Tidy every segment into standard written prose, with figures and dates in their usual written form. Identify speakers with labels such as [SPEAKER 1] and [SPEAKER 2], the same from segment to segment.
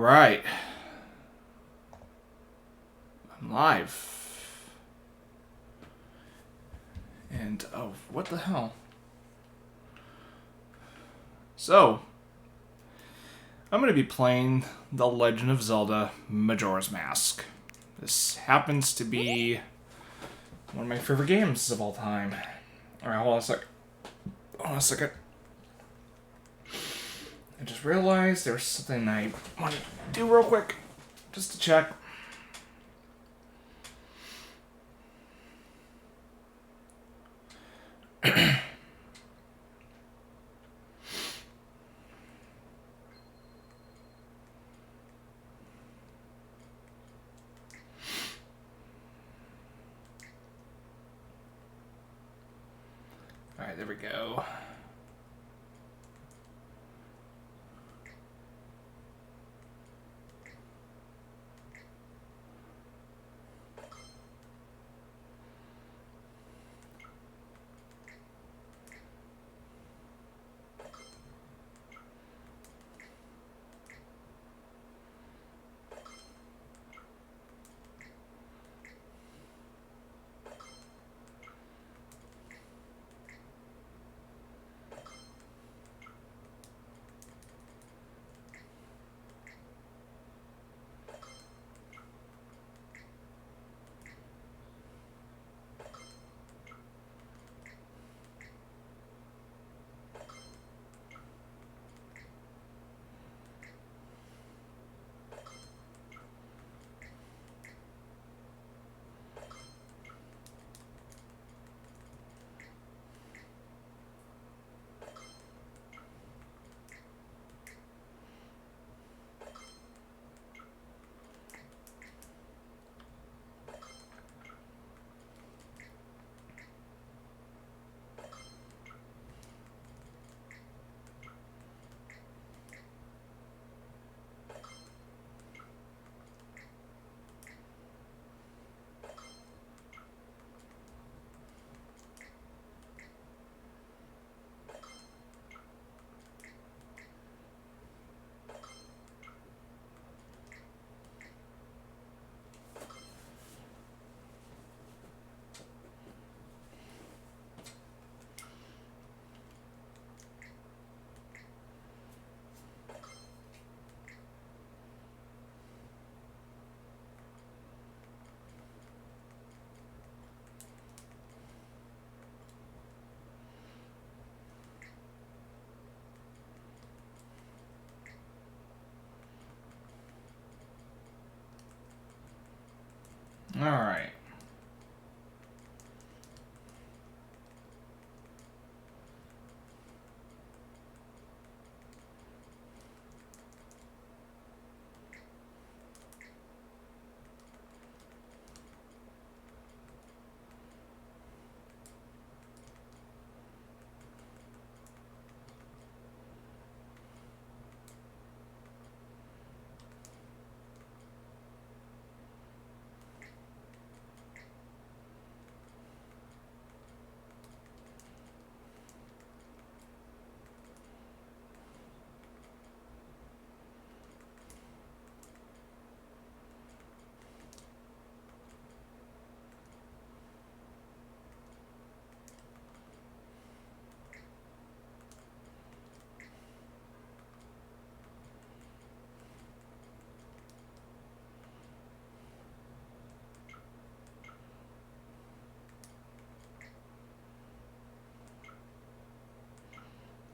[SPEAKER 1] Alright. I'm live. And, oh, what the hell? So, I'm going to be playing The Legend of Zelda Majora's Mask. This happens to be one of my favorite games of all time. Alright, hold on a sec. Hold on a second. I just realized there's something I want to do real quick. Just to check. Alright, there we go. Alright.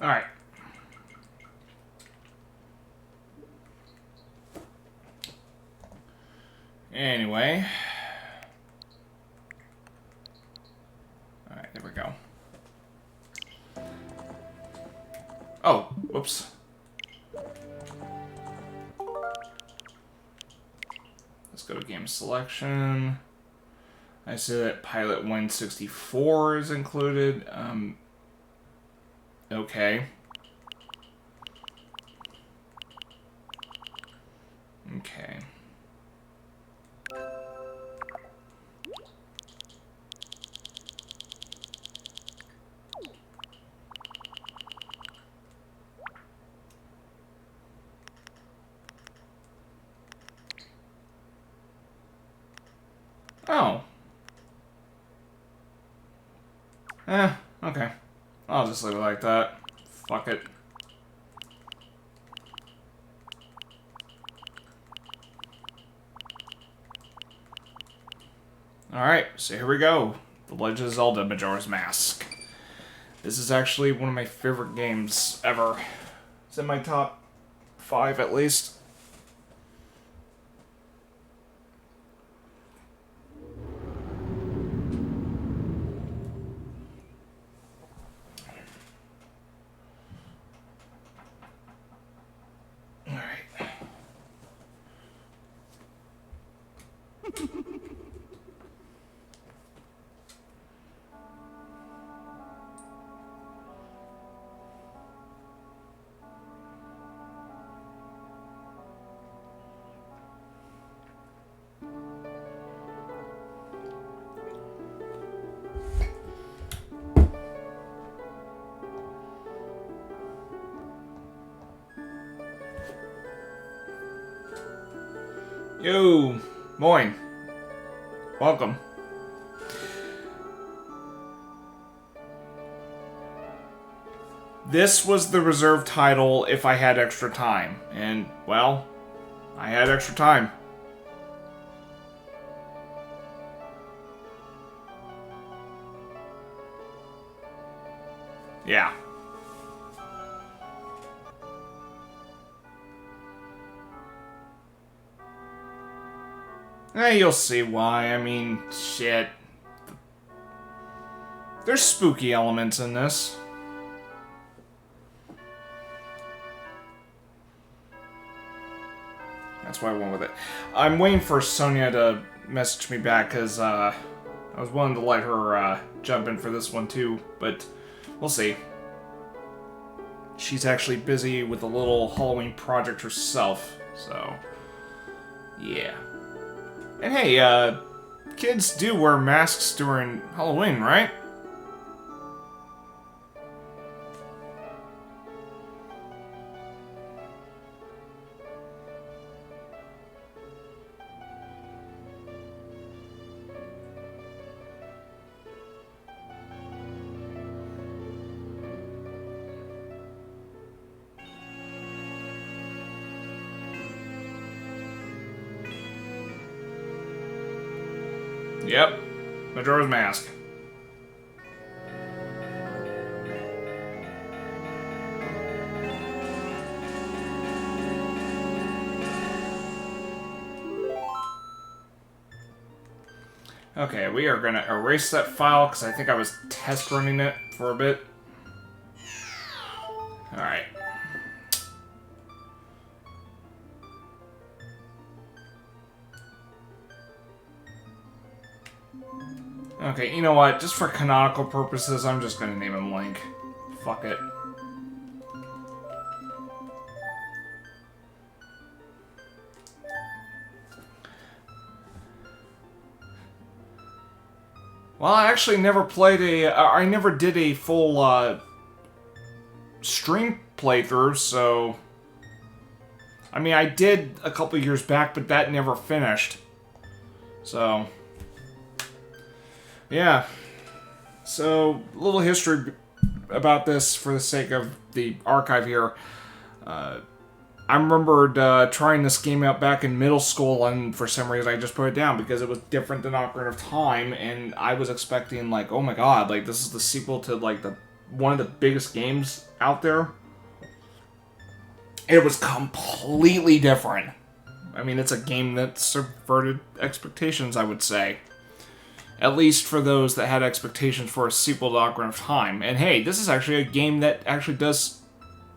[SPEAKER 1] Alright. Anyway. Alright, there we go. Oh, whoops. Let's go to game selection. I see that Pilot 164 is included. Okay. Okay. Oh. Okay. I'll just leave it like that. Fuck it. Alright, so here we go. The Legend of Zelda Majora's Mask. This is actually one of my favorite games ever. It's in my top 5 at least. Alright. Yo, moin. Welcome. This was the reserved title if I had extra time. And, well, I had extra time. Yeah. You'll see why. I mean, shit. There's spooky elements in this. That's why I went with it. I'm waiting for Sonia to message me back, because I was willing to let her jump in for this one too, but we'll see. She's actually busy with a little Halloween project herself, so yeah. And hey, kids do wear masks during Halloween, right? Yep, Majora's Mask. Okay, we are gonna erase that file because I think I was test running it for a bit. Alright. Okay, you know what? Just for canonical purposes, I'm just gonna name him Link. Fuck it. Well, I actually never played I never did a full, stream playthrough, so... I mean, I did a couple years back, but that never finished. So... yeah. So, a little history about this for the sake of the archive here. I remembered trying this game out back in middle school, and for some reason I just put it down because it was different than Ocarina of Time, and I was expecting, like, oh my god, like, this is the sequel to, like, one of the biggest games out there. It was completely different. I mean, it's a game that subverted expectations, I would say. At least for those that had expectations for a sequel to Ocarina of Time. And hey, this is actually a game that actually does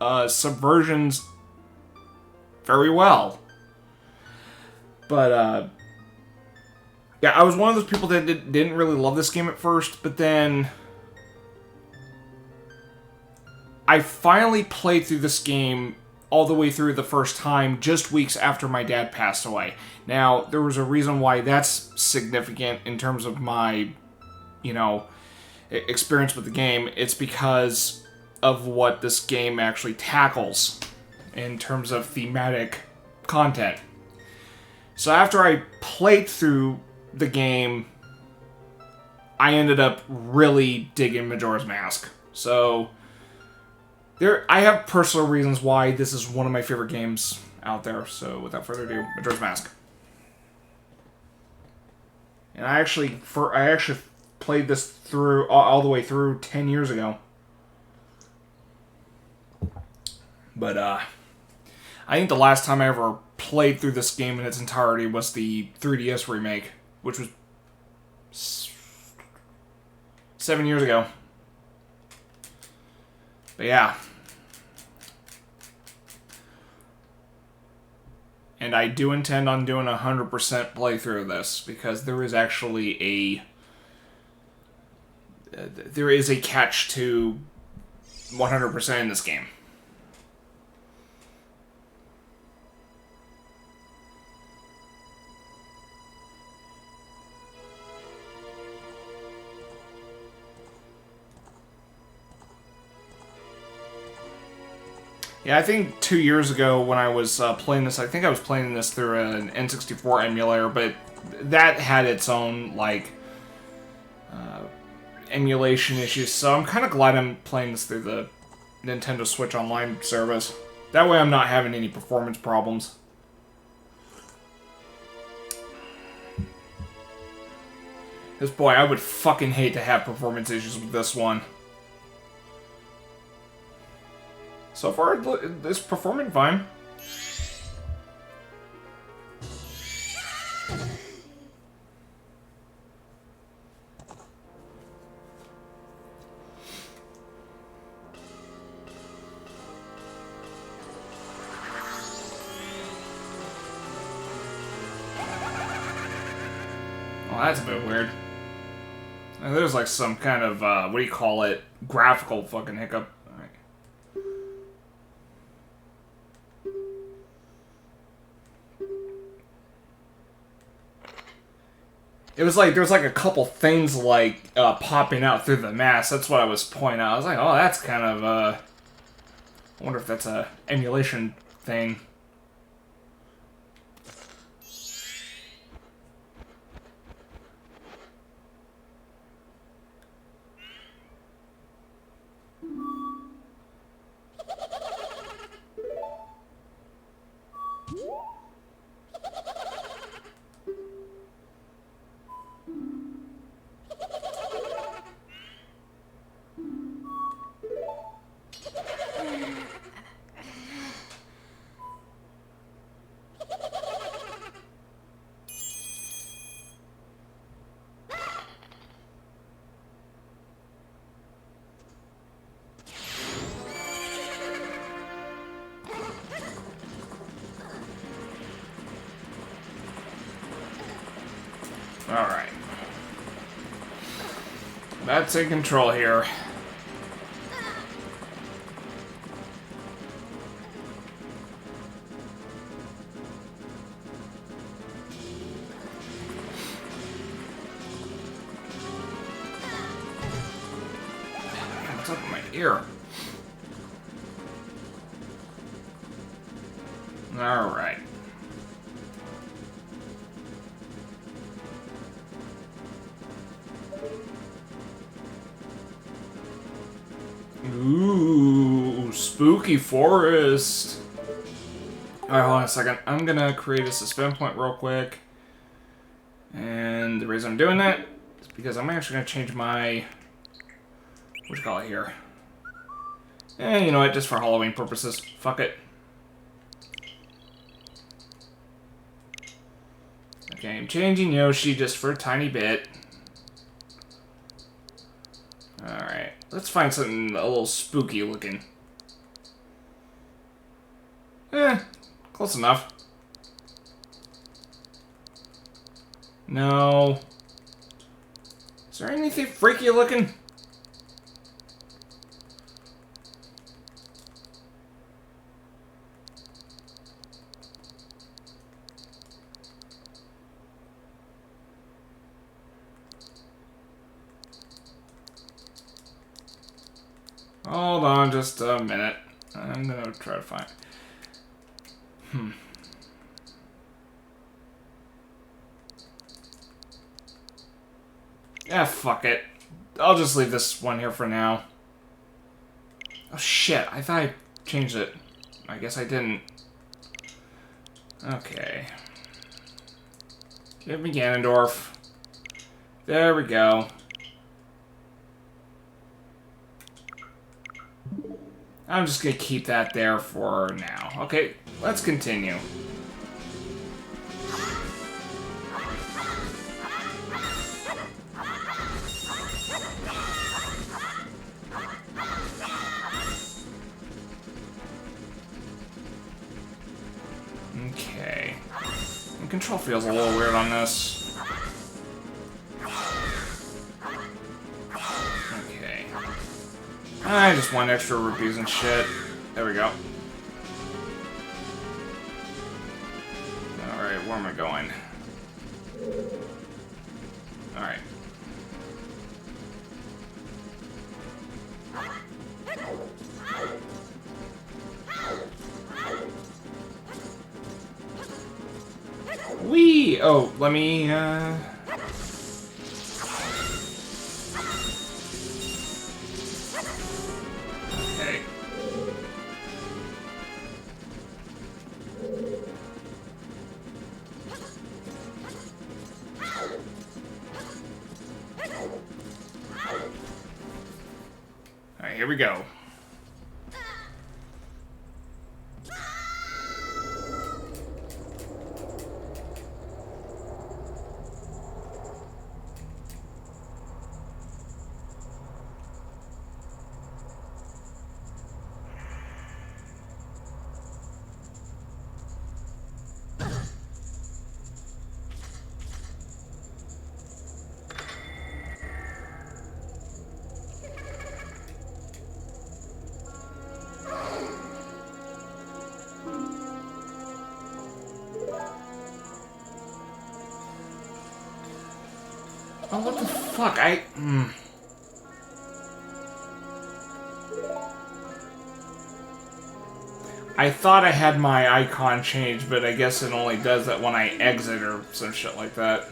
[SPEAKER 1] subversions very well. But, yeah, I was one of those people that didn't really love this game at first, but then I finally played through this game all the way through the first time just weeks after my dad passed away. Now, there was a reason why that's significant in terms of my, you know, experience with the game. It's because of what this game actually tackles in terms of thematic content. So after I played through the game I ended up really digging Majora's Mask. So I have personal reasons why this is one of my favorite games out there. So without further ado, Majora's Mask. And I actually played this through all the way through 10 years ago. But I think the last time I ever played through this game in its entirety was the 3DS remake, which was 7 years ago. But yeah. And I do intend on doing a 100% playthrough of this, because there is actually there is a catch to 100% in this game. Yeah, I think 2 years ago when I was playing this, I think I was playing this through an N64 emulator, but that had its own, like, emulation issues, so I'm kind of glad I'm playing this through the Nintendo Switch Online service. That way I'm not having any performance problems. This boy, I would fucking hate to have performance issues with this one. So far, it's performing fine. Well, that's a bit weird. There's like some kind of, what do you call it, graphical fucking hiccup. It was like, there was like a couple things like popping out through the mask. That's what I was pointing out. I was like, oh, that's kind of, I wonder if that's a emulation thing. Alright. That's in control here. What's up with my ear? Alright. Ooh, spooky forest. Alright, hold on a second. I'm gonna create a suspend point real quick. And the reason I'm doing that is because I'm actually gonna change my... what you call it here? You know what? Just for Halloween purposes. Fuck it. Okay, I'm changing Yoshi just for a tiny bit. Alright, let's find something a little spooky looking. Close enough. No. Is there anything freaky looking? Hold on just a minute. I'm gonna try to find... Ah, fuck it. I'll just leave this one here for now. Oh shit, I thought I changed it. I guess I didn't. Okay. Give me Ganondorf. There we go. I'm just gonna keep that there for now. Okay, let's continue. Okay. The control feels a little weird on this. Okay. I just want extra rupees and shit. There we go. Alright, where am I going? Alright. Whee! Oh, let me, Okay. Alright, here we go. Oh, what the fuck? I thought I had my icon changed, but I guess it only does that when I exit or some shit like that.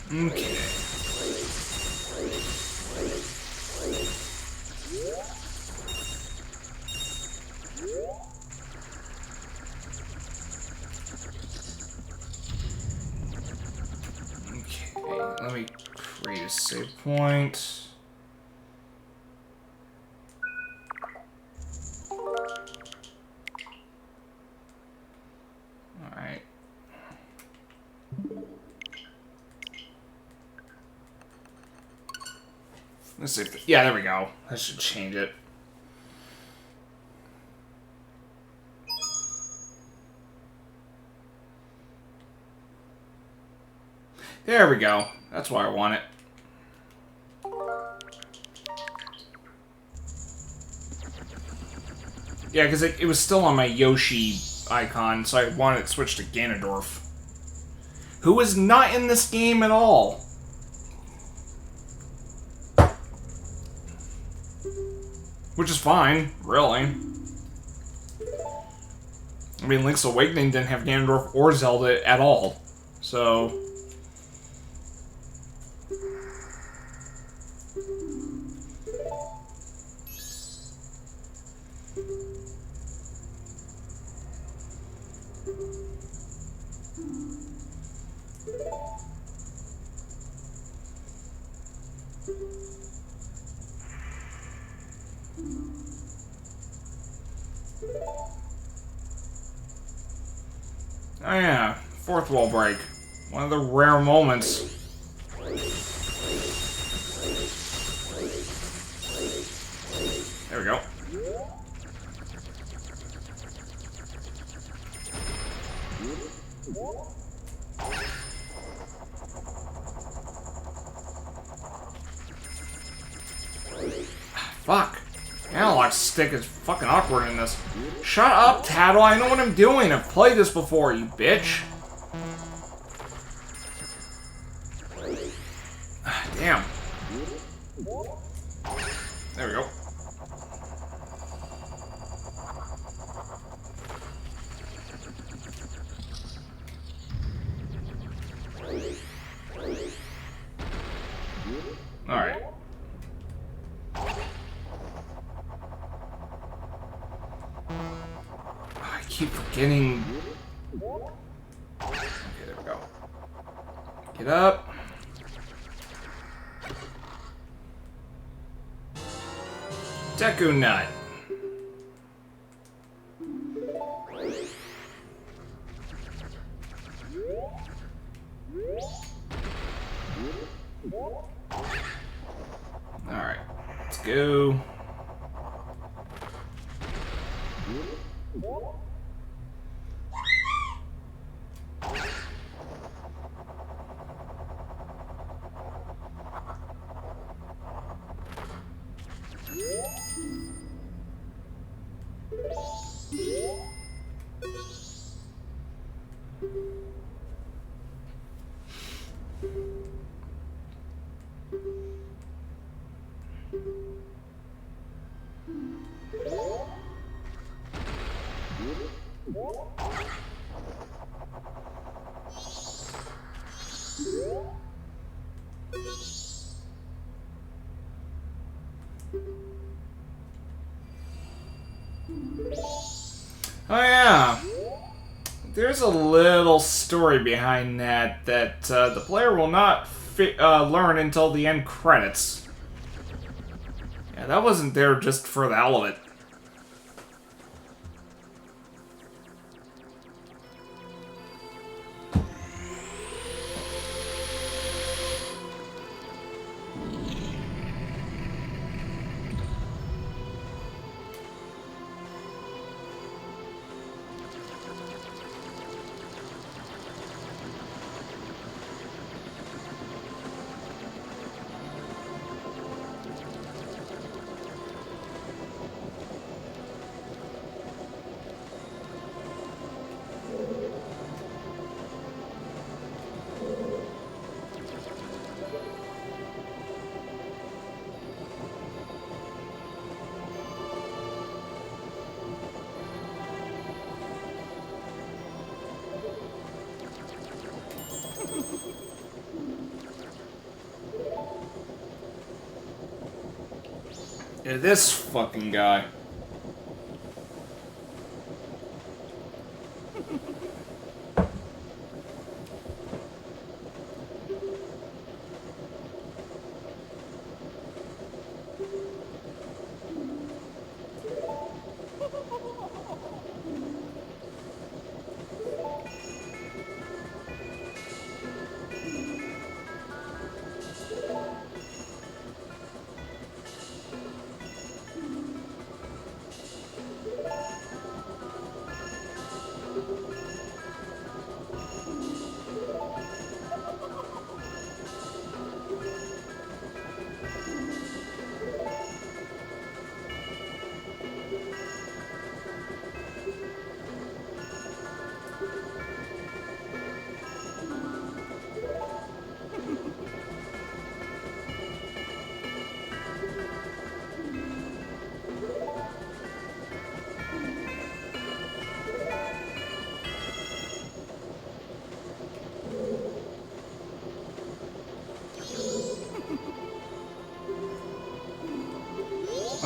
[SPEAKER 1] Okay. Okay, let me create a save point. Let's see if... Yeah, there we go. I should change it. There we go. That's why I want it. Yeah, because it was still on my Yoshi icon, so I wanted it switched to Ganondorf. Who is not in this game at all. Which is fine, really. I mean, Link's Awakening didn't have Ganondorf or Zelda at all. So... Oh yeah, fourth wall break. One of the rare moments. There we go. Fuck. Analog stick is fucking awkward in this. Shut up, Tattle. I know what I'm doing. I've played this before, you bitch. Damn. There we go. Alright. I keep forgetting. Okay, there we go. Get up. Deku Nut. Alright, let's go. Oh yeah, there's a little story behind that the player will not learn until the end credits. Yeah, that wasn't there just for the hell of it. Yeah, this fucking guy.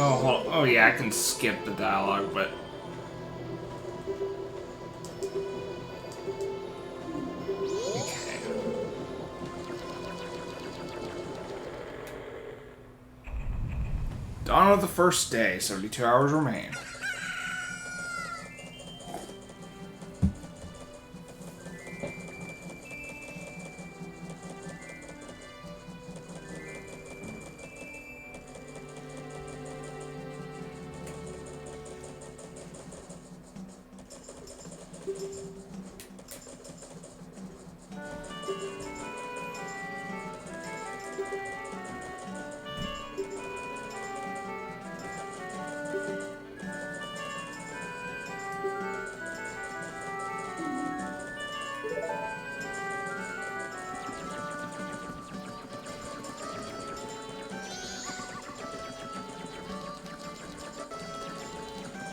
[SPEAKER 1] Oh yeah, I can skip the dialogue, but... Okay. Dawn of the first day, 72 hours remain.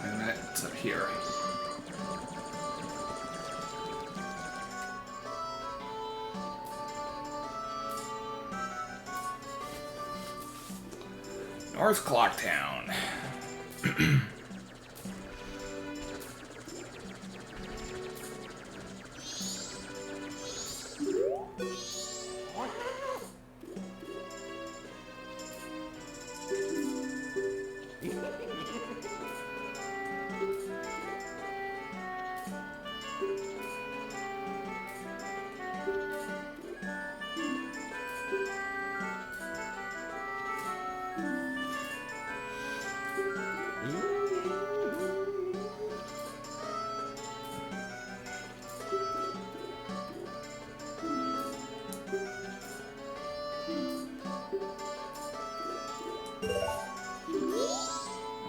[SPEAKER 1] And that's up here. North Clocktown.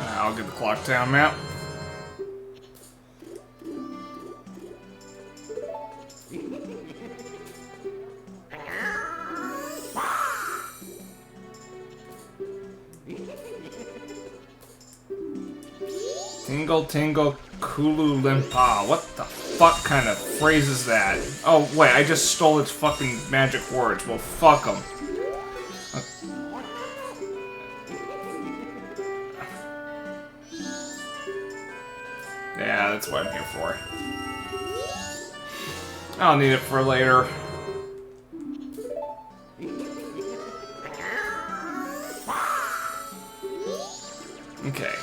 [SPEAKER 1] I'll get the Clocktown map. Tingle Tingle Kulu Limpa. What the fuck kind of phrase is that? Oh, wait, I just stole its fucking magic words. Well, fuck them. Yeah, that's what I'm here for. I'll need it for later. Okay.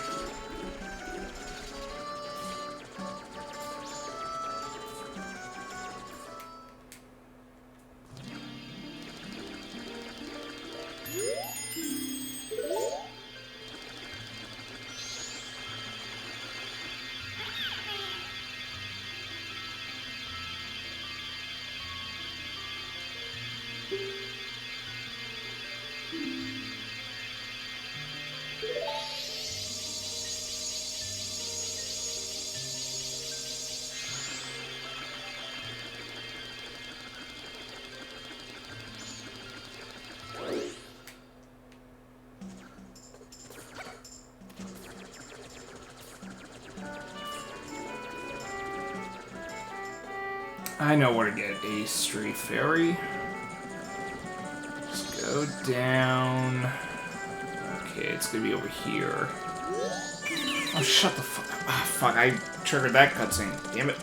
[SPEAKER 1] I know where to get a Street Ferry. Just go down. Okay, it's gonna be over here. Oh, shut the fuck up. Ah, fuck, I triggered that cutscene. Damn it.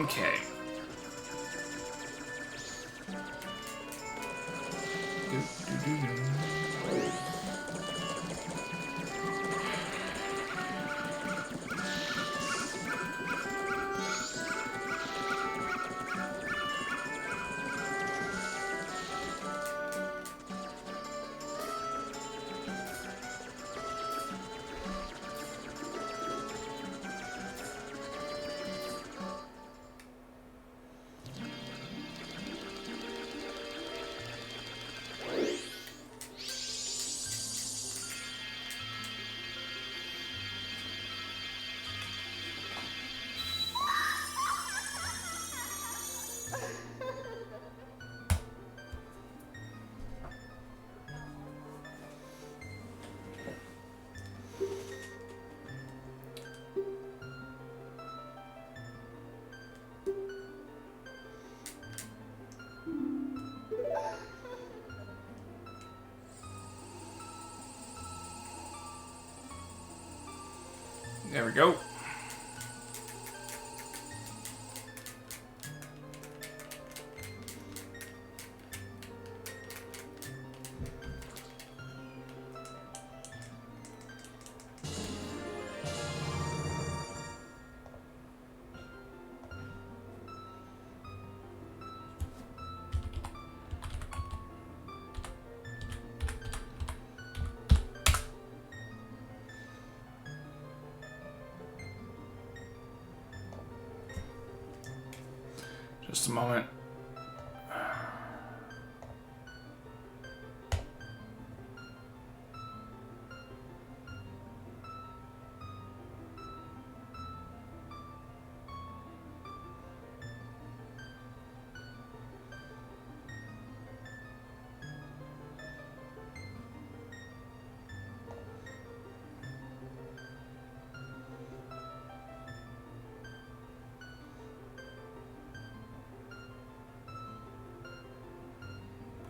[SPEAKER 1] Okay. There we go. Just a moment.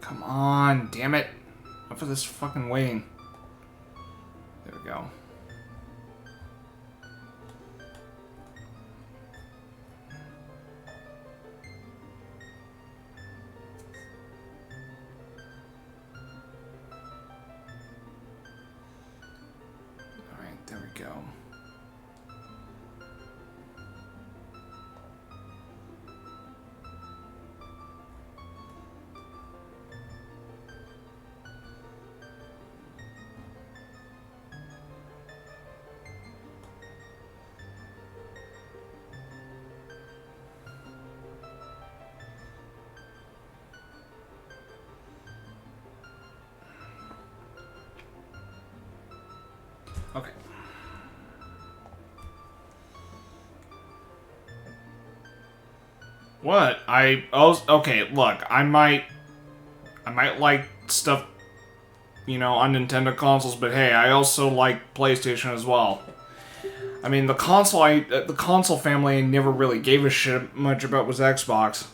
[SPEAKER 1] Come on, damn it. Enough for this fucking waiting. There we go. Alright, there we go. Okay. What? Okay, look, I might like stuff, you know, on Nintendo consoles, but hey, I also like PlayStation as well. I mean, the console family I never really gave a shit much about was Xbox.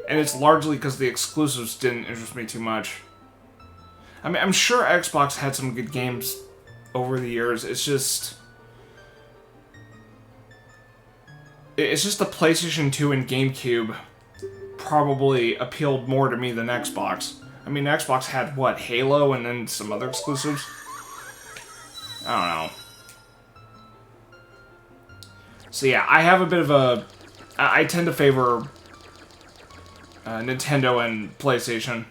[SPEAKER 1] And it's largely because the exclusives didn't interest me too much. I mean, I'm sure Xbox had some good games over the years. It's just the PlayStation 2 and GameCube probably appealed more to me than Xbox. I mean, Xbox had, what, Halo and then some other exclusives? I don't know. So yeah, I have a bit of a... I tend to favor Nintendo and PlayStation.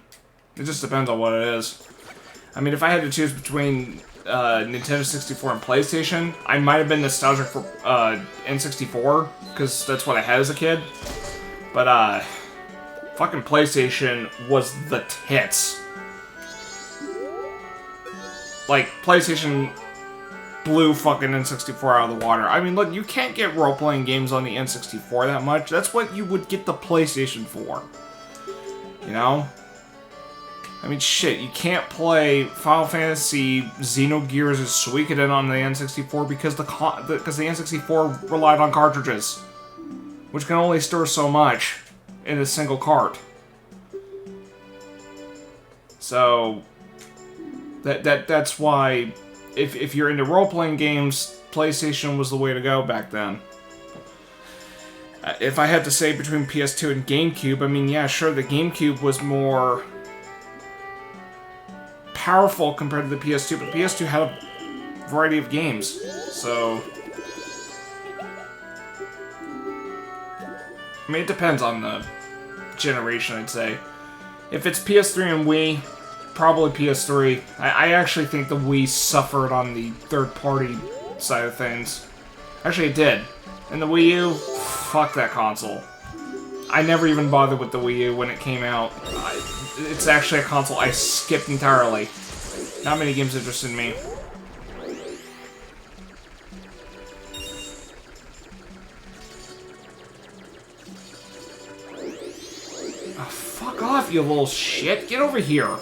[SPEAKER 1] It just depends on what it is. I mean, if I had to choose between Nintendo 64 and PlayStation, I might have been nostalgic for N64, because that's what I had as a kid. But, fucking PlayStation was the tits. Like, PlayStation blew fucking N64 out of the water. I mean, look, you can't get role-playing games on the N64 that much. That's what you would get the PlayStation for. You know? I mean, shit, you can't play Final Fantasy Xenogears or Suikoden on the N64 because the N64 relied on cartridges, which can only store so much in a single cart. So that's why if you're into role-playing games, PlayStation was the way to go back then. If I had to say between PS2 and GameCube, I mean, yeah, sure, the GameCube was more powerful compared to the PS2, but the PS2 had a variety of games, so... I mean, it depends on the generation, I'd say. If it's PS3 and Wii, probably PS3. I actually think the Wii suffered on the third-party side of things. Actually, it did. And the Wii U, fuck that console. I never even bothered with the Wii U when it came out. It's actually a console I skipped entirely. Not many games interested me. Oh, fuck off, you little shit. Get over here.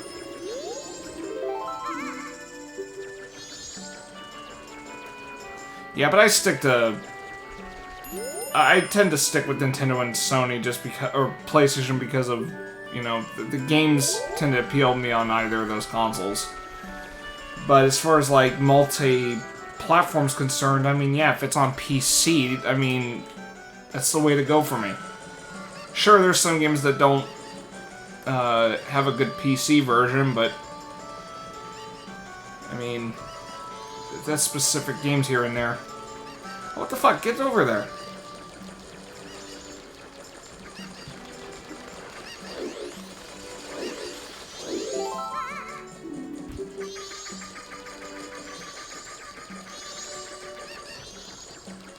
[SPEAKER 1] Yeah, but I tend to stick with Nintendo and Sony just because, or PlayStation because of, you know, the games tend to appeal to me on either of those consoles. But as far as, like, multiplayer platform's concerned, I mean, yeah, if it's on PC, I mean, that's the way to go for me. Sure, there's some games that don't have a good PC version, but I mean, that's specific games here and there. What the fuck? Get over there.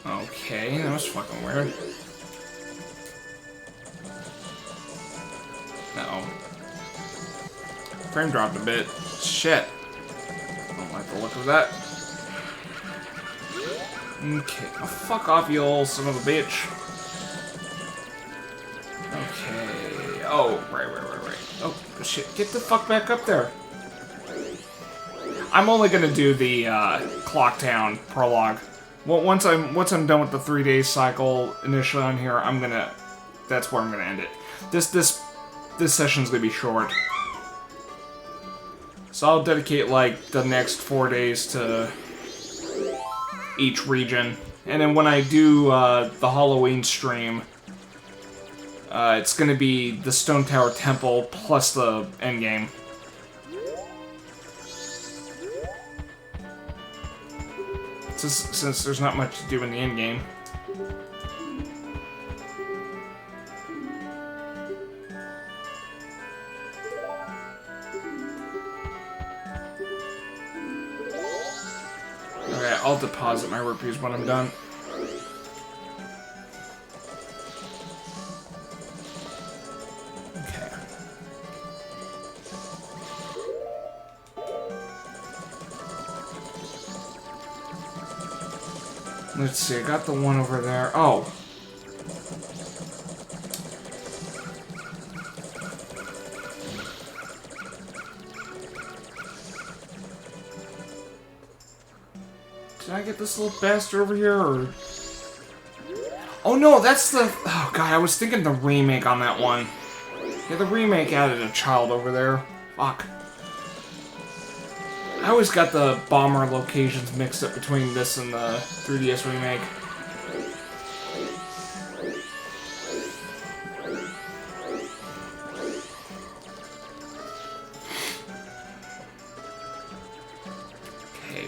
[SPEAKER 1] Okay, that was fucking weird. Uh-oh. Frame dropped a bit. Shit. Don't like the look of that. Okay. Oh, fuck off, you old son of a bitch. Okay. Oh, right. Oh, shit. Get the fuck back up there. I'm only gonna do the Clock Town prologue. Well, once I'm done with the 3-day cycle initially on here, that's where I'm gonna end it. This session's gonna be short, so I'll dedicate like the next 4 days to each region, and then when I do the Halloween stream, it's gonna be the Stone Tower Temple plus the endgame. Since there's not much to do in the endgame. Okay, I'll deposit my rupees when I'm done. Okay. Let's see, I got the one over there. Oh. Did I get this little bastard over here, or... Oh no, that's the... Oh god, I was thinking the remake on that one. Yeah, the remake added a child over there. Fuck. I always got the bomber locations mixed up between this and the 3DS remake. Okay.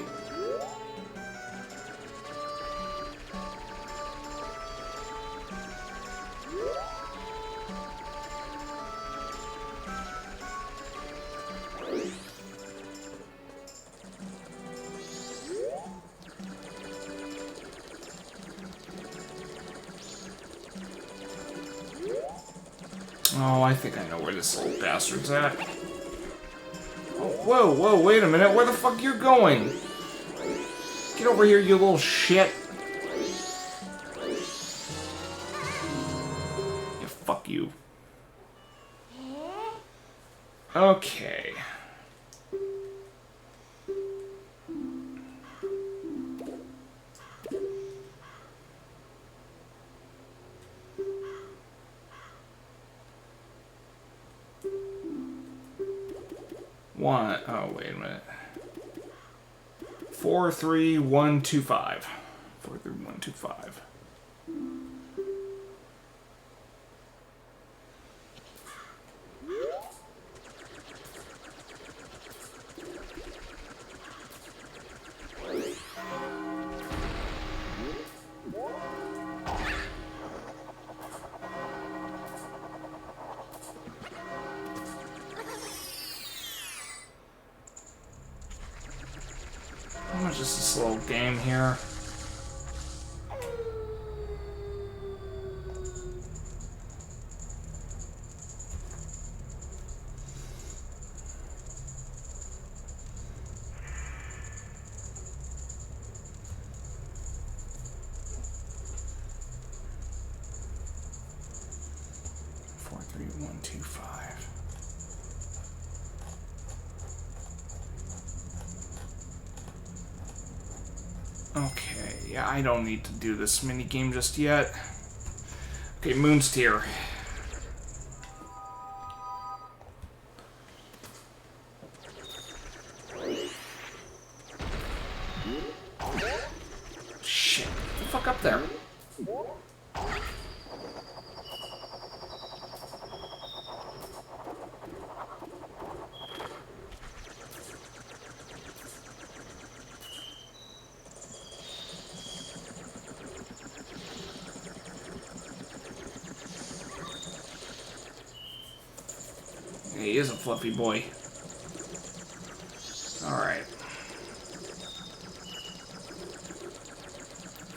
[SPEAKER 1] Oh, I think I know where this little bastard's at. Oh, whoa, wait a minute. Where the fuck you going? Get over here, you little shit. Yeah, fuck you. Okay. Oh, wait a minute. 43125. 43125. Just this little game here. Four, three, one, two, five. Okay, yeah, I don't need to do this minigame just yet. Okay, Moon's Tier. There. He is a fluffy boy. Alright.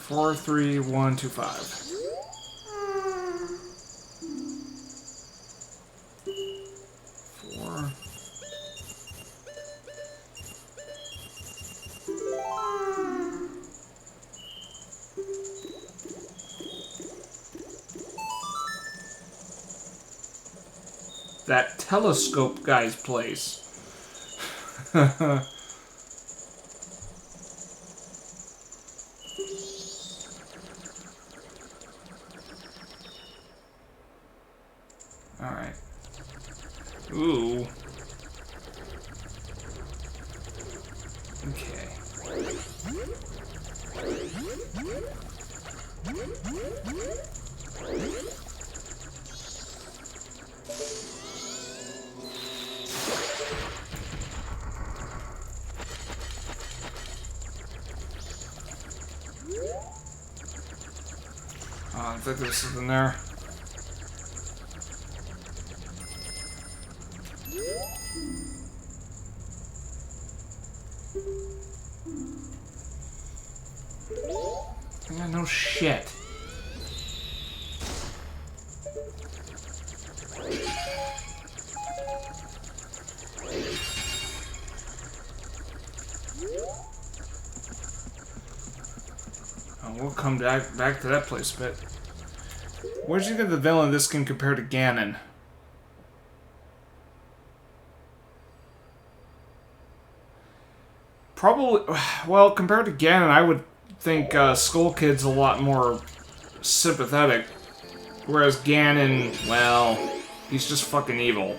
[SPEAKER 1] 4, 3, 1, 2, 5. 4. That telescope guy's place. Alright. Ooh. Okay. I think there's something there. Yeah, no shit. We'll come back to that place a bit. Where'd you get the villain of this game compared to Ganon? Probably, well, compared to Ganon, I would think Skull Kid's a lot more sympathetic. Whereas Ganon, well, he's just fucking evil.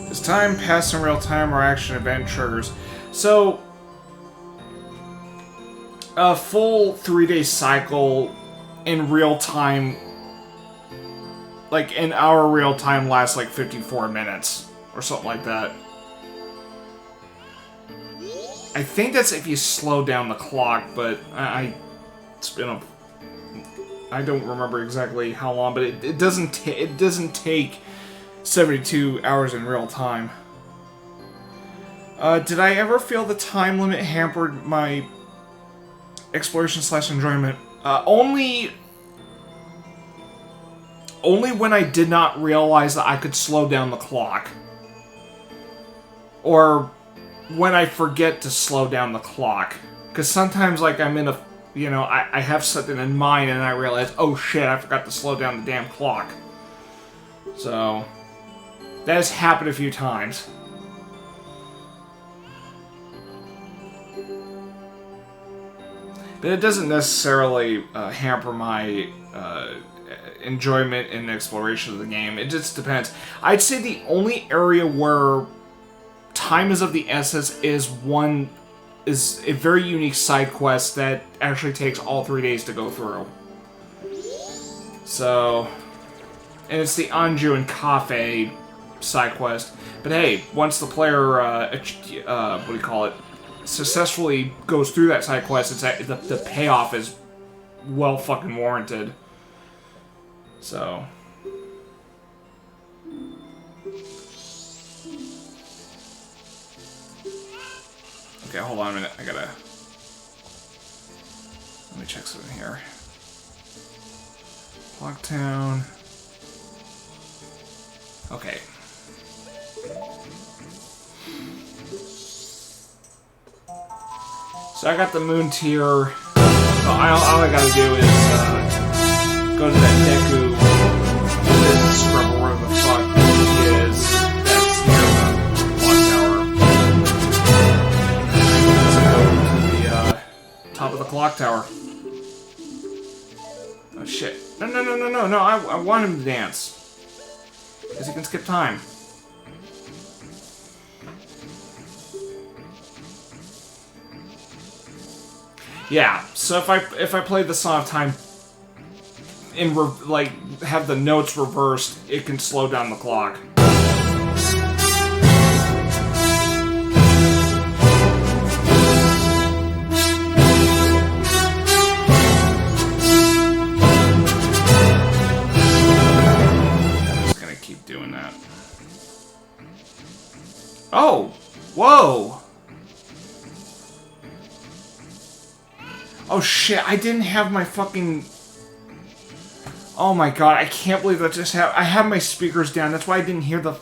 [SPEAKER 1] Does time pass in real time or action event triggers? So, a full 3-day cycle in real time, like in our real time, lasts like 54 minutes or something like that. I think that's if you slow down the clock, but it's been a, I don't remember exactly how long, but it doesn't take 72 hours in real time. Did I ever feel the time limit hampered my exploration / enjoyment? Only when I did not realize that I could slow down the clock. Or when I forget to slow down the clock. Because sometimes, like, I'm in a, I have something in mind and I realize, oh shit, I forgot to slow down the damn clock. So, that has happened a few times. But it doesn't necessarily hamper my enjoyment and exploration of the game. It just depends. I'd say the only area where time is of the essence is a very unique side quest that actually takes all 3 days to go through. So, and it's the Anju and Cafe side quest. But hey, once the player, what do you call it, successfully goes through that side quest, the payoff is well fucking warranted. So. Okay, hold on a minute. Let me check something here. Clocktown. Okay. So I got the moon tier. All I gotta do is go to that Deku business scrub or whatever the fuck he is. That's near the clock tower. Let's go to the top of the clock tower. Oh shit! No! I want him to dance because he can skip time. Yeah, so if I play the Song of Time and have the notes reversed, it can slow down the clock. I'm just gonna keep doing that. Oh! Whoa! Oh shit, I didn't have my fucking... Oh my god, I can't believe that just happened. I have my speakers down, that's why I didn't hear the...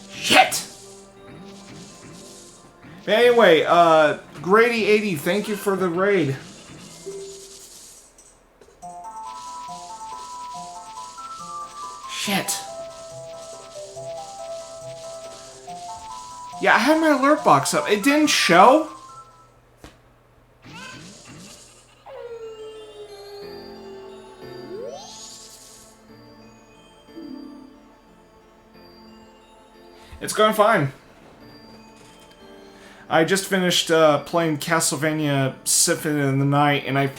[SPEAKER 1] Shit! But anyway, Grady80, thank you for the raid. Shit. Yeah, I had my alert box up. It didn't show? It's going fine. I just finished playing Castlevania Symphony of the Night, and I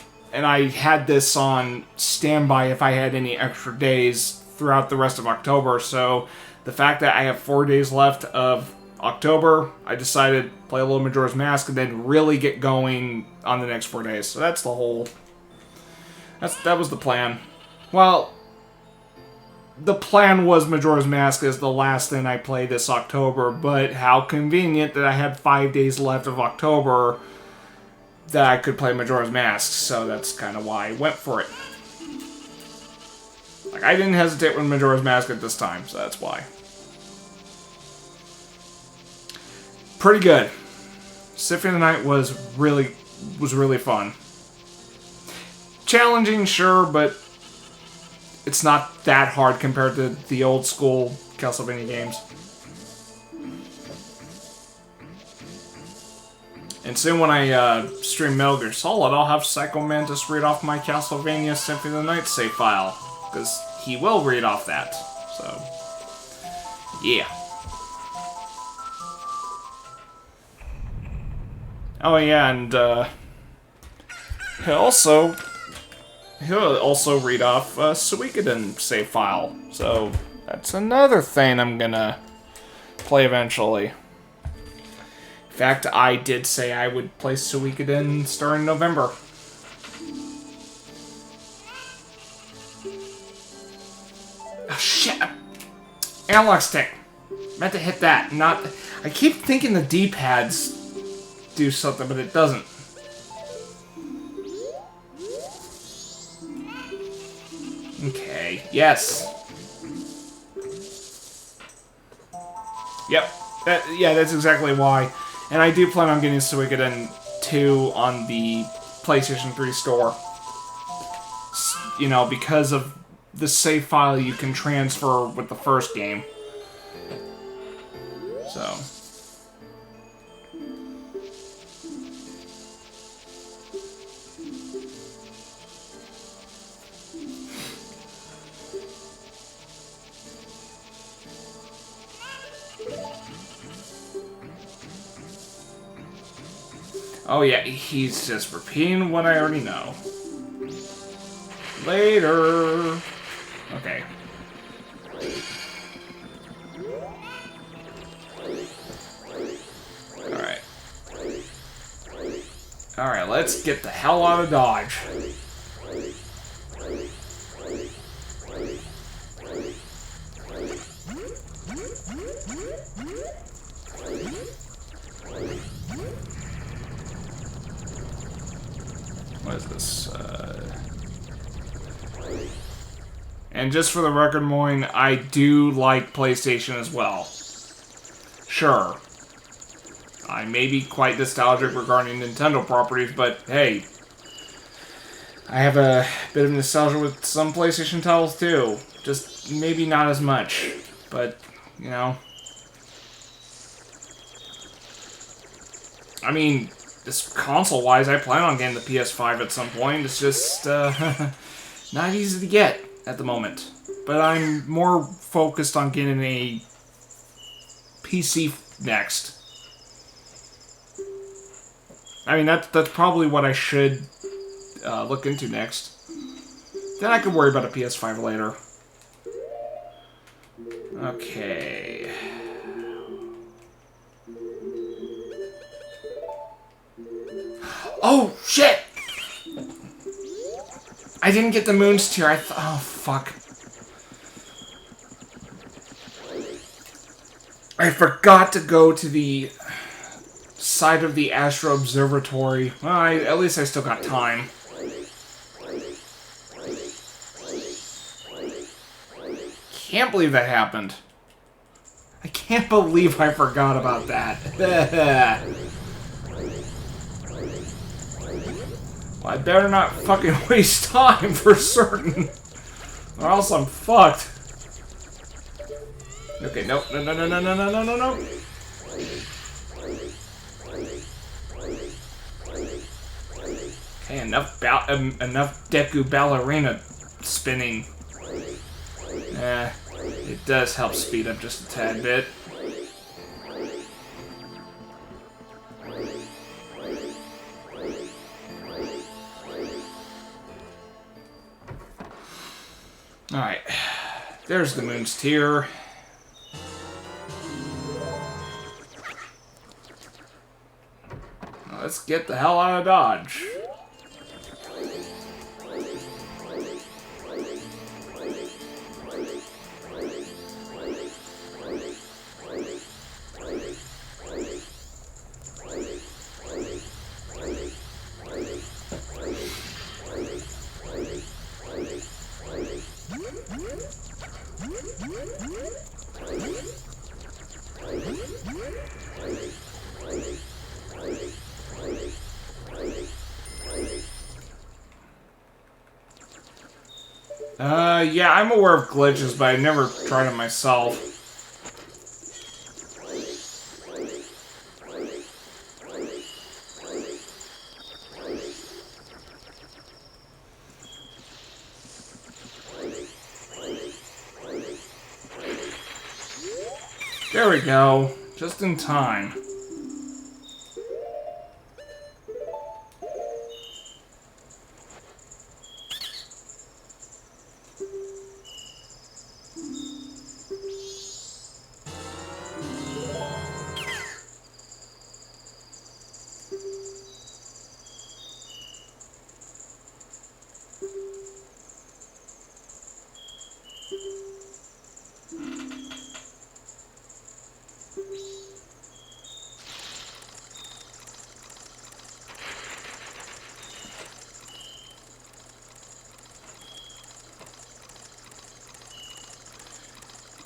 [SPEAKER 1] had this on standby if I had any extra days throughout the rest of October. So the fact that I have 4 days left of October, I decided to play a little Majora's Mask and then really get going on the next 4 days. So that's the whole. That was the plan. Well. The plan was Majora's Mask is the last thing I play this October, but how convenient that I had 5 days left of October that I could play Majora's Mask, so that's kind of why I went for it. Like, I didn't hesitate with Majora's Mask at this time, so that's why. Pretty good. Symphony of the Night was really fun. Challenging, sure, but it's not that hard compared to the old school Castlevania games. And soon when I stream Metal Gear Solid, I'll have Psycho Mantis read off my Castlevania Symphony of the Night save file. Because he will read off that. So, yeah. Oh yeah, and he'll also read off Suikoden save file. So that's another thing I'm gonna play eventually. In fact, I did say I would play Suikoden starting November. Oh shit! Analog stick! Meant to hit that, not... I keep thinking the D-pads do something, but it doesn't. Okay, yes. Yep, that's exactly why. And I do plan on getting Suikoden 2 on the PlayStation 3 store. You know, because of the save file you can transfer with the first game. So... Oh yeah, he's just repeating what I already know. Later. Okay. Alright. Alright, let's get the hell out of Dodge. What is this? And just for the record, Moyne, I do like PlayStation as well. Sure. I may be quite nostalgic regarding Nintendo properties, but hey, I have a bit of nostalgia with some PlayStation titles too. Just maybe not as much, but, you know. I mean, this console-wise, I plan on getting the PS5 at some point. It's just, not easy to get at the moment. But I'm more focused on getting a PC next. I mean, that's probably what I should look into next. Then I can worry about a PS5 later. Okay. Oh, shit! I didn't get the Moon's Tear. Oh, fuck. I forgot to go to the side of the Astro Observatory. Well, at least I still got time. Can't believe that happened. I can't believe I forgot about that. Well, I better not fucking waste time for certain. Or else I'm fucked. Okay, no. Okay, enough Deku Ballerina spinning. It does help speed up just a tad bit. Alright, there's the Moon's Tear. Now let's get the hell out of Dodge. Yeah, I'm aware of glitches, but I've never tried them myself. There we go. Just in time.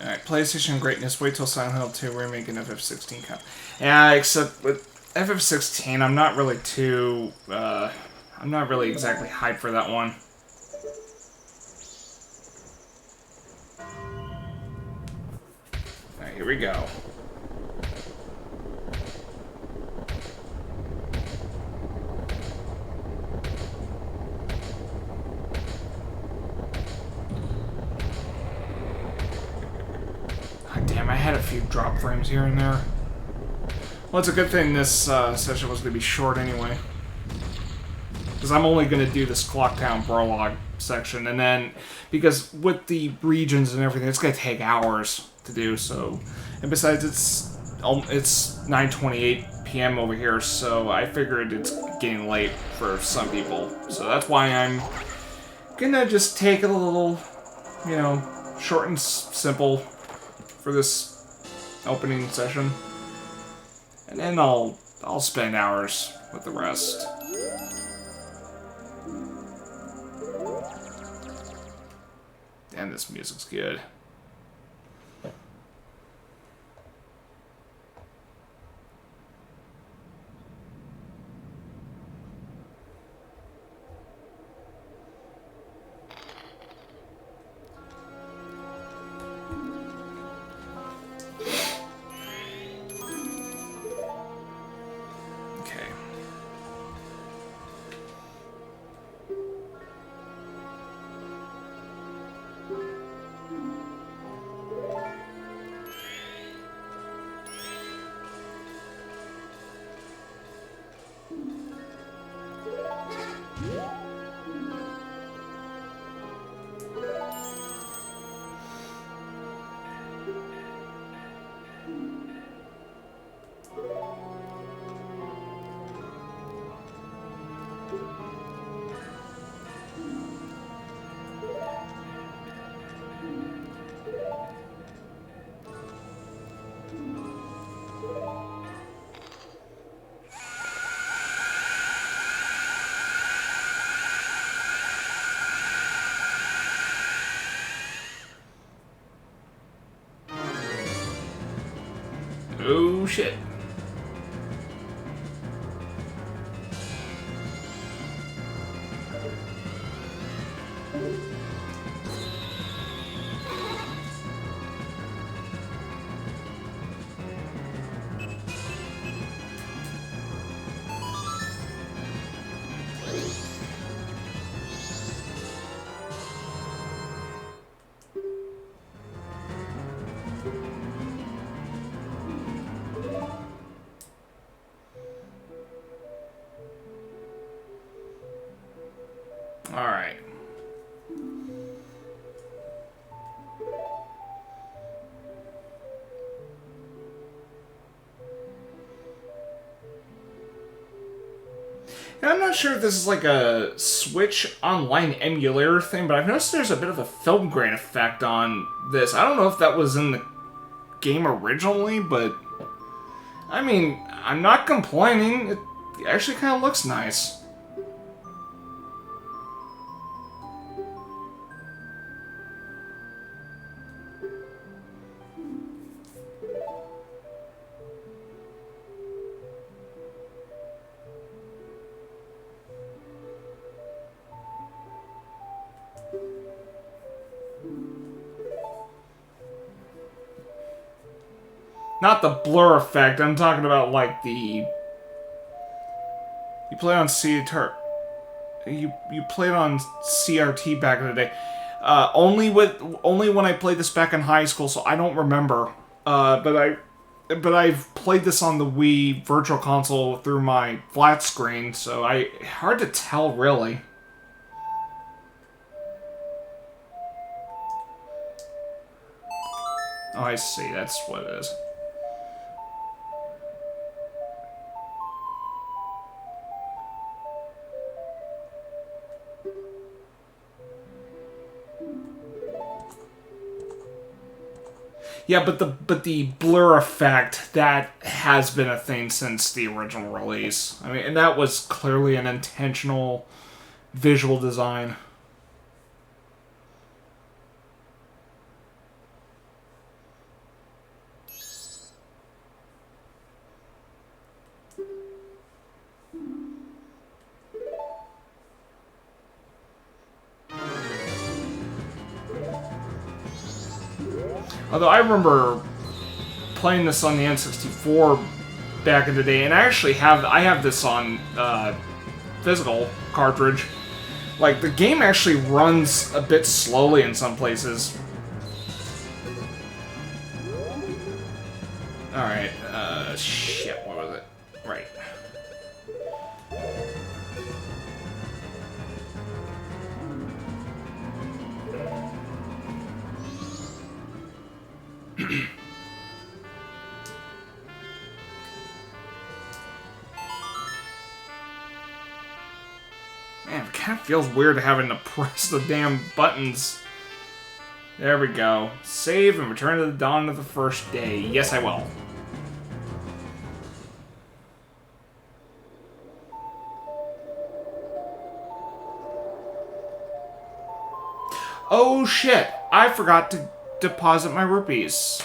[SPEAKER 1] Alright, PlayStation greatness. Wait till Silent Hill 2 remake and FF16 come. Yeah, except with FF16, I'm not really too, I'm not really exactly hyped for that one. Alright, here we go. I had a few drop frames here and there. Well, it's a good thing this session was going to be short anyway. Because I'm only going to do this Clocktown Prologue section, and then, because with the regions and everything, it's going to take hours to do, so... And besides, it's 9:28 p.m. over here, so I figured it's getting late for some people. So that's why I'm gonna just take it a little, you know, short and simple for this opening session. And then I'll spend hours with the rest. Damn, this music's good. Oh shit. Alright. Now, I'm not sure if this is like a Switch Online emulator thing, but I've noticed there's a bit of a film grain effect on this. I don't know if that was in the game originally, but... I mean, I'm not complaining. It actually kind of looks nice. Not the blur effect, I'm talking about like the... You play on CRT. You played on CRT back in the day. Only when I played this back in high school, so I don't remember. But I've played this on the Wii Virtual Console through my flat screen, so hard to tell really. Oh, I see, that's what it is. Yeah, but the blur effect, that has been a thing since the original release. I mean, and that was clearly an intentional visual design. Although I remember playing this on the N64 back in the day, and I have this on physical cartridge. Like, the game actually runs a bit slowly in some places. Alright, shit, what was Man, it kind of feels weird having to press the damn buttons. There we go. Save and return to the dawn of the first day. Yes, I will. Oh shit! I forgot to deposit my rupees.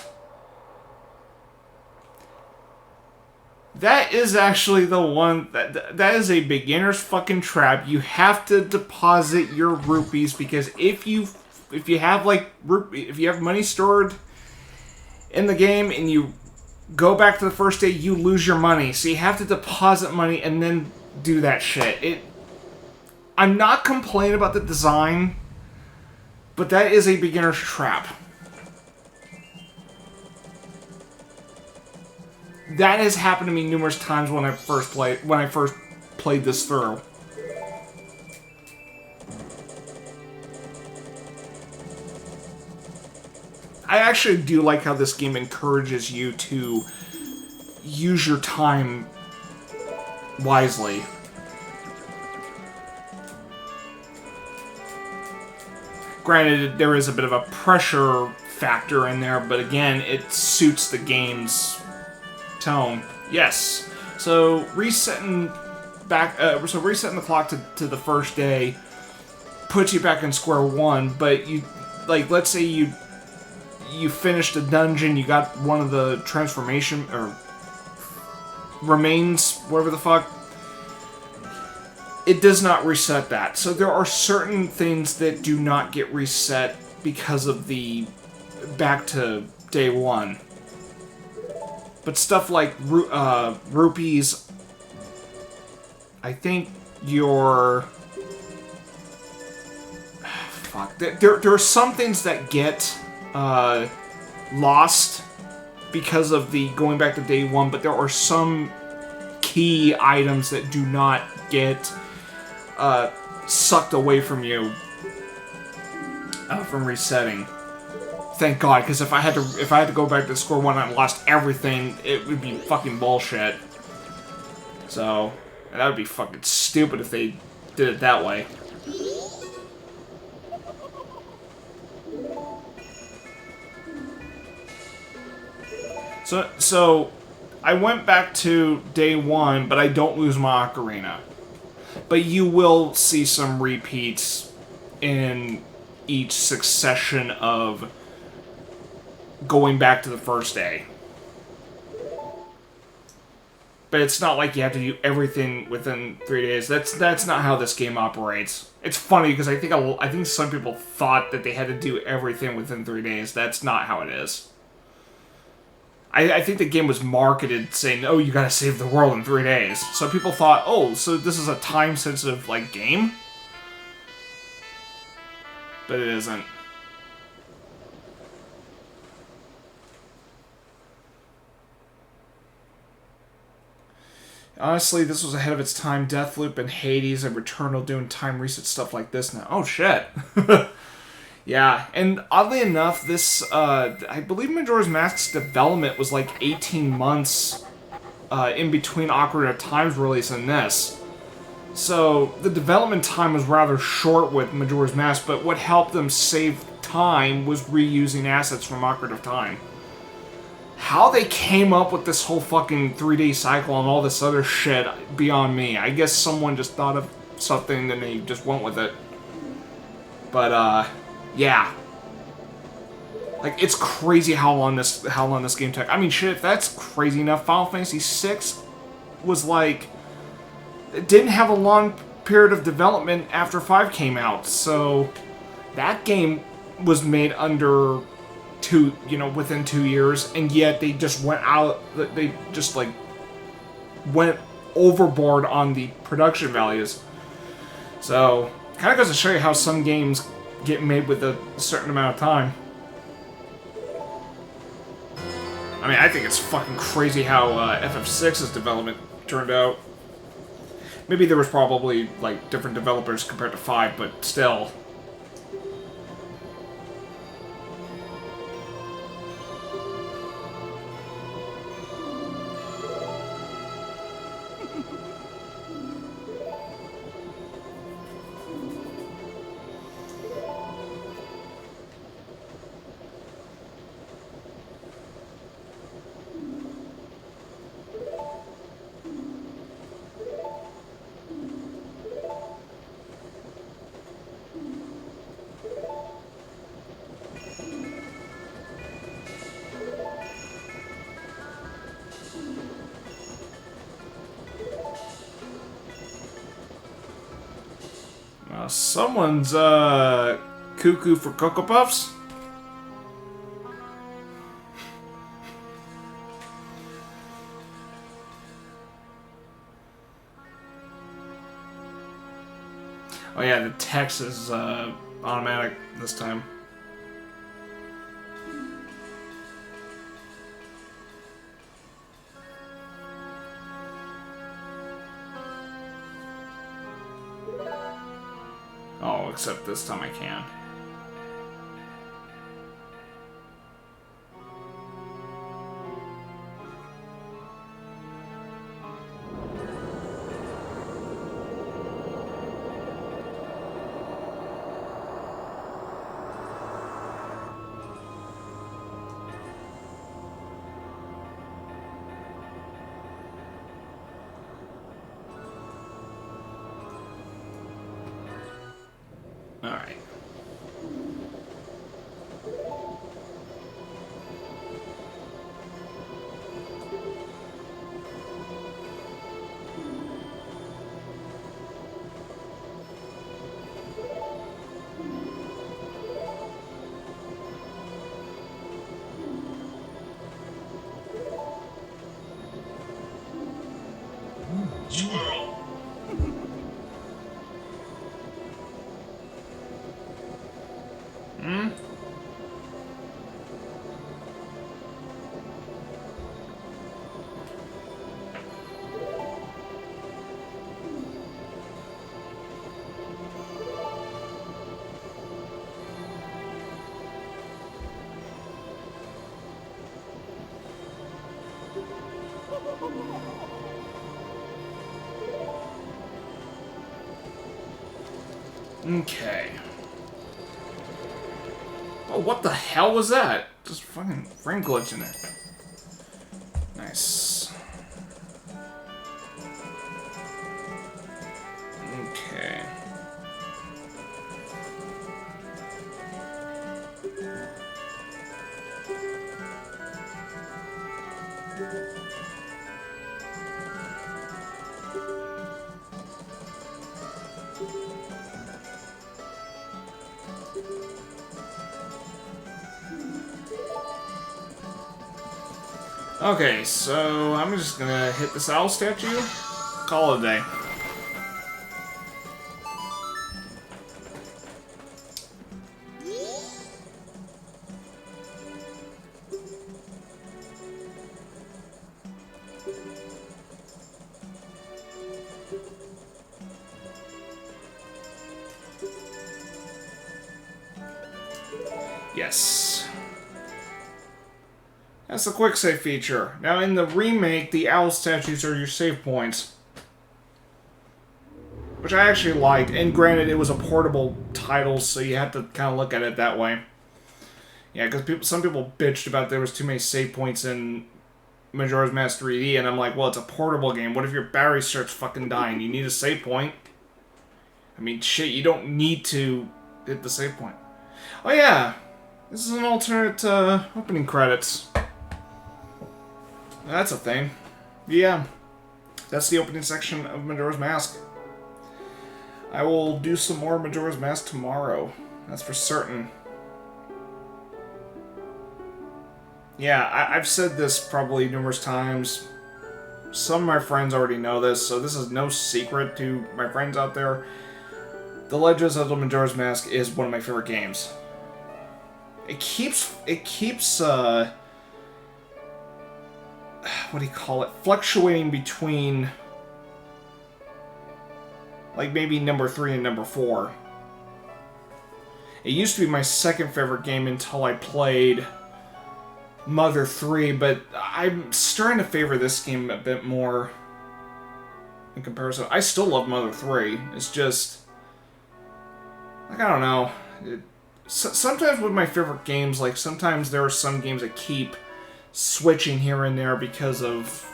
[SPEAKER 1] That is actually the one that is a beginner's fucking trap. You have to deposit your rupees because if you have money stored in the game and you go back to the first day, you lose your money. So you have to deposit money and then do that shit. I'm not complaining about the design, but that is a beginner's trap. That has happened to me numerous times when I first played this through. I actually do like how this game encourages you to use your time wisely. Granted, there is a bit of a pressure factor in there, but again, it suits the game's tone. Yes. So resetting the clock to the first day puts you back in square one, but let's say you finished a dungeon, you got one of the transformation or remains, whatever the fuck. It does not reset that. So there are certain things that do not get reset because of the back to day one. But stuff like rupees, I think your... Fuck. There are some things that get lost because of the going back to day one, but there are some key items that do not get sucked away from you from resetting. Thank God, because if I had to go back to square one and I lost everything, it would be fucking bullshit. So that would be fucking stupid if they did it that way. So I went back to day one, but I don't lose my ocarina. But you will see some repeats in each succession of going back to the first day. But it's not like you have to do everything within 3 days. That's not how this game operates. It's funny because I think some people thought that they had to do everything within 3 days. That's not how it is. I think the game was marketed saying, oh, you gotta save the world in 3 days. So people thought, oh, so this is a time-sensitive, game? But it isn't. Honestly, this was ahead of its time. Deathloop and Hades and Returnal doing time reset stuff like this now. Oh, shit. Yeah, and oddly enough, this, I believe Majora's Mask's development was like 18 months in between Ocarina of Time's release and this. So, the development time was rather short with Majora's Mask, but what helped them save time was reusing assets from Ocarina of Time. How they came up with this whole fucking 3-day cycle and all this other shit, beyond me. I guess someone just thought of something and they just went with it. But, yeah. Like, it's crazy how long this game took. I mean, shit, if that's crazy enough, Final Fantasy VI was like... It didn't have a long period of development after 5 came out, so... That game was made under... within 2 years, and yet they just went out... They just, went overboard on the production values. So, kind of goes to show you how some games get made with a certain amount of time. I mean, I think it's fucking crazy how FF6's development turned out. Maybe there was probably, different developers compared to 5, but still. Someone's cuckoo for Cocoa Puffs. Oh yeah, the text is automatic this time. Oh, except this time I can. Alright. Okay. Oh, what the hell was that? Just fucking frame glitch in there. Nice. Okay. Okay, so I'm just gonna hit this owl statue, call it a day. Yes. That's the quick save feature. Now in the remake, the owl statues are your save points. Which I actually liked, and granted it was a portable title, so you had to kind of look at it that way. Yeah, because some people bitched about there was too many save points in Majora's Mask 3D, and I'm like, well, it's a portable game. What if your battery starts fucking dying? You need a save point. I mean, shit, you don't need to hit the save point. Oh yeah, this is an alternate opening credits. That's a thing. Yeah, that's the opening section of Majora's Mask. I will do some more Majora's Mask tomorrow. That's for certain. Yeah, I've said this probably numerous times. Some of my friends already know this, so this is no secret to my friends out there. The Legend of Zelda Majora's Mask is one of my favorite games. It keeps what do you call it? Fluctuating between like maybe number 3 and number 4. It used to be my second favorite game until I played Mother 3, but I'm starting to favor this game a bit more in comparison. I still love Mother 3. It's just like, I don't know. Sometimes with my favorite games, like sometimes there are some games that keep switching here and there because of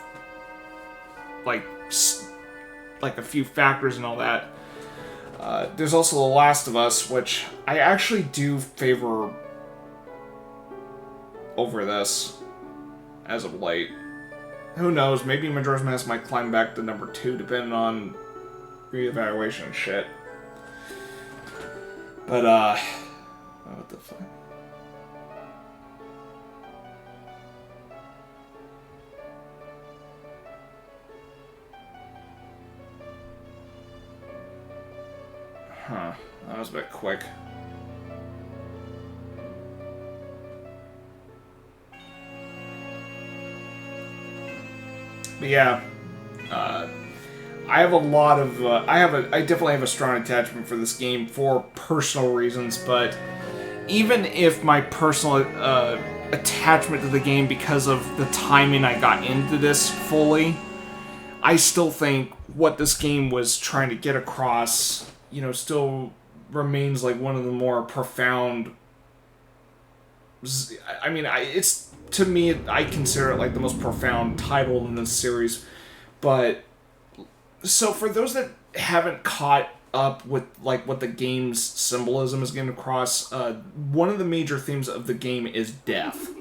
[SPEAKER 1] like a few factors and all that. There's also The Last of Us, which I actually do favor over this as of late. Who knows? Maybe Majora's Mask might climb back to number 2, depending on reevaluation and shit. But, what the fuck? Huh. That was a bit quick. But yeah, I have a lot of, I definitely have a strong attachment for this game for personal reasons, but even if my personal attachment to the game because of the timing I got into this fully, I still think what this game was trying to get across, you know, still remains like one of the more profound. I mean, it's, to me, I consider it like the most profound title in this series. But so for those that haven't caught up with like what the game's symbolism is getting across, one of the major themes of the game is death.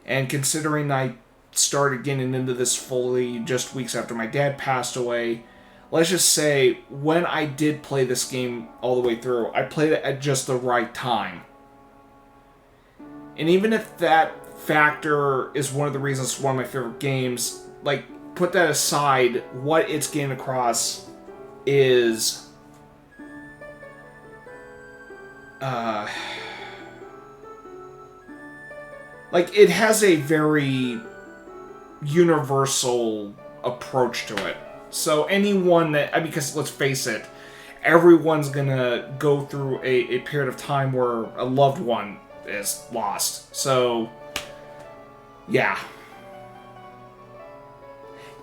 [SPEAKER 1] And considering I started getting into this fully just weeks after my dad passed away, let's just say when I did play this game all the way through, I played it at just the right time. And even if that factor is one of the reasons it's one of my favorite games, like, put that aside, what it's getting across is like, it has a very universal approach to it. So anyone that, I mean, because let's face it, everyone's gonna go through a period of time where a loved one is lost. So, yeah.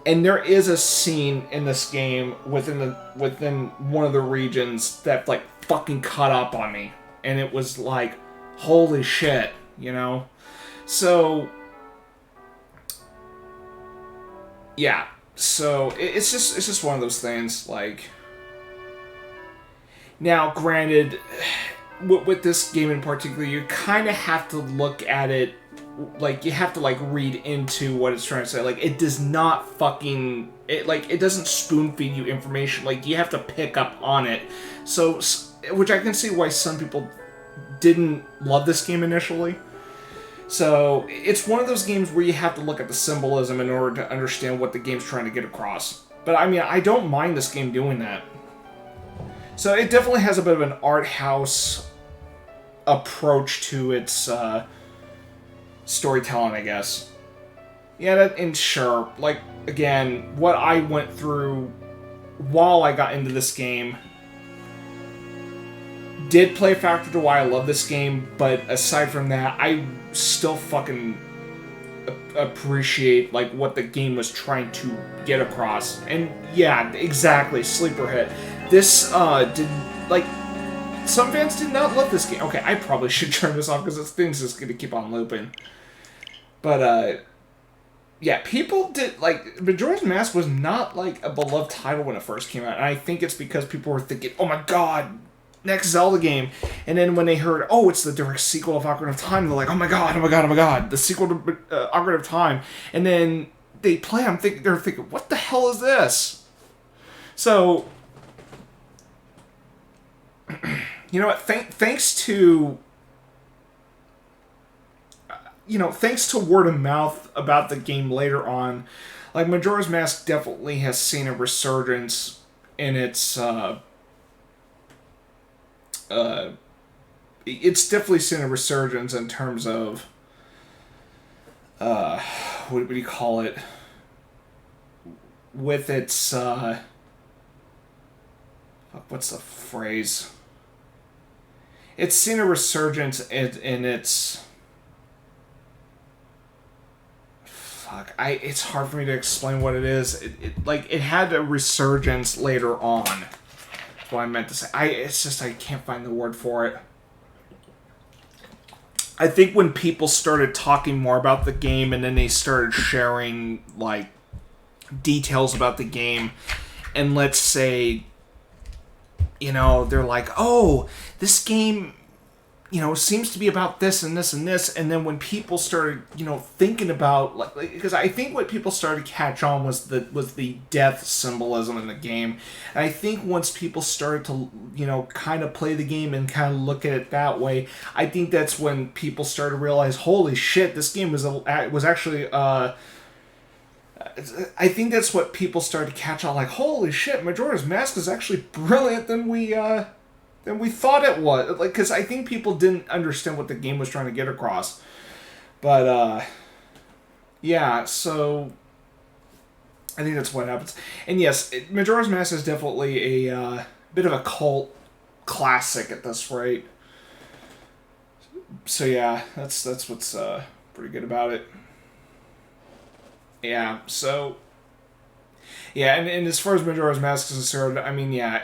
[SPEAKER 1] And there is a scene in this game within one of the regions that like fucking caught up on me, and it was like, holy shit, you know. So, yeah. So it's just one of those things. Like, now, granted, with this game in particular, you kind of have to look at it, like, you have to, like, read into what it's trying to say. Like, it does not fucking, it doesn't spoon-feed you information. Like, you have to pick up on it. So, which I can see why some people didn't love this game initially. So, it's one of those games where you have to look at the symbolism in order to understand what the game's trying to get across. But, I mean, I don't mind this game doing that. So, it definitely has a bit of an art house approach to its storytelling, I guess. Yeah, and sure, like, again, what I went through while I got into this game did play a factor to why I love this game, but aside from that, I still fucking appreciate, like, what the game was trying to get across. And yeah, exactly, sleeper hit. This did, like, some fans did not love this game. Okay, I probably should turn this off because this thing's just gonna keep on looping. But yeah, people did, like, Majora's Mask was not like a beloved title when it first came out, and I think it's because people were thinking, oh my god, next Zelda game. And then when they heard, oh, it's the direct sequel of Ocarina of Time, they're like, oh my god, oh my god, oh my god, the sequel to Ocarina of Time. And then they play, they're thinking, what the hell is this? So, you know what, thanks to word of mouth about the game later on, like, Majora's Mask definitely has seen a resurgence in its, it's definitely seen a resurgence in terms of, what do you call it? With its, what's the phrase? It's seen a resurgence in its, it's hard for me to explain what it is. It had a resurgence later on. That's what I meant to say. I can't find the word for it. I think when people started talking more about the game, and then they started sharing, like, details about the game, and let's say, you know, they're like, oh, this game, seems to be about this and this and this. And then when people started, thinking about because I think what people started to catch on was the death symbolism in the game. And I think once people started to, kind of play the game and kind of look at it that way, I think that's when people started to realize, holy shit, this game was actually. I think that's what people started to catch on, like, holy shit, Majora's Mask is actually brilliant than we thought it was. Like, because I think people didn't understand what the game was trying to get across. But, yeah, so I think that's what happens. And yes, Majora's Mask is definitely a bit of a cult classic at this rate. So yeah, that's what's pretty good about it. Yeah, so yeah, and as far as Majora's Mask is concerned, I mean, yeah,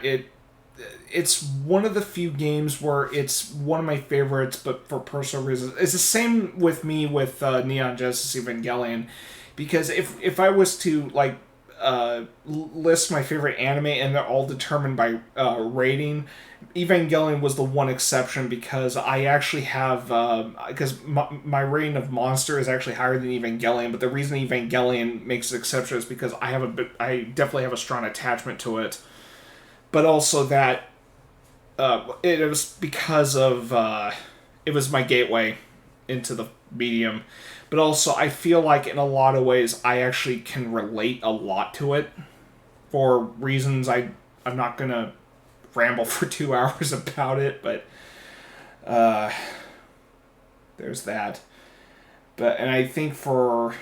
[SPEAKER 1] it's one of the few games where it's one of my favorites, but for personal reasons. It's the same with me with Neon Genesis Evangelion, because if I was to list my favorite anime and they're all determined by rating, Evangelion was the one exception because I actually have because my rating of Monster is actually higher than Evangelion, but the reason Evangelion makes an exception is because I definitely have a strong attachment to it, but also that it was because of it was my gateway into the medium, but also I feel like in a lot of ways I actually can relate a lot to it for reasons I'm not gonna ramble for 2 hours about it, but there's that. And I think for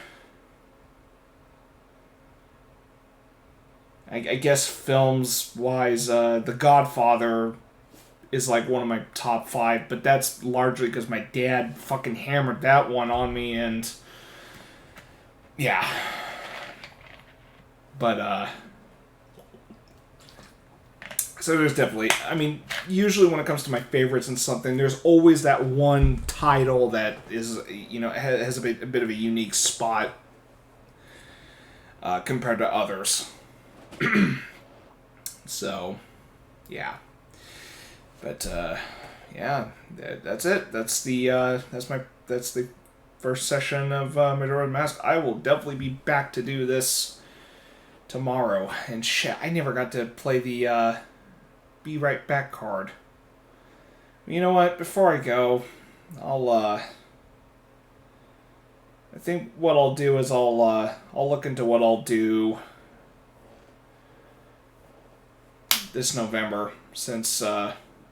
[SPEAKER 1] I guess films wise, The Godfather is like one of my top 5, but that's largely because my dad fucking hammered that one on me, and yeah. But so there's definitely, I mean, usually when it comes to my favorites in something, there's always that one title that is, has a bit of a unique spot compared to others. So, yeah. But yeah, that's it. That's the first session of Majora's Mask. I will definitely be back to do this tomorrow. And shit, I never got to play the Be Right Back card. You know what? Before I go, I think what I'll do is I'll look into what I'll do this November, since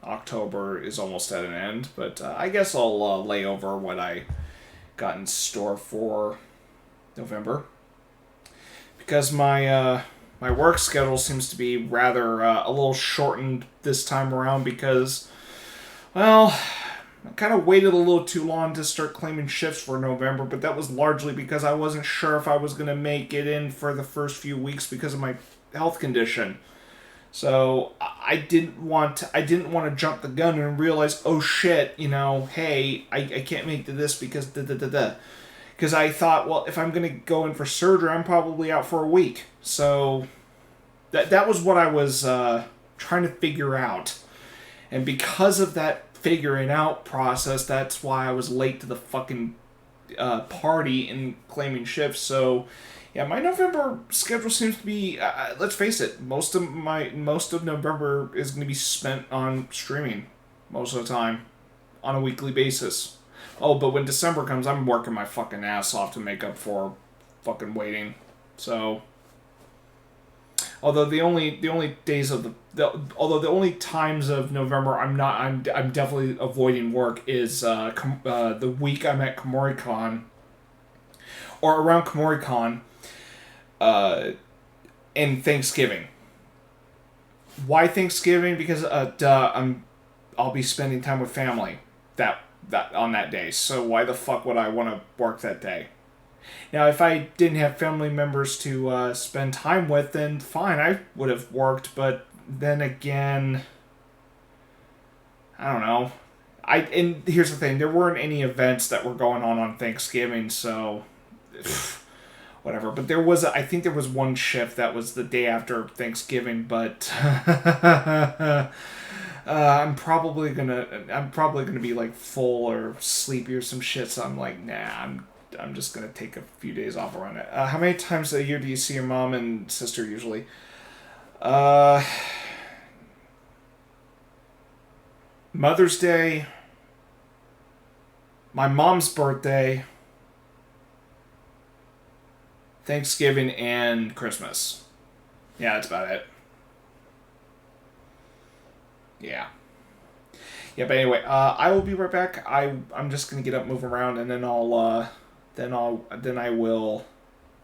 [SPEAKER 1] October is almost at an end, but I guess I'll lay over what I got in store for November, because my work schedule seems to be rather a little shortened this time around because, well, I kind of waited a little too long to start claiming shifts for November, but that was largely because I wasn't sure if I was going to make it in for the first few weeks because of my health condition. So I didn't want to jump the gun and realize, oh shit, hey, I can't make this because da-da-da-da. Because I thought, well, if I'm going to go in for surgery, I'm probably out for a week. So that was what I was trying to figure out. And because of that figuring out process, that's why I was late to the fucking party and claiming shifts. So yeah, my November schedule seems to be, let's face it, most of November is going to be spent on streaming most of the time on a weekly basis. Oh, but when December comes, I'm working my fucking ass off to make up for fucking waiting. So, although the only days of the only times of November I'm definitely avoiding work is the week I'm at KomoriCon or around KomoriCon. And Thanksgiving. Why Thanksgiving? Because I'll be spending time with family that on that day. So why the fuck would I want to work that day? Now, if I didn't have family members to spend time with, then fine, I would have worked. But then again, I don't know. And here's the thing: there weren't any events that were going on Thanksgiving, so. Whatever, but I think there was one shift that was the day after Thanksgiving, but I'm probably gonna be like full or sleepy or some shit. So I'm like, nah, I'm just gonna take a few days off around it. How many times a year do you see your mom and sister usually? Uh, Mother's Day, my mom's birthday, Thanksgiving, and Christmas. Yeah, that's about it. Yeah. Yeah, but anyway, I will be right back. I'm just gonna get up, move around, and then I will.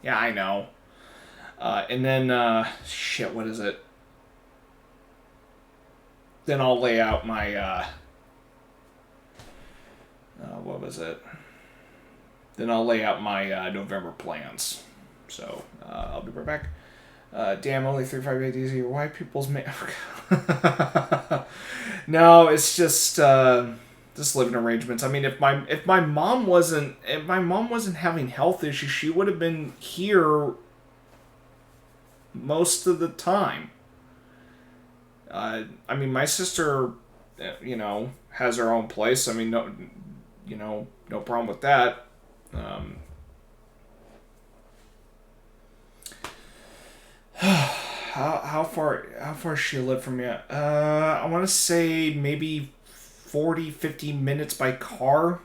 [SPEAKER 1] Yeah, I know. And then shit, what is it? Then I'll lay out my what was it? Then I'll lay out my November plans. So I'll be right back. Damn, only 3 5 days a year. Why people's No, it's just living arrangements. I mean, if my mom wasn't having health issues, she would have been here most of the time. I mean, my sister, has her own place. I mean, no problem with that. How far she lived from me? I want to say maybe 40 50 minutes by car.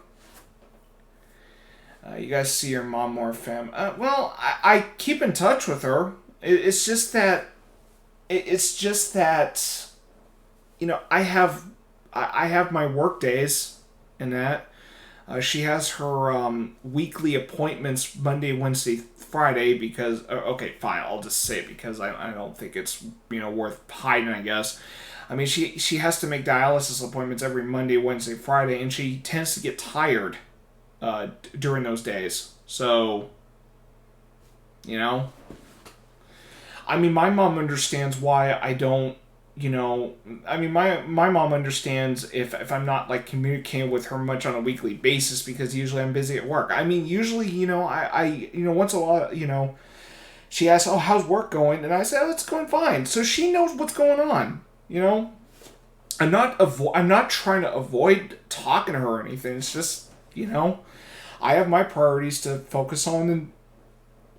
[SPEAKER 1] You guys see your mom more, fam? Well, I keep in touch with her. It's just that. It's just that. I have my work days, and that. She has her weekly appointments Monday, Wednesday, Friday because okay, fine. I'll just say it because I don't think it's worth hiding. I guess. I mean, she has to make dialysis appointments every Monday, Wednesday, Friday, and she tends to get tired during those days. So, I mean, my mom understands why I don't. I mean, my mom understands if I'm not like communicating with her much on a weekly basis because usually I'm busy at work. I mean, usually, I once in a while, she asks, "Oh, how's work going?" And I say, "Oh, it's going fine." So she knows what's going on. I'm not trying to avoid talking to her or anything. It's just, I have my priorities to focus on, and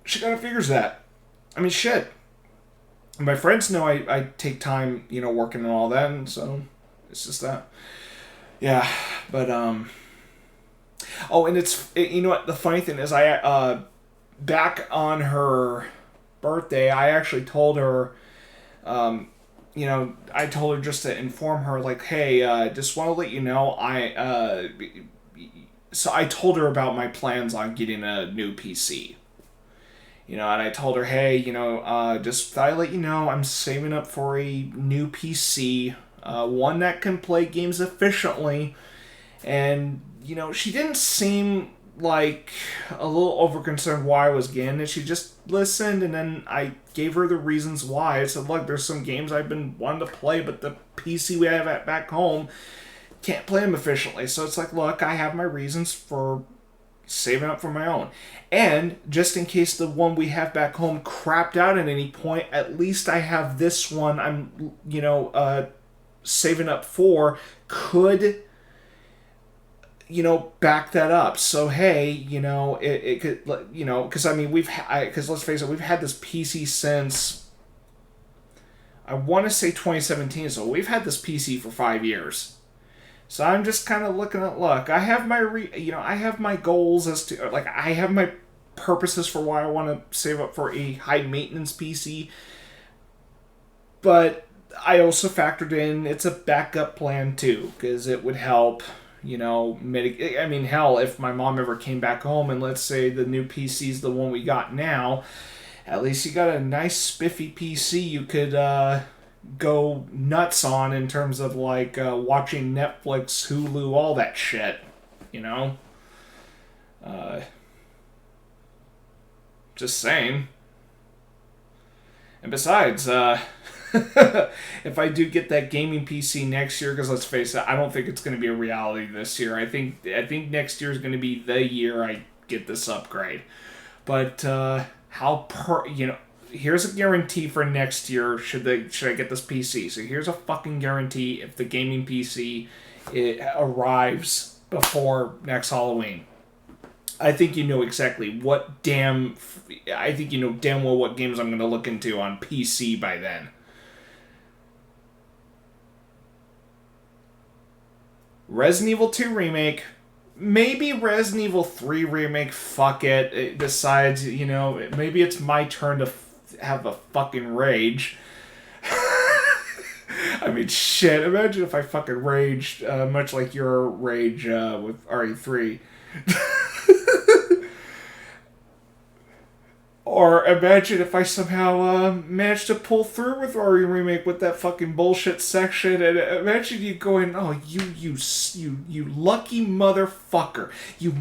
[SPEAKER 1] she kind of figures that. I mean, shit. My friends know I take time, working and all that, and so it's just that. Yeah, but oh, and you know what? The funny thing is, back on her birthday, I actually told her, I told her just to inform her, like, hey, just want to let you know, so I told her about my plans on getting a new PC. And I told her, hey, just thought I'd let you know I'm saving up for a new PC, one that can play games efficiently. And, she didn't seem like a little overconcerned why I was getting it. She just listened, and then I gave her the reasons why. I said, look, there's some games I've been wanting to play, but the PC we have back home can't play them efficiently. So it's like, look, I have my reasons for saving up for my own. And just in case the one we have back home crapped out at any point, at least I have this one I'm, saving up for could, back that up. So, hey, it could, because I mean, because let's face it, we've had this PC since, I want to say 2017, so we've had this PC for 5 years. So I'm just kind of looking at, look, I have my, I have my goals as to, like, I have my purposes for why I want to save up for a high maintenance PC. But I also factored in it's a backup plan too, because it would help, mitigate. I mean, hell, if my mom ever came back home and let's say the new PC is the one we got now, at least you got a nice spiffy PC you could, go nuts on in terms of like watching Netflix, Hulu, all that shit, just saying. And besides, if I do get that gaming PC next year, because let's face it, I don't think it's going to be a reality this year. I think next year is going to be the year I get this upgrade. But here's a guarantee for next year should I get this PC. So here's a fucking guarantee if the gaming PC arrives before next Halloween. I think you know exactly I think you know damn well what games I'm going to look into on PC by then. Resident Evil 2 Remake. Maybe Resident Evil 3 Remake. Fuck it. Besides, maybe it's my turn to have a fucking rage. I mean, shit. Imagine if I fucking raged, much like your rage with RE3. Or imagine if I somehow managed to pull through with RE Remake with that fucking bullshit section, and imagine you going, oh, you lucky motherfucker, you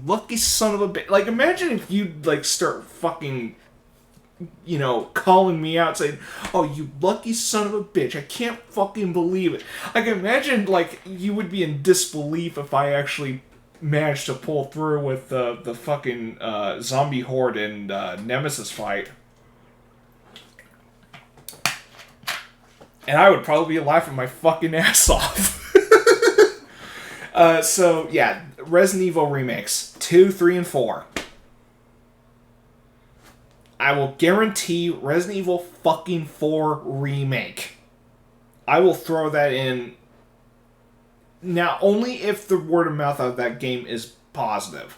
[SPEAKER 1] lucky son of a bitch. Like, imagine if you like start fucking, calling me out saying, oh, you lucky son of a bitch, I can't fucking believe it. I can imagine, like, you would be in disbelief if I actually managed to pull through with the fucking zombie horde and nemesis fight. And I would probably be laughing my fucking ass off. So, yeah, Resident Evil remakes 2, 3, and 4. I will guarantee Resident Evil fucking 4 remake. I will throw that in. Now, only if the word of mouth of that game is positive.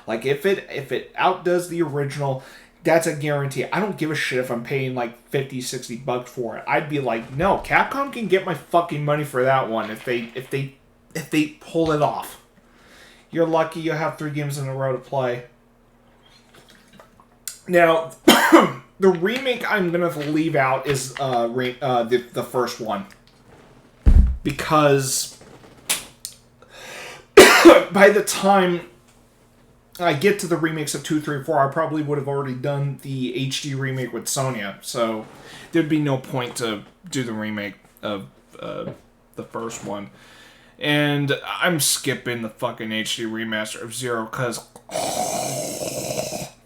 [SPEAKER 1] Like, if it outdoes the original, that's a guarantee. I don't give a shit if I'm paying like $50-$60 for it. I'd be like, no, Capcom can get my fucking money for that one if they pull it off. You're lucky you have 3 games in a row to play. Now, the remake I'm gonna leave out is the first one, because by the time I get to the remakes of 2, 3, 4, I probably would have already done the HD remake with Sonya, so there'd be no point to do the remake of the first one. And I'm skipping the fucking HD remaster of Zero, because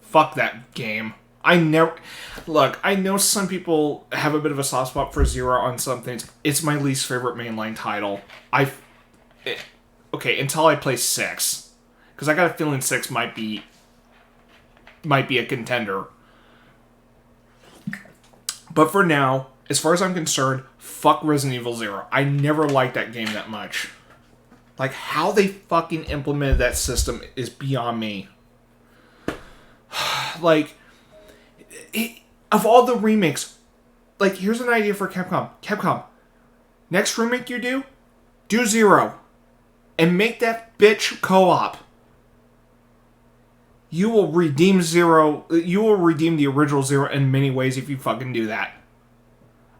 [SPEAKER 1] fuck that game. I know some people have a bit of a soft spot for Zero on some things. It's my least favorite mainline title. Okay, until I play 6. Because I got a feeling 6 might be a contender. But for now, as far as I'm concerned, fuck Resident Evil 0. I never liked that game that much. Like, how they fucking implemented that system is beyond me. Like, of all the remakes, like, here's an idea for Capcom. Capcom, next remake you do 0. And make that bitch co-op. You will redeem Zero. You will redeem the original Zero in many ways if you fucking do that.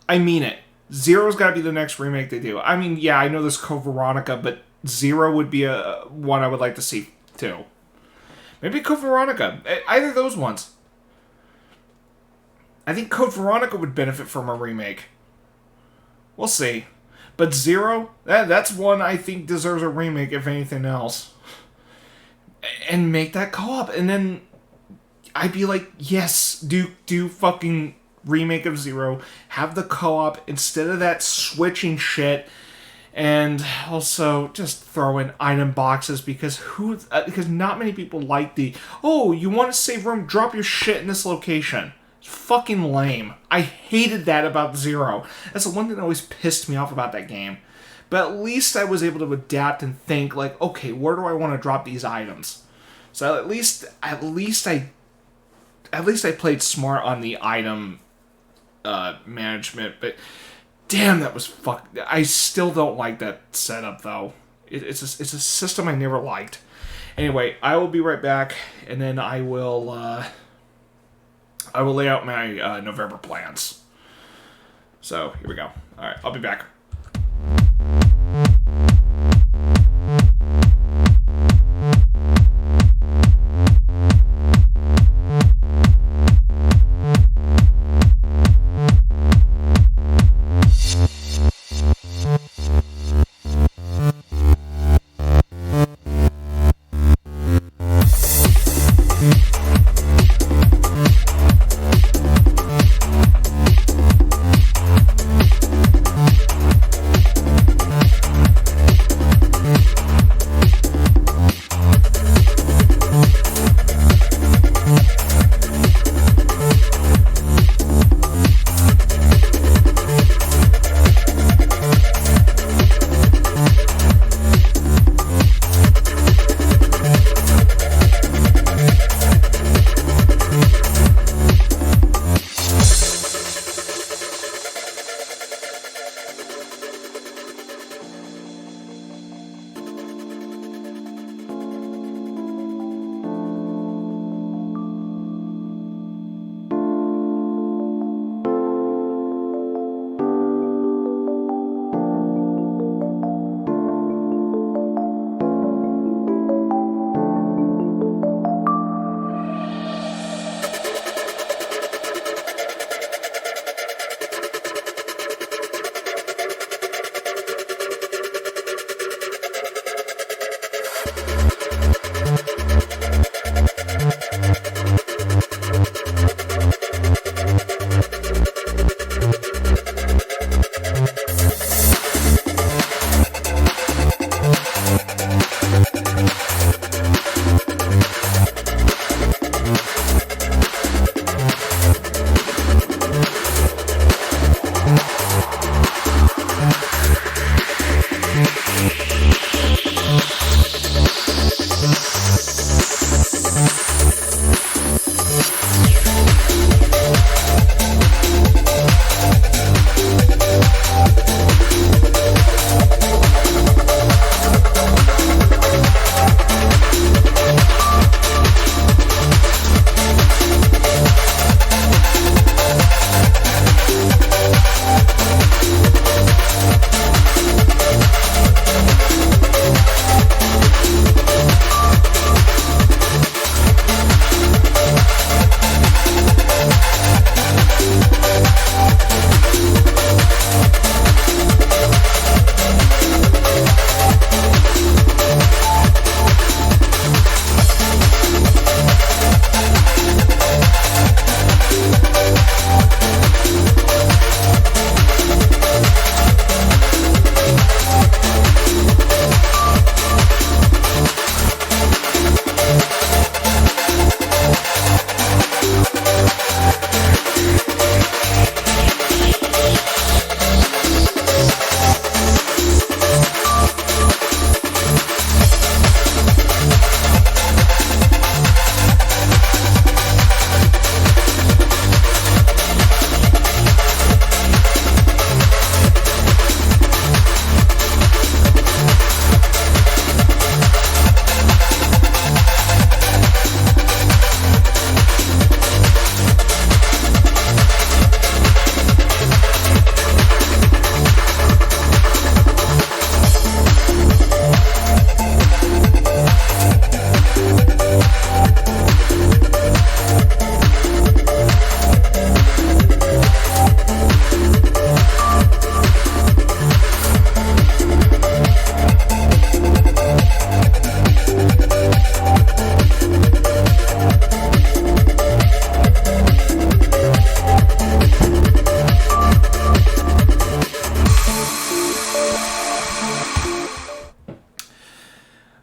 [SPEAKER 1] I mean it. Zero's got to be the next remake they do. I mean, yeah, I know there's Code Veronica, but Zero would be one I would like to see too. Maybe Code Veronica. Either of those ones. I think Code Veronica would benefit from a remake. We'll see. But Zero, that's one I think deserves a remake, if anything else. And make that co-op. And then I'd be like, yes, do fucking remake of Zero. Have the co-op instead of that switching shit. And also just throw in item boxes because not many people like you want to save room, drop your shit in this location. Fucking lame. I hated that about Zero. That's the one thing that always pissed me off about that game. But at least I was able to adapt and think, like, okay, where do I want to drop these items? So at least I played smart on the item management. But damn, that was I still don't like that setup though. It's a system I never liked. Anyway, I will be right back, and then I will lay out my November plans. So, here we go. Alright, I'll be back.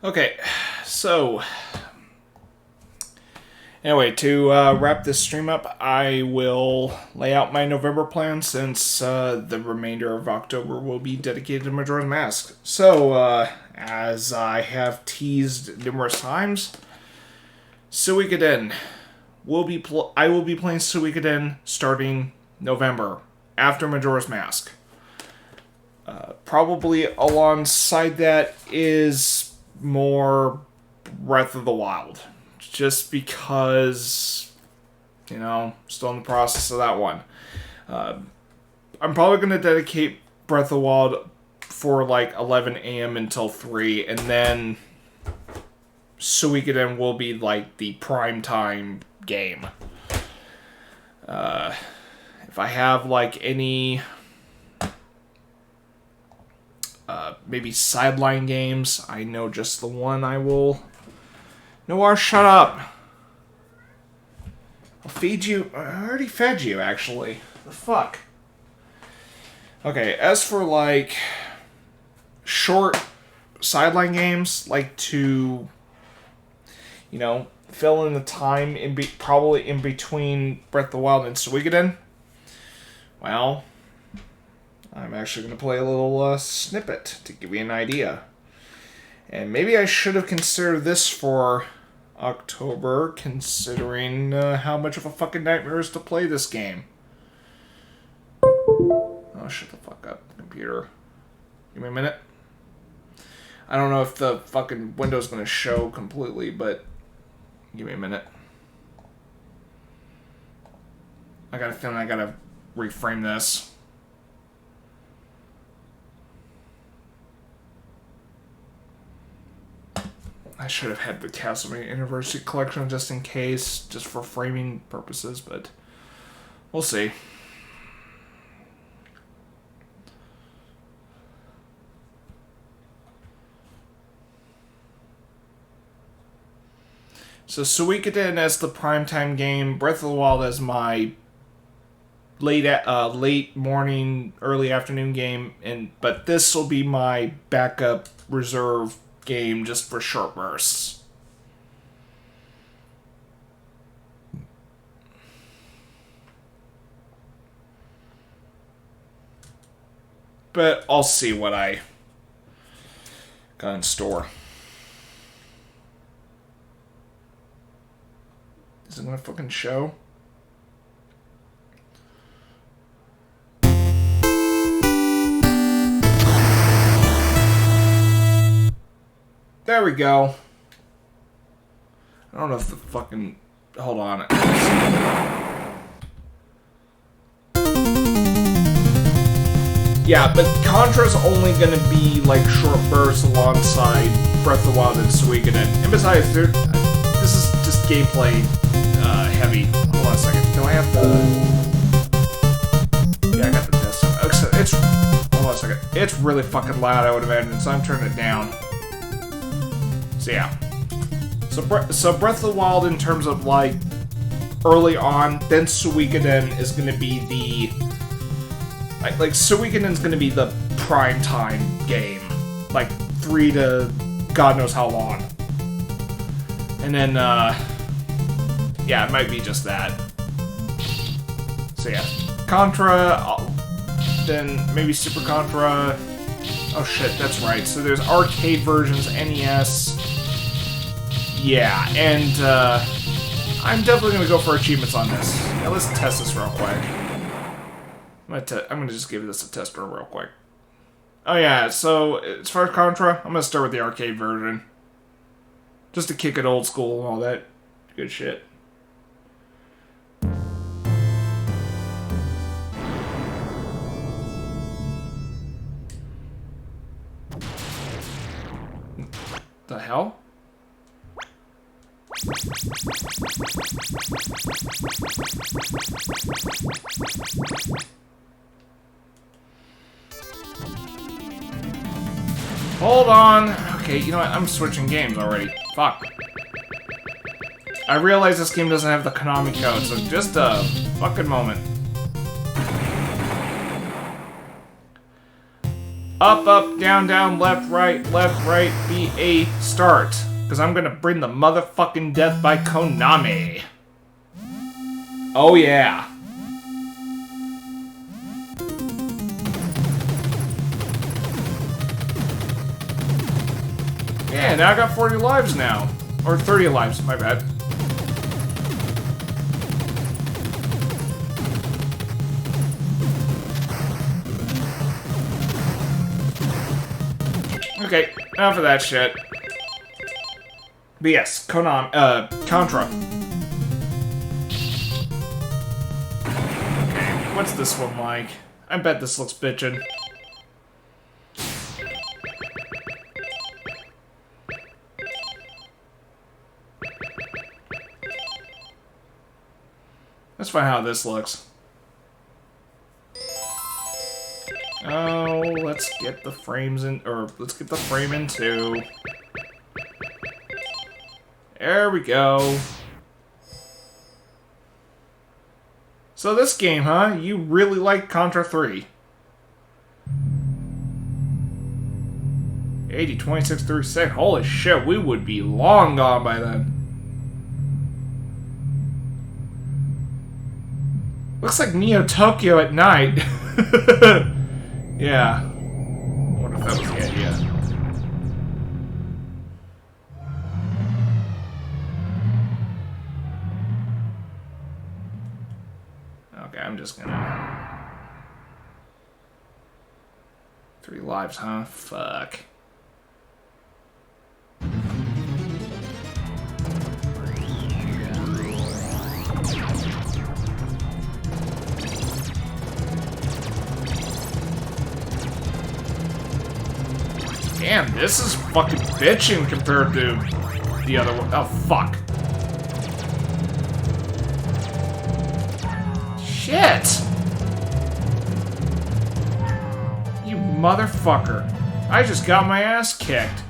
[SPEAKER 1] Okay, so anyway, to wrap this stream up, I will lay out my November plan since the remainder of October will be dedicated to Majora's Mask. So, as I have teased numerous times, Suikoden I will be playing Suikoden starting November after Majora's Mask. Probably alongside that is more Breath of the Wild. Just because, still in the process of that one. I'm probably going to dedicate Breath of the Wild for like 11 a.m. until 3, and then Suikoden will be like the prime time game. If I have like any maybe sideline games, I know just the one I will... Noir, shut up! I'll feed you... I already fed you, actually. The fuck? Okay, as for, like, short sideline games, like to, fill in the time probably in between Breath of the Wild and Suikoden, well, I'm actually going to play a little snippet to give you an idea. And maybe I should have considered this for October, considering how much of a fucking nightmare it is to play this game. Oh, shut the fuck up, computer. Give me a minute. I don't know if the fucking window's going to show completely, but give me a minute. I got a feeling I gotta reframe this. I should have had the Castlevania Anniversary Collection just in case, just for framing purposes, but we'll see. So Suikoden as the primetime game, Breath of the Wild as my late morning, early afternoon game, but this will be my backup reserve game just for short bursts. But I'll see what I got in store. Is it gonna fucking show? There we go. I don't know if the fucking... Hold on. Yeah, but Contra's only gonna be like short bursts alongside Breath of the Wild and Suikoden. And besides, this is just gameplay heavy. Hold on a second. Do I have the... Yeah, I got the desktop. It's... Hold on a second. It's really fucking loud, I would imagine, so I'm turning it down. So yeah. So Breath of the Wild in terms of like early on, then Suikoden is gonna be the... Like Suikoden's gonna be the prime time game. Like 3 to God knows how long. And then, yeah, it might be just that. So yeah, Contra, then maybe Super Contra. Oh shit, that's right. So there's arcade versions, NES. Yeah, and I'm definitely gonna go for achievements on this. Yeah, let's test this real quick. I'm gonna just give this a test real quick. Oh yeah, so as far as Contra, I'm gonna start with the arcade version. Just to kick it old school and all that good shit. The hell? Hold on. Okay, you know what? I'm switching games already. Fuck. I realize this game doesn't have the Konami code, so just a fucking moment. Up, down, left, right, B8, start. Because I'm gonna bring the motherfucking death by Konami. Oh yeah. Yeah, now I got 40 lives now. Or 30 lives, my bad. Okay, enough of that shit. But yes, Contra. Okay, what's this one like? I bet this looks bitchin'. Let's find out how this looks. Oh, let's get the frames in, or let's get the frame in too. There we go. So this game, huh? You really like Contra 3. 80, 26, 36. Holy shit, we would be long gone by then. Looks like Neo Tokyo at night. Yeah. I wonder if that was the idea. Okay, I'm just gonna... 3 lives, huh? Fuck. Damn, this is fucking bitching compared to the other one. Oh, fuck. Shit! You motherfucker. I just got my ass kicked.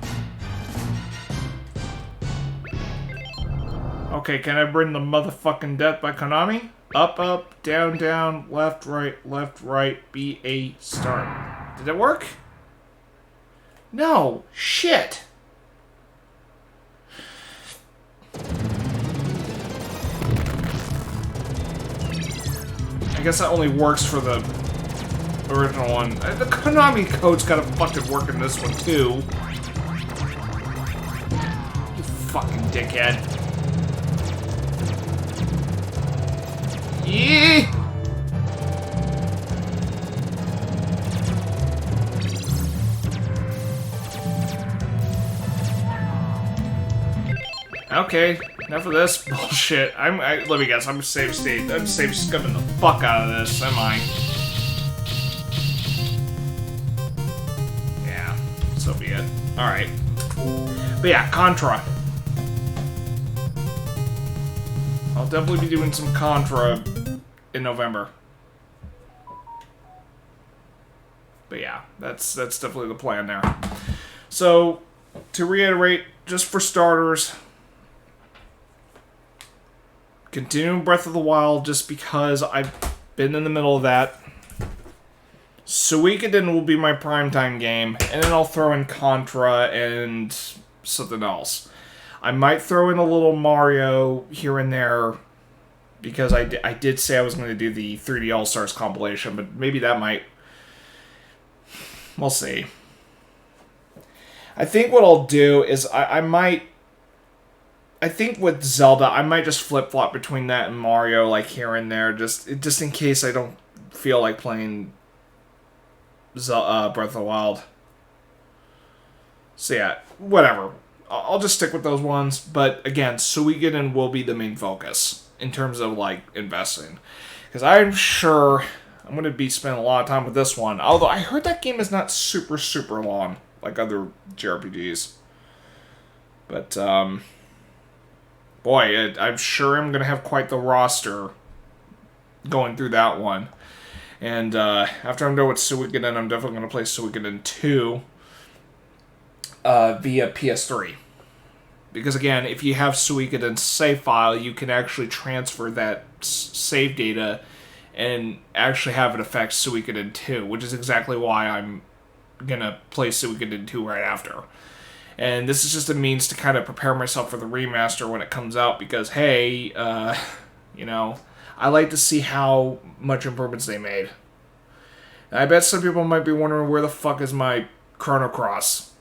[SPEAKER 1] Okay, can I bring the motherfucking death by Konami? Up, down, left, right, B8, start. Did it work? No, shit. I guess that only works for the original one. The Konami code's gotta fucking work in this one too. You fucking dickhead. Yee! Okay, enough of this bullshit. Let me guess, I'm safe state. I'm safe scumming the fuck out of this, am I? Yeah, so be it. Alright. But yeah, Contra. I'll definitely be doing some Contra in November. But yeah, that's definitely the plan there. So, to reiterate, just for starters, continuing Breath of the Wild just because I've been in the middle of that. Suikoden will be my primetime game, and then I'll throw in Contra and something else. I might throw in a little Mario here and there, because I did say I was going to do the 3D All-Stars compilation, but maybe that might... We'll see. I think what I'll do is I think with Zelda, I might just flip-flop between that and Mario, like, here and there, just in case I don't feel like playing Breath of the Wild. So yeah, whatever. I'll just stick with those ones, but again, Suikoden will be the main focus in terms of, like, investing. Because I'm sure I'm going to be spending a lot of time with this one, although I heard that game is not super, super long, like other JRPGs. But, boy, I'm sure I'm going to have quite the roster going through that one. And after I'm done with Suikoden, I'm definitely going to play Suikoden 2 via PS3. Because again, if you have Suikoden's save file, you can actually transfer that save data and actually have it affect Suikoden 2, which is exactly why I'm gonna play Suikoden 2 right after. And this is just a means to kind of prepare myself for the remaster when it comes out, because, hey, you know, I like to see how much improvements they made. And I bet some people might be wondering where the fuck is my Chrono Cross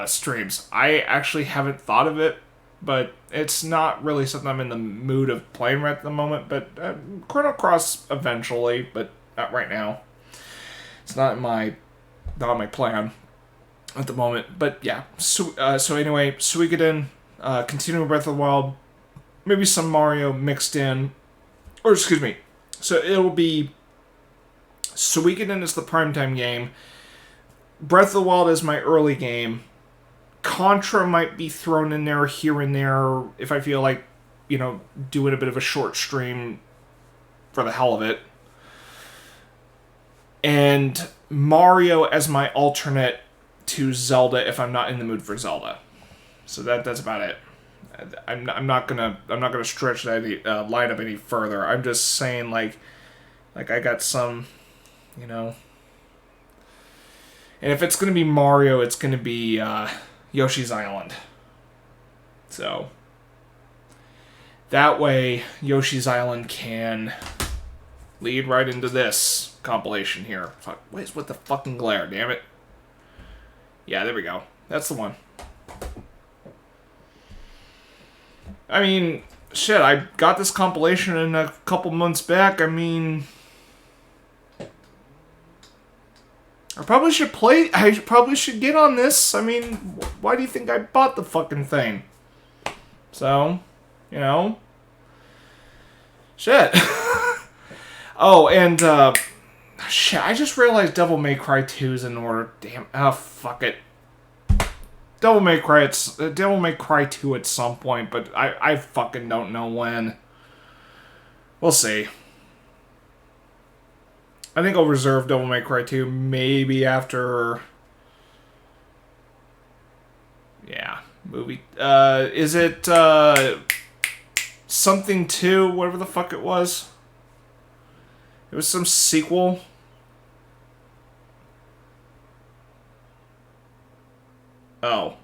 [SPEAKER 1] streams. I actually haven't thought of it, but it's not really something I'm in the mood of playing right at the moment. But Chrono Cross eventually, but not right now. It's not on my plan at the moment. But yeah, so anyway, Suikoden, continuing Breath of the Wild, maybe some Mario mixed in, or excuse me. So it'll be Suikoden is the primetime game. Breath of the Wild is my early game. Contra might be thrown in there here and there if I feel like, you know, doing a bit of a short stream for the hell of it. And Mario as my alternate to Zelda if I'm not in the mood for Zelda. So that's about it. I'm not gonna stretch that line up any further. I'm just saying like I got some, you know. And if it's gonna be Mario, it's gonna be Yoshi's Island. So that way Yoshi's Island can lead right into this compilation here. Fuck, what is with the fucking glare, damn it. Yeah, there we go. That's the one. I mean, shit, I got this compilation in a couple months back. I mean, I probably should get on this. I mean, why do you think I bought the fucking thing? So, you know. Shit. Oh, and, shit, I just realized Devil May Cry 2 is in order. Damn, oh, fuck it. Devil May Cry 2 at some point, but I fucking don't know when. We'll see. I think I'll reserve Devil May Cry 2 maybe after... Yeah, movie. Is it, something 2, whatever the fuck it was? It was some sequel. Oh.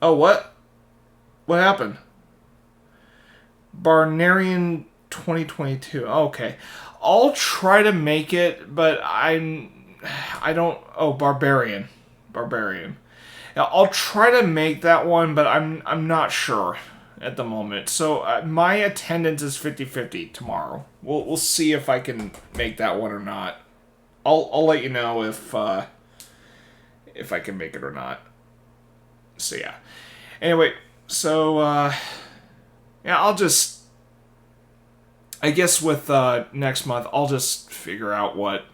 [SPEAKER 1] Oh, what? What happened? Barnarian 2022. Okay. I'll try to make it, but I don't... Oh, Barbarian. Barbarian. Yeah, I'll try to make that one, but I'm not sure at the moment. So my attendance is 50-50 tomorrow. We'll see if I can make that one or not. I'll let you know if I can make it or not. So yeah. Anyway, so yeah, I'll just... I guess with next month, I'll just figure out what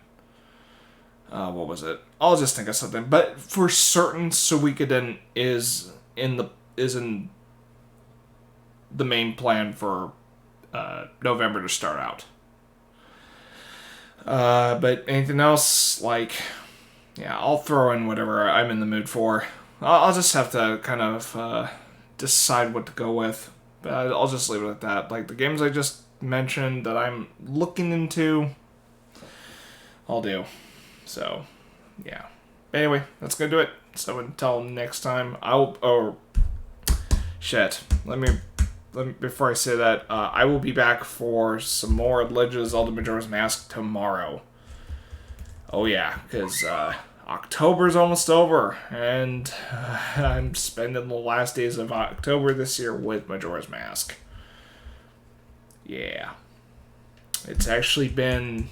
[SPEAKER 1] was it? I'll just think of something. But for certain, Suikoden is in the main plan for November to start out. But anything else, like, yeah, I'll throw in whatever I'm in the mood for. I'll just have to kind of decide what to go with. But I'll just leave it at that. Like, the games I just mentioned that I'm looking into, I'll do. So, yeah. Anyway, that's gonna do it. So until next time, shit. Let me before I say that, I will be back for some more Legend of Zelda Majora's Mask tomorrow. Oh yeah, because October's almost over, and I'm spending the last days of October this year with Majora's Mask. Yeah. It's actually been...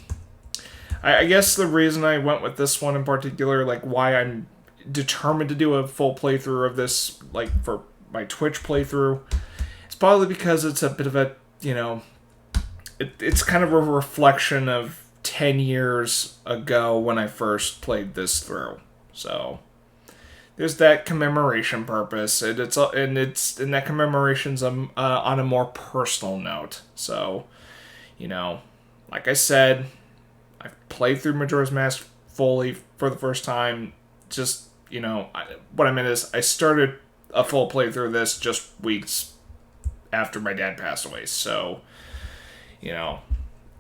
[SPEAKER 1] I guess the reason I went with this one in particular, like why I'm determined to do a full playthrough of this, like for my Twitch playthrough, it's probably because it's a bit of a, you know, it's kind of a reflection of 10 years ago when I first played this through. So there's that commemoration purpose, and that commemoration's on a more personal note. So, you know, like I said, I played through Majora's Mask fully for the first time. Just, you know, what I meant is I started a full playthrough of this just weeks after my dad passed away. So, you know,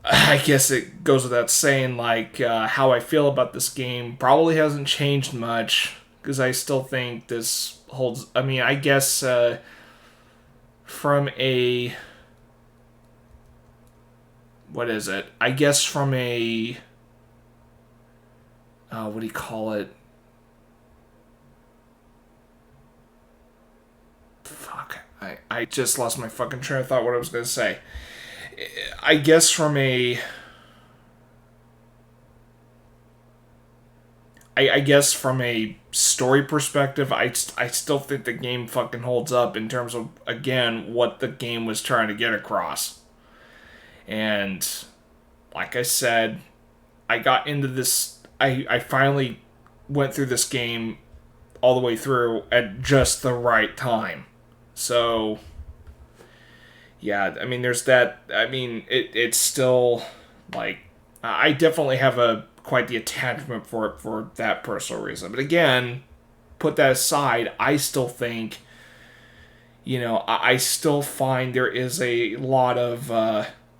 [SPEAKER 1] I guess it goes without saying, like, how I feel about this game probably hasn't changed much, because I still think this holds. I mean, I guess from a. What is it? I guess from a. What do you call it? Fuck. I just lost my fucking train of thought what I was going to say. I guess from a. I guess from a story perspective, I still think the game fucking holds up in terms of, again, what the game was trying to get across. And, like I said, I got into this. I finally went through this game all the way through at just the right time. So, yeah, I mean, there's that. I mean, it's still, like, I definitely have quite the attachment for it for that personal reason. But again, put that aside, I still think, I still find there is a lot of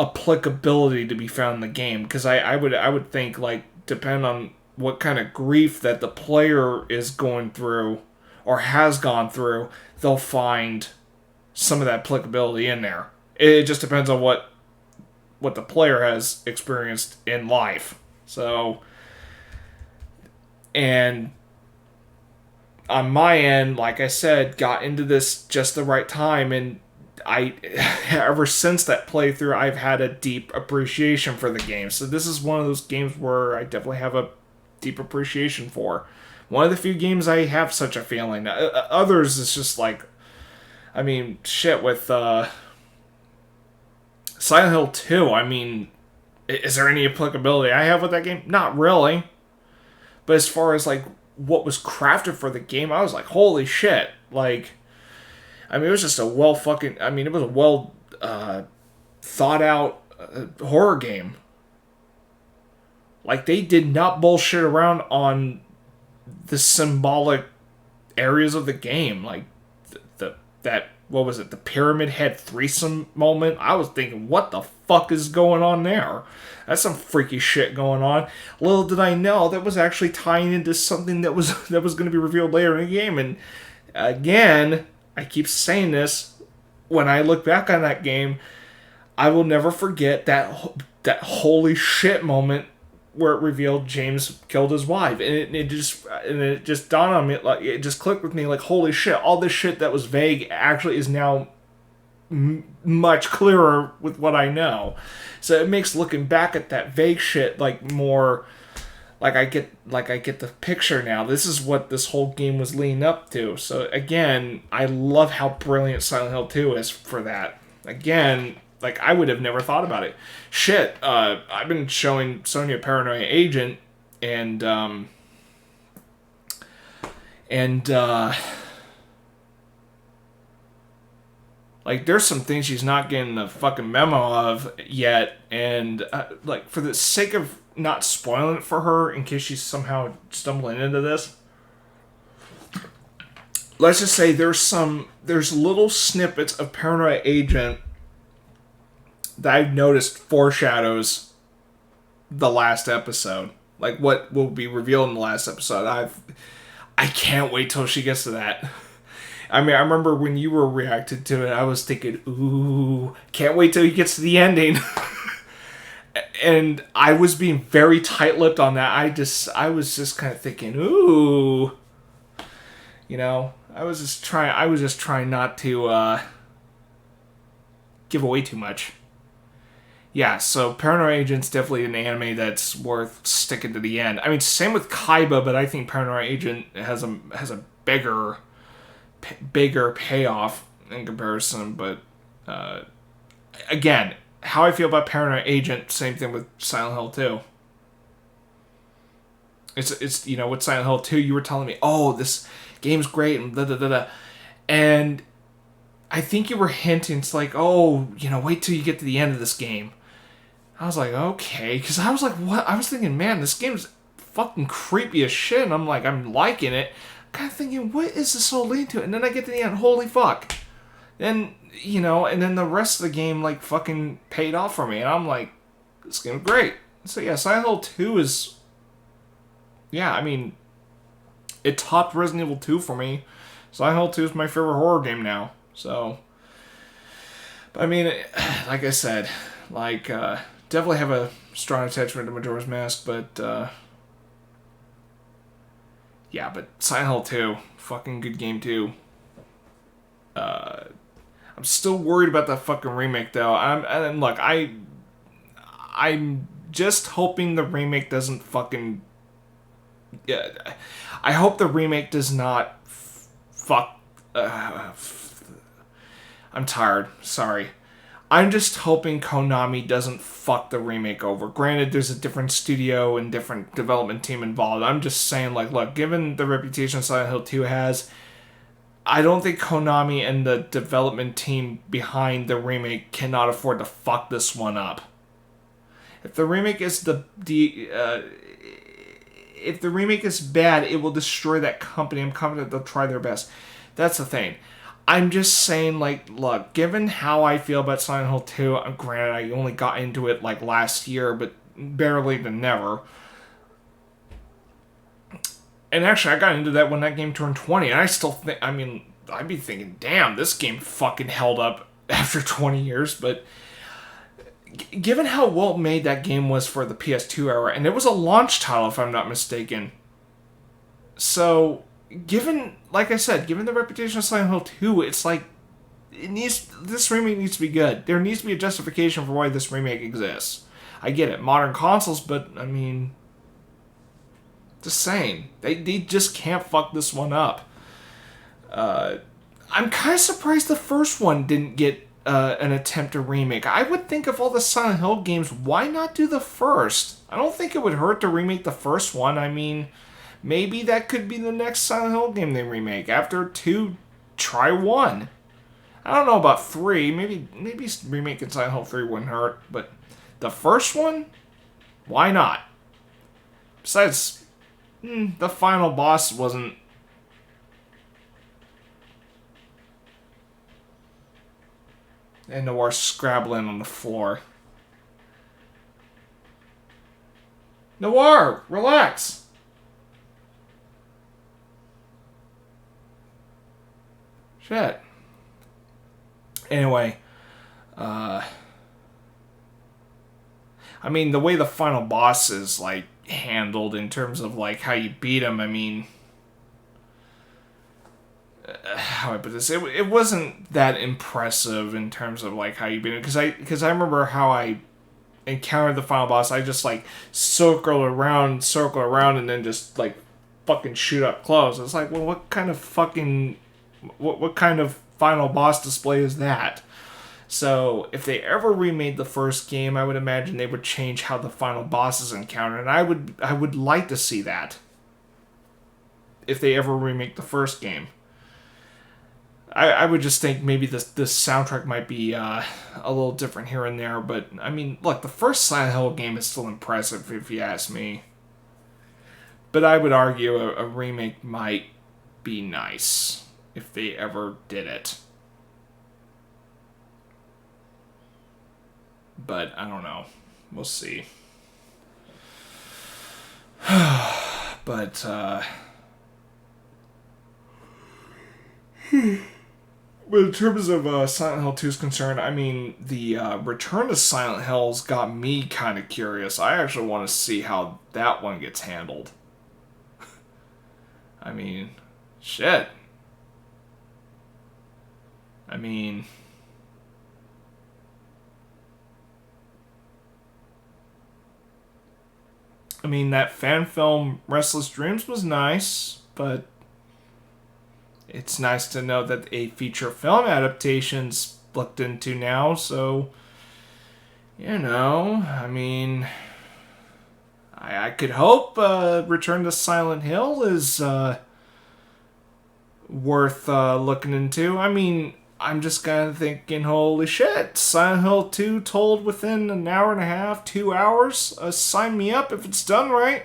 [SPEAKER 1] applicability to be found in the game, because I would think, like, depend on what kind of grief that the player is going through or has gone through, they'll find some of that applicability in there. It just depends on what the player has experienced in life. So, and on my end, like I said, got into this just the right time, and ever since that playthrough, I've had a deep appreciation for the game. So this is one of those games where I definitely have a deep appreciation for. One of the few games I have such a feeling. Others, it's just like, I mean, shit, with Silent Hill 2, I mean, is there any applicability I have with that game? Not really. But as far as, like, what was crafted for the game, I was like, holy shit. Like, I mean, it was just a it was a well thought out horror game. Like, they did not bullshit around on the symbolic areas of the game. Like, what was it, the Pyramid Head threesome moment? I was thinking, what the fuck is going on there? That's some freaky shit going on. Little did I know that was actually tying into something that was going to be revealed later in the game. And again, I keep saying this, when I look back on that game, I will never forget that holy shit moment where it revealed James killed his wife, and it just dawned on me, like, it just clicked with me, like, holy shit, all this shit that was vague actually is now much clearer with what I know. So it makes looking back at that vague shit, like, more, like, I get the picture now. This is what this whole game was leading up to. So again, I love how brilliant Silent Hill 2 is for that. Again, like, I would have never thought about it. Shit, I've been showing Sonya Paranoia Agent, and like, there's some things she's not getting the fucking memo of yet, and like, for the sake of not spoiling it for her, in case she's somehow stumbling into this, let's just say there's little snippets of Paranoia Agent that I've noticed foreshadows the last episode. Like, what will be revealed in the last episode. I can't wait till she gets to that. I mean, I remember when you were reacting to it, I was thinking, ooh, can't wait till he gets to the ending. And I was being very tight-lipped on that. I was just kind of thinking, ooh. I was just trying not to give away too much. Yeah, so Paranoia Agent's definitely an anime that's worth sticking to the end. I mean, same with Kaiba, but I think Paranoia Agent has a bigger payoff in comparison. But again, how I feel about Paranoia Agent, same thing with Silent Hill 2. It's with Silent Hill 2, you were telling me, oh, this game's great and da da da da, and I think you were hinting, it's like, oh, wait till you get to the end of this game. I was like, okay, because I was like, what? I was thinking, man, this game's fucking creepy as shit, and I'm like, I'm liking it. Kind of thinking, what is this all leading to? And then I get to the end, holy fuck. And, and then the rest of the game, like, fucking paid off for me, and I'm like, This game's great. So yeah, Silent Hill 2 is... Yeah, I mean... It topped Resident Evil 2 for me. Silent Hill 2 is my favorite horror game now. So... I mean, like I said, definitely have a strong attachment to Majora's Mask, but, yeah, but Silent Hill 2, fucking good game too. I'm still worried about that fucking remake though. I'm just hoping the remake doesn't fucking... Yeah, I hope the remake does not fuck... I'm tired. Sorry. I'm just hoping Konami doesn't fuck the remake over. Granted, there's a different studio and different development team involved. I'm just saying, look, given the reputation Silent Hill 2 has, I don't think Konami and the development team behind the remake cannot afford to fuck this one up. If the remake is if the remake is bad, it will destroy that company. I'm confident they'll try their best. That's the thing. I'm just saying, look, given how I feel about Silent Hill 2, granted, I only got into it, last year, but barely to never. And actually, I got into that when that game turned 20, and I still think, I'd be thinking, damn, this game fucking held up after 20 years, but given how well made that game was for the PS2 era, and it was a launch title, if I'm not mistaken, so... Given the reputation of Silent Hill 2, it's this remake needs to be good. There needs to be a justification for why this remake exists. I get it, modern consoles, but, just saying. They just can't fuck this one up. I'm kind of surprised the first one didn't get an attempt to remake. I would think of all the Silent Hill games, why not do the first? I don't think it would hurt to remake the first one. Maybe that could be the next Silent Hill game they remake. After 2, try 1. I don't know about 3. Maybe remaking Silent Hill 3 wouldn't hurt. But the first one? Why not? Besides, the final boss wasn't... And Noir scrabbling on the floor. Noir, relax! Shit. Anyway, the way the final boss is, handled in terms of, how you beat him, how I put this, it wasn't that impressive in terms of, how you beat him, because I remember how I encountered the final boss. I just, circle around, and then just, fucking shoot up close. It's well, what kind of fucking... What kind of final boss display is that? So, if they ever remade the first game, I would imagine they would change how the final boss is encountered, and I would like to see that. If they ever remake the first game. I would just think maybe this soundtrack might be a little different here and there, but, look, the first Silent Hill game is still impressive, if you ask me. But I would argue a remake might be nice. If they ever did it. But, I don't know. We'll see. But, But in terms of Silent Hill 2 is concerned, the Return to Silent Hill's got me kind of curious. I actually want to see how that one gets handled. Shit. That fan film Restless Dreams was nice, but it's nice to know that a feature film adaptation's looked into now, so, I could hope Return to Silent Hill is worth looking into. I'm just kind of thinking, holy shit, Silent Hill 2 told within an hour and a half, 2 hours? Sign me up if it's done right.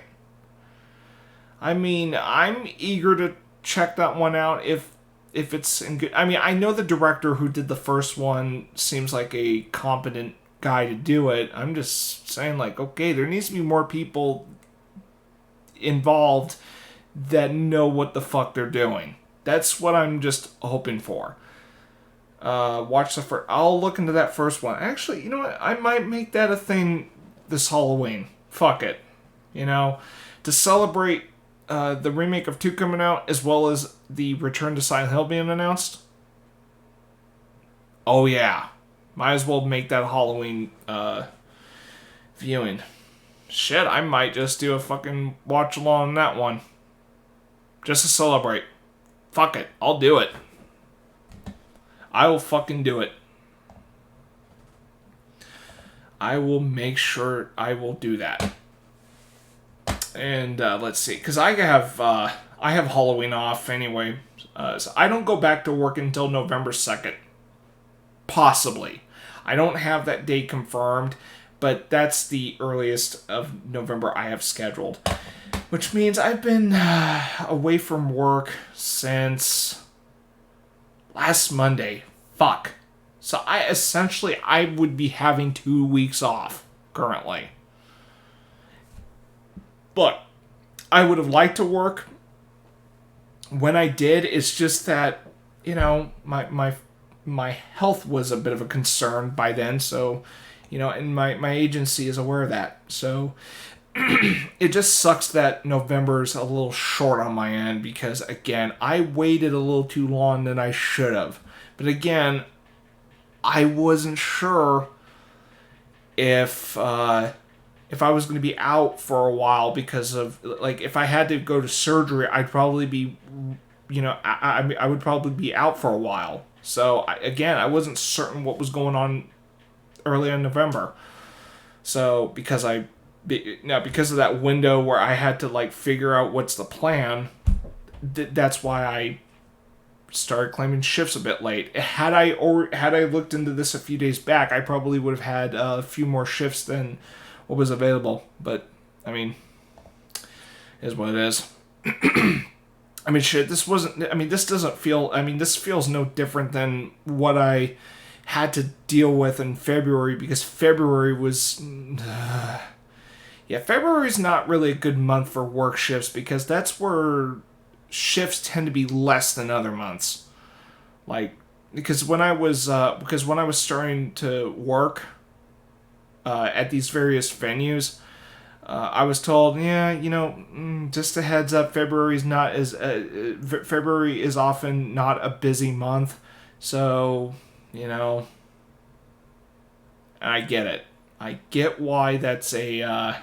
[SPEAKER 1] I'm eager to check that one out if it's in good... I know the director who did the first one seems like a competent guy to do it. I'm just saying, like, okay, there needs to be more people involved that know what the fuck they're doing. That's what I'm just hoping for. Watch the first. I'll look into that first one. Actually, you know what? I might make that a thing this Halloween. Fuck it. You know, to celebrate the remake of 2 coming out, as well as the Return to Silent Hill being announced. Oh yeah, might as well make that Halloween viewing. Shit, I might just do a fucking watch along on that one, just to celebrate. Fuck it, I'll do it. I will fucking do it. I will make sure I will do that. And let's see, because I have Halloween off anyway, so I don't go back to work until November 2nd. Possibly. I don't have that date confirmed, but that's the earliest of November I have scheduled. Which means I've been away from work since last Monday. Fuck. So I would be having 2 weeks off currently. Look, I would have liked to work when I did. It's just that, you know, my health was a bit of a concern by then. So, you know, and my agency is aware of that. So it just sucks that November's a little short on my end because, again, I waited a little too long than I should have. But again, I wasn't sure if I was going to be out for a while because of, like, if I had to go to surgery, I'd probably be, you know, I would probably be out for a while. So, I wasn't certain what was going on early in November. So, because of that window where I had to, like, figure out what's the plan, that's why I started claiming shifts a bit late. Had I looked into this a few days back, I probably would have had a few more shifts than what was available. But, I mean, it is what it is. I mean, shit, this feels no different than what I had to deal with in February, because February was... February's not really a good month for work shifts, because that's where shifts tend to be less than other months. Like, because when I was starting to work at these various venues, I was told, just a heads up, February is often not a busy month, so, and I get it. I get why that's I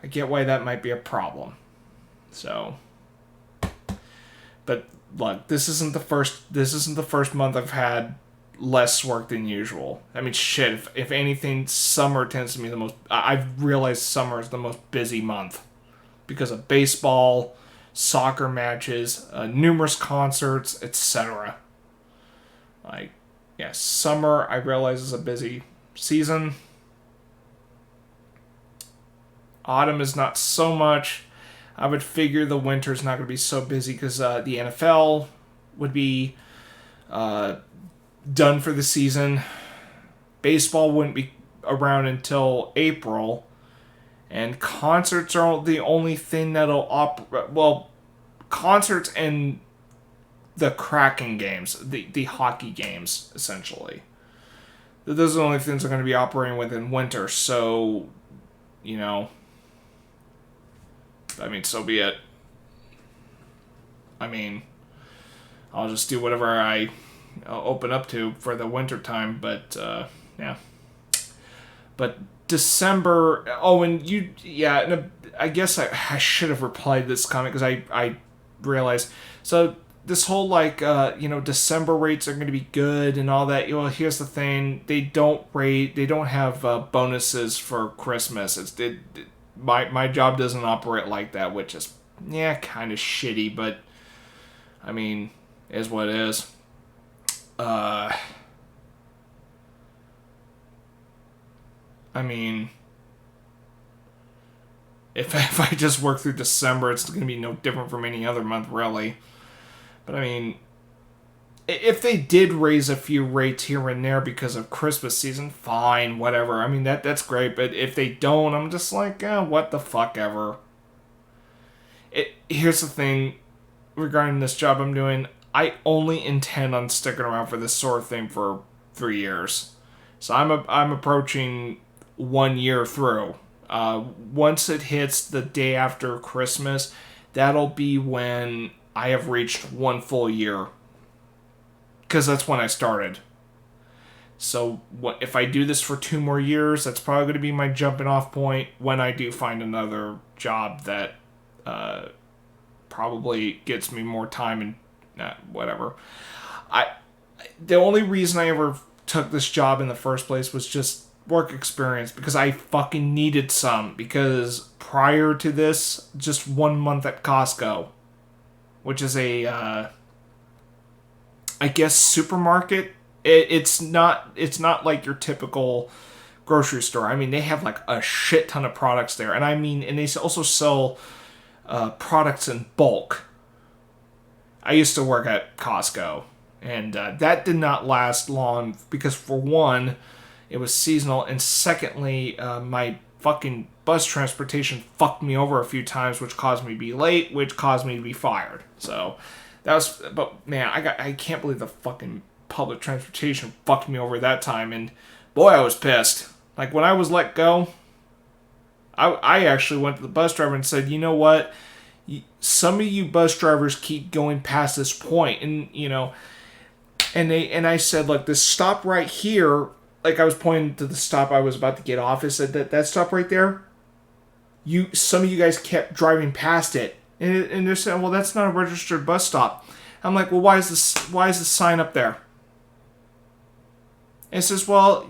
[SPEAKER 1] get why that might be a problem. So, but look, this isn't the first month I've had less work than usual. I mean, shit, if anything, summer tends to be the most... I've realized summer is the most busy month because of baseball, soccer matches, numerous concerts, etc. Like, yeah, summer, I realize, is a busy season. Autumn is not so much. I would figure the winter's not going to be so busy because the NFL would be... done for the season. Baseball wouldn't be around until April, and concerts are the only thing that'll concerts and the Kraken games, the hockey games, essentially. Those are the only things that are going to be operating within winter, so, I mean, so be it. I mean, I'll just do whatever I'll open up to for the winter time, but yeah. But December. Oh, and I guess I should have replied this comment because I realized. So this whole December rates are going to be good and all that. Well, here's the thing: they don't have bonuses for Christmas. My job doesn't operate like that, which is kind of shitty, but I mean, is what it is. I mean, if I just work through December, it's going to be no different from any other month, really. But I mean, if they did raise a few rates here and there because of Christmas season, fine, whatever. I mean, that's great. But if they don't, I'm just like, what the fuck ever. Here's the thing regarding this job I'm doing. I only intend on sticking around for this sort of thing for 3 years. So I'm approaching 1 year through. Once it hits the day after Christmas, that'll be when I have reached 1 full year. Because that's when I started. So if I do this for 2 more years, that's probably going to be my jumping off point when I do find another job that probably gets me more time and whatever. The only reason I ever took this job in the first place was just work experience, because I fucking needed some. Because prior to this, just 1 month at Costco, which is a I guess supermarket. It's not like your typical grocery store. I mean, they have like a shit ton of products there, and they also sell products in bulk. I used to work at Costco, and that did not last long because, for one, it was seasonal, and secondly, my fucking bus transportation fucked me over a few times, which caused me to be late, which caused me to be fired. So but man, I can't believe the fucking public transportation fucked me over that time, and boy, I was pissed. Like, when I was let go, I actually went to the bus driver and said, you know what? Some of you bus drivers keep going past this point, and I said, look, this stop right here, like I was pointing to the stop I was about to get off. I said that stop right there, some of you guys kept driving past it, and they're saying, well, that's not a registered bus stop. I'm like, well, why is this sign up there? And it says, well,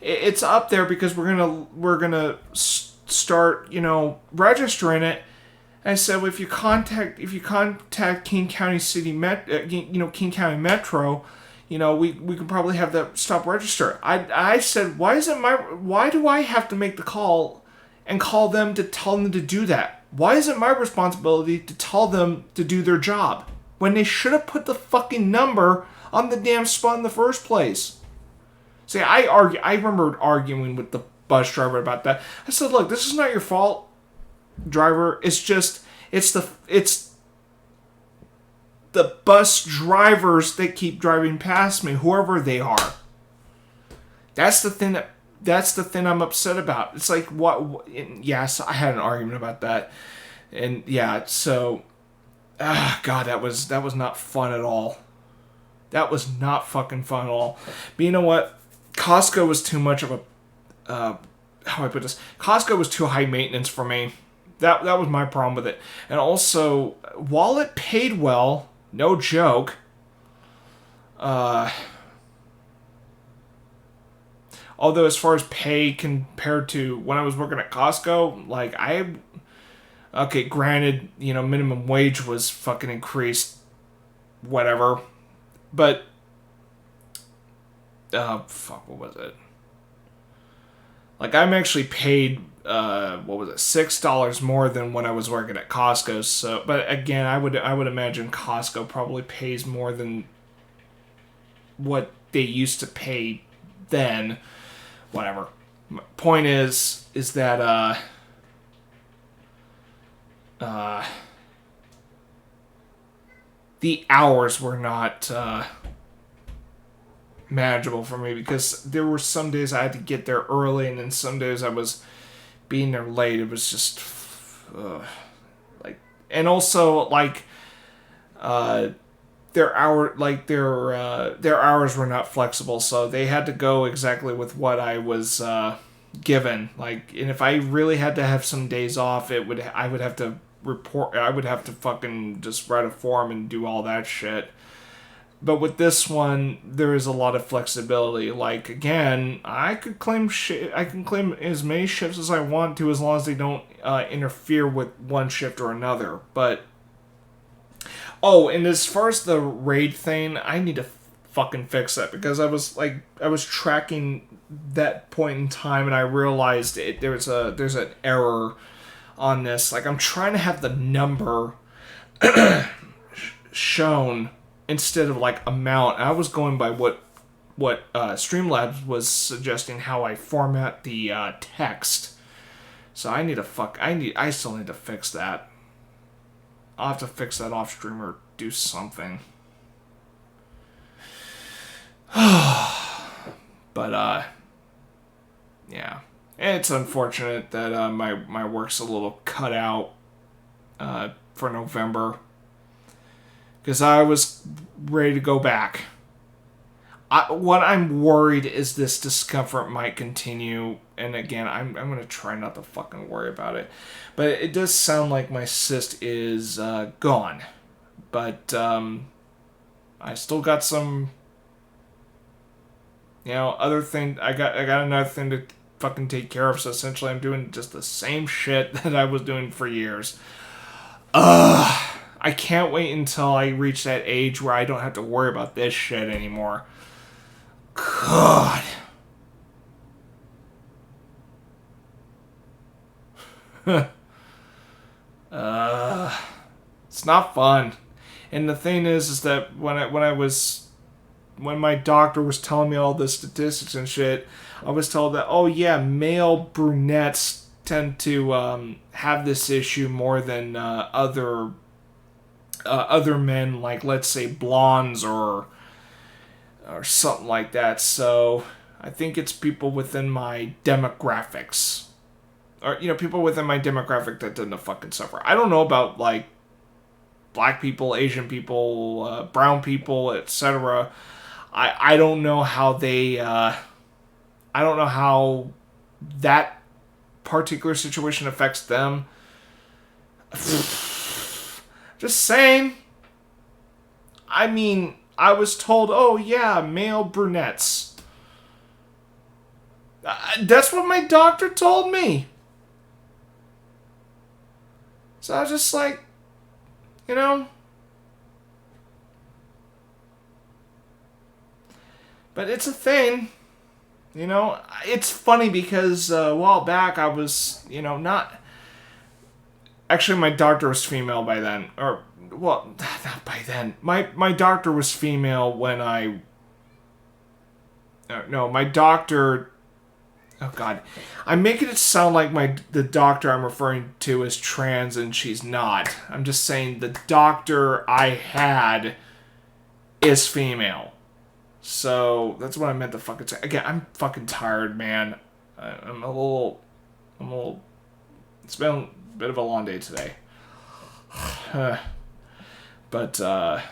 [SPEAKER 1] it's up there because we're gonna start, registering it. And I said, well, if you contact King County King County Metro, we could probably have that stop register. I said, why do I have to make the call and call them to tell them to do that? Why is it my responsibility to tell them to do their job when they should have put the fucking number on the damn spot in the first place? See, I remember arguing with the bus driver about that. I said, look, this is not your fault, driver. It's the bus drivers that keep driving past me, whoever they are. That's the thing I'm upset about. It's like, what? Yes, I had an argument about that, and yeah, so, God, that was not fun at all. That was not fucking fun at all. But you know what? Costco was too much of a, how do I put this? Costco was too high maintenance for me. That was my problem with it. And also, while it paid well, no joke, although as far as pay compared to when I was working at Costco, like okay, granted, minimum wage was fucking increased, whatever, but, what was it? Like, I'm actually paid, $6 more than when I was working at Costco. So, but again, I would imagine Costco probably pays more than what they used to pay then. Whatever. Point is that the hours were not manageable for me, because there were some days I had to get there early, and then some days I was being there late. It was just and also their hours were not flexible, so they had to go exactly with what I was given. And if I really had to have some days off, I would have to report. I would have to fucking just write a form and do all that shit. But with this one, there is a lot of flexibility. Again, I can claim as many shifts as I want to, as long as they don't interfere with one shift or another. But and as far as the raid thing, I need to fucking fix that, because I was tracking that point in time, and I realized there's an error on this. I'm trying to have the number shown instead of like amount. I was going by what Streamlabs was suggesting how I format the text. So I still need to fix that. I'll have to fix that off stream or do something. But yeah, it's unfortunate that my work's a little cut out for November, because I was ready to go back. What I'm worried is this discomfort might continue, and again, I'm going to try not to fucking worry about it. But it does sound like my cyst is gone. But I still got some, other thing. I got another thing to fucking take care of. So essentially, I'm doing just the same shit that I was doing for years. I can't wait until I reach that age where I don't have to worry about this shit anymore. God. It's not fun. And the thing is that when my doctor was telling me all the statistics and shit, I was told that, oh yeah, male brunettes tend to have this issue more than other men, like let's say blondes or something like that. So I think it's people within my demographics, or people within my demographic that tend to fucking suffer. I don't know about like black people, Asian people, brown people, etc. I don't know how they I don't know how that particular situation affects them. Just saying. I mean, I was told, oh yeah, male brunettes. That's what my doctor told me. So I was just like, But it's a thing. It's funny because a while back I was, not... Actually, my doctor was female by then. Or, well, not by then. My doctor was female when I... No, my doctor... Oh, God. I'm making it sound like the doctor I'm referring to is trans, and she's not. I'm just saying the doctor I had is female. So, that's what I meant to fucking say. Again, I'm fucking tired, man. I'm a little... It's been a bit of a long day today. But, oh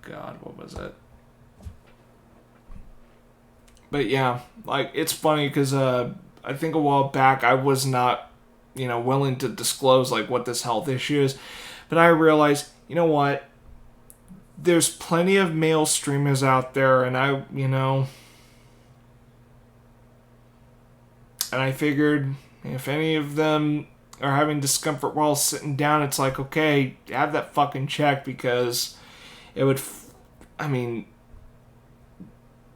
[SPEAKER 1] God, what was it? But yeah, like, it's funny because I think a while back I was not, willing to disclose, like, what this health issue is. But I realized, you know what? There's plenty of male streamers out there, and and I figured if any of them are having discomfort while sitting down, it's like, okay, have that fucking checked, because it would,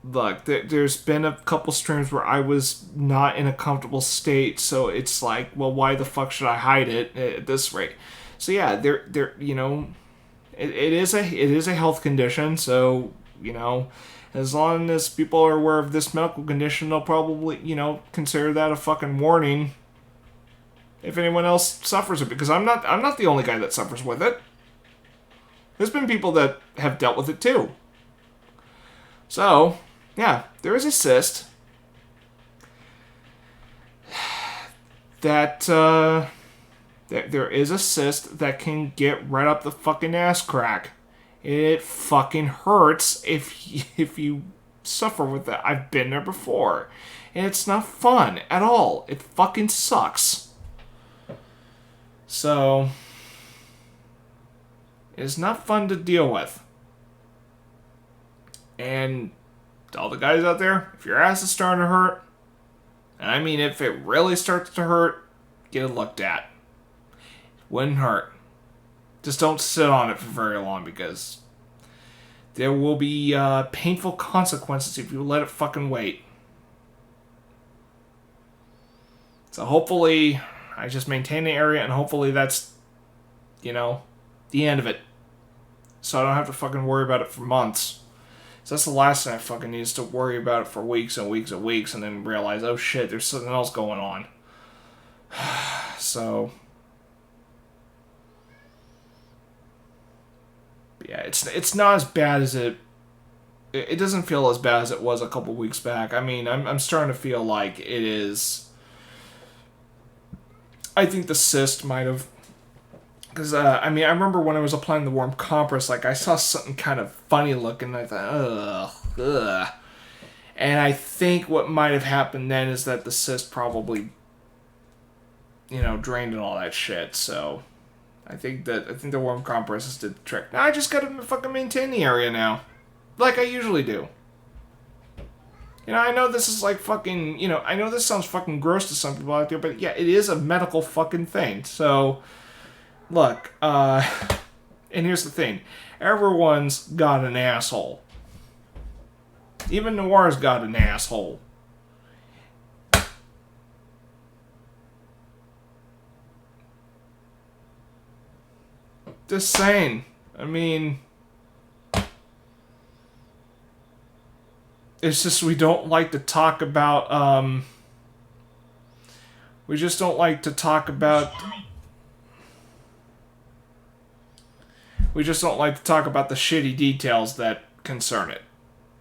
[SPEAKER 1] look, there's been a couple streams where I was not in a comfortable state, so it's like, well, why the fuck should I hide it at this rate? So yeah, it is a health condition, so, as long as people are aware of this medical condition, they'll probably, consider that a fucking warning if anyone else suffers it, because I'm not the only guy that suffers with it. There's been people that have dealt with it too. So, yeah, there is a cyst that there is a cyst that can get right up the fucking ass crack. It fucking hurts if you suffer with that. I've been there before, and it's not fun at all. It fucking sucks. So, it's not fun to deal with. And to all the guys out there, if your ass is starting to hurt, and I mean if it really starts to hurt, get it looked at. It wouldn't hurt. Just don't sit on it for very long, because there will be painful consequences if you let it fucking wait. So hopefully I just maintain the area, and hopefully that's, you know, the end of it. So I don't have to fucking worry about it for months. So that's the last thing I fucking need, is to worry about it for weeks and weeks and weeks and then realize, oh shit, there's something else going on. So, yeah, it's not as bad as it doesn't feel as bad as it was a couple weeks back. I mean, I'm starting to feel like it is. I think the cyst might have. Because, I mean, I remember when I was applying the warm compress, like, I saw something kind of funny looking, and I thought, ugh. And I think what might have happened then is that the cyst probably, you know, drained and all that shit, so I think the warm compresses did the trick. Now I just gotta fucking maintain the area now. Like I usually do. You know, I know this is like fucking, you know, I know this sounds fucking gross to some people out there, but yeah, it is a medical fucking thing, so... Look, and here's the thing. Everyone's got an asshole. Even Noir's got an asshole. Just saying. I mean... It's just we don't like to talk about, we just don't like to talk about... We just don't like to talk about the shitty details that concern it.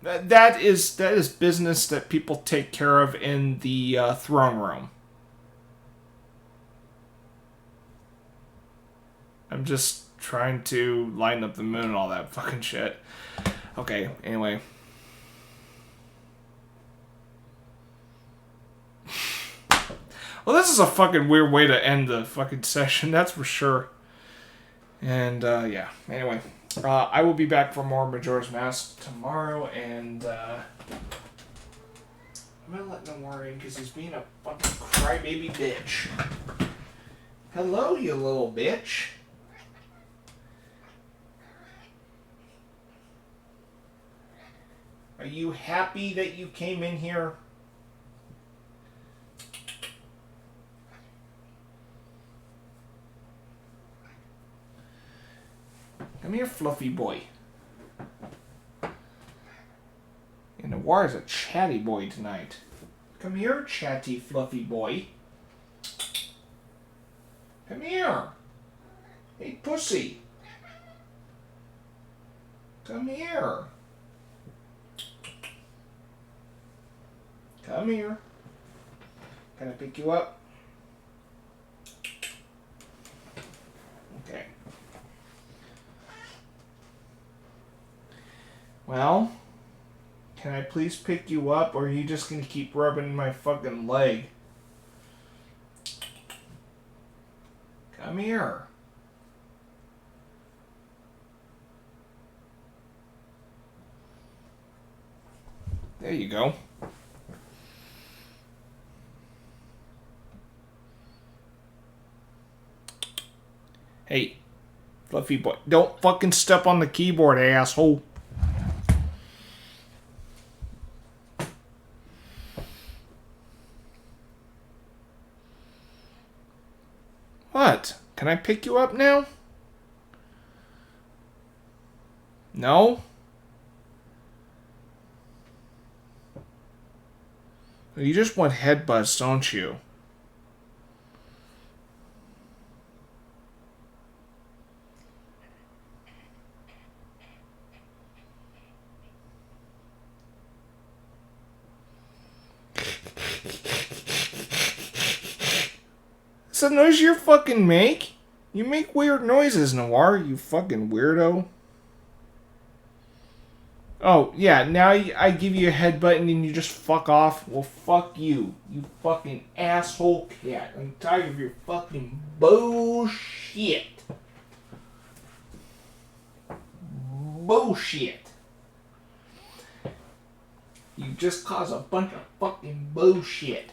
[SPEAKER 1] That is business that people take care of in the throne room. I'm just trying to lighten up the moon and all that fucking shit. Okay, anyway. Well, this is a fucking weird way to end the fucking session, that's for sure. And, yeah. Anyway, I will be back for more Majora's Mask tomorrow, and, I'm gonna let Noir in, because he's being a fucking crybaby bitch. Hello, you little bitch. Are you happy that you came in here? Come here, fluffy boy. And Noir's a chatty boy tonight. Come here, chatty, fluffy boy. Come here. Hey, pussy. Come here. Come here. Can I pick you up? Okay. Well, can I please pick you up, or are you just gonna keep rubbing my fucking leg? Come here. There you go. Hey, fluffy boy, don't fucking step on the keyboard, asshole. What? Can I pick you up now? No? You just want headbutts, don't you? Is that noise you fucking make? You make weird noises, Noir, you fucking weirdo. Oh, yeah, now I give you a headbutt and then you just fuck off? Well, fuck you. You fucking asshole cat. I'm tired of your fucking bullshit. Bullshit. You just cause a bunch of fucking bullshit.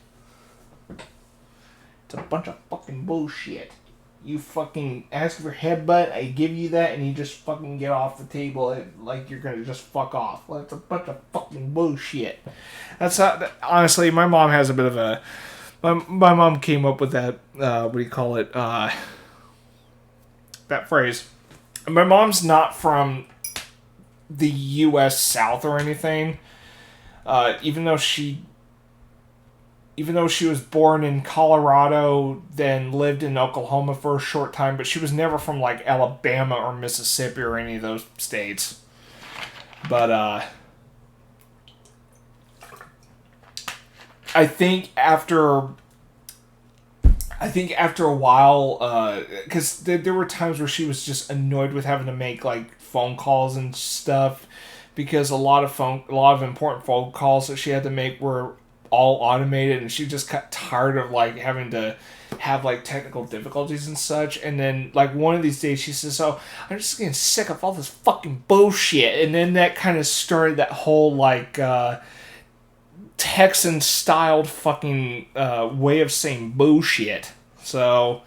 [SPEAKER 1] It's a bunch of fucking bullshit. You fucking ask for headbutt, I give you that, and you just fucking get off the table like you're gonna just fuck off. Well, it's a bunch of fucking bullshit. That's how, honestly, my mom has a bit of a... My mom came up with that, what do you call it, that phrase. My mom's not from the U.S. South or anything. Even though she was born in Colorado, then lived in Oklahoma for a short time, but she was never from like Alabama or Mississippi or any of those states. But I think after a while, because there were times where she was just annoyed with having to make like phone calls and stuff, because a lot of important phone calls that she had to make were all automated, and she just got tired of like having to have like technical difficulties and such. And then like one of these days she says, "Oh, I'm just getting sick of all this fucking bullshit." And then that kind of started that whole like Texan styled fucking way of saying bullshit. So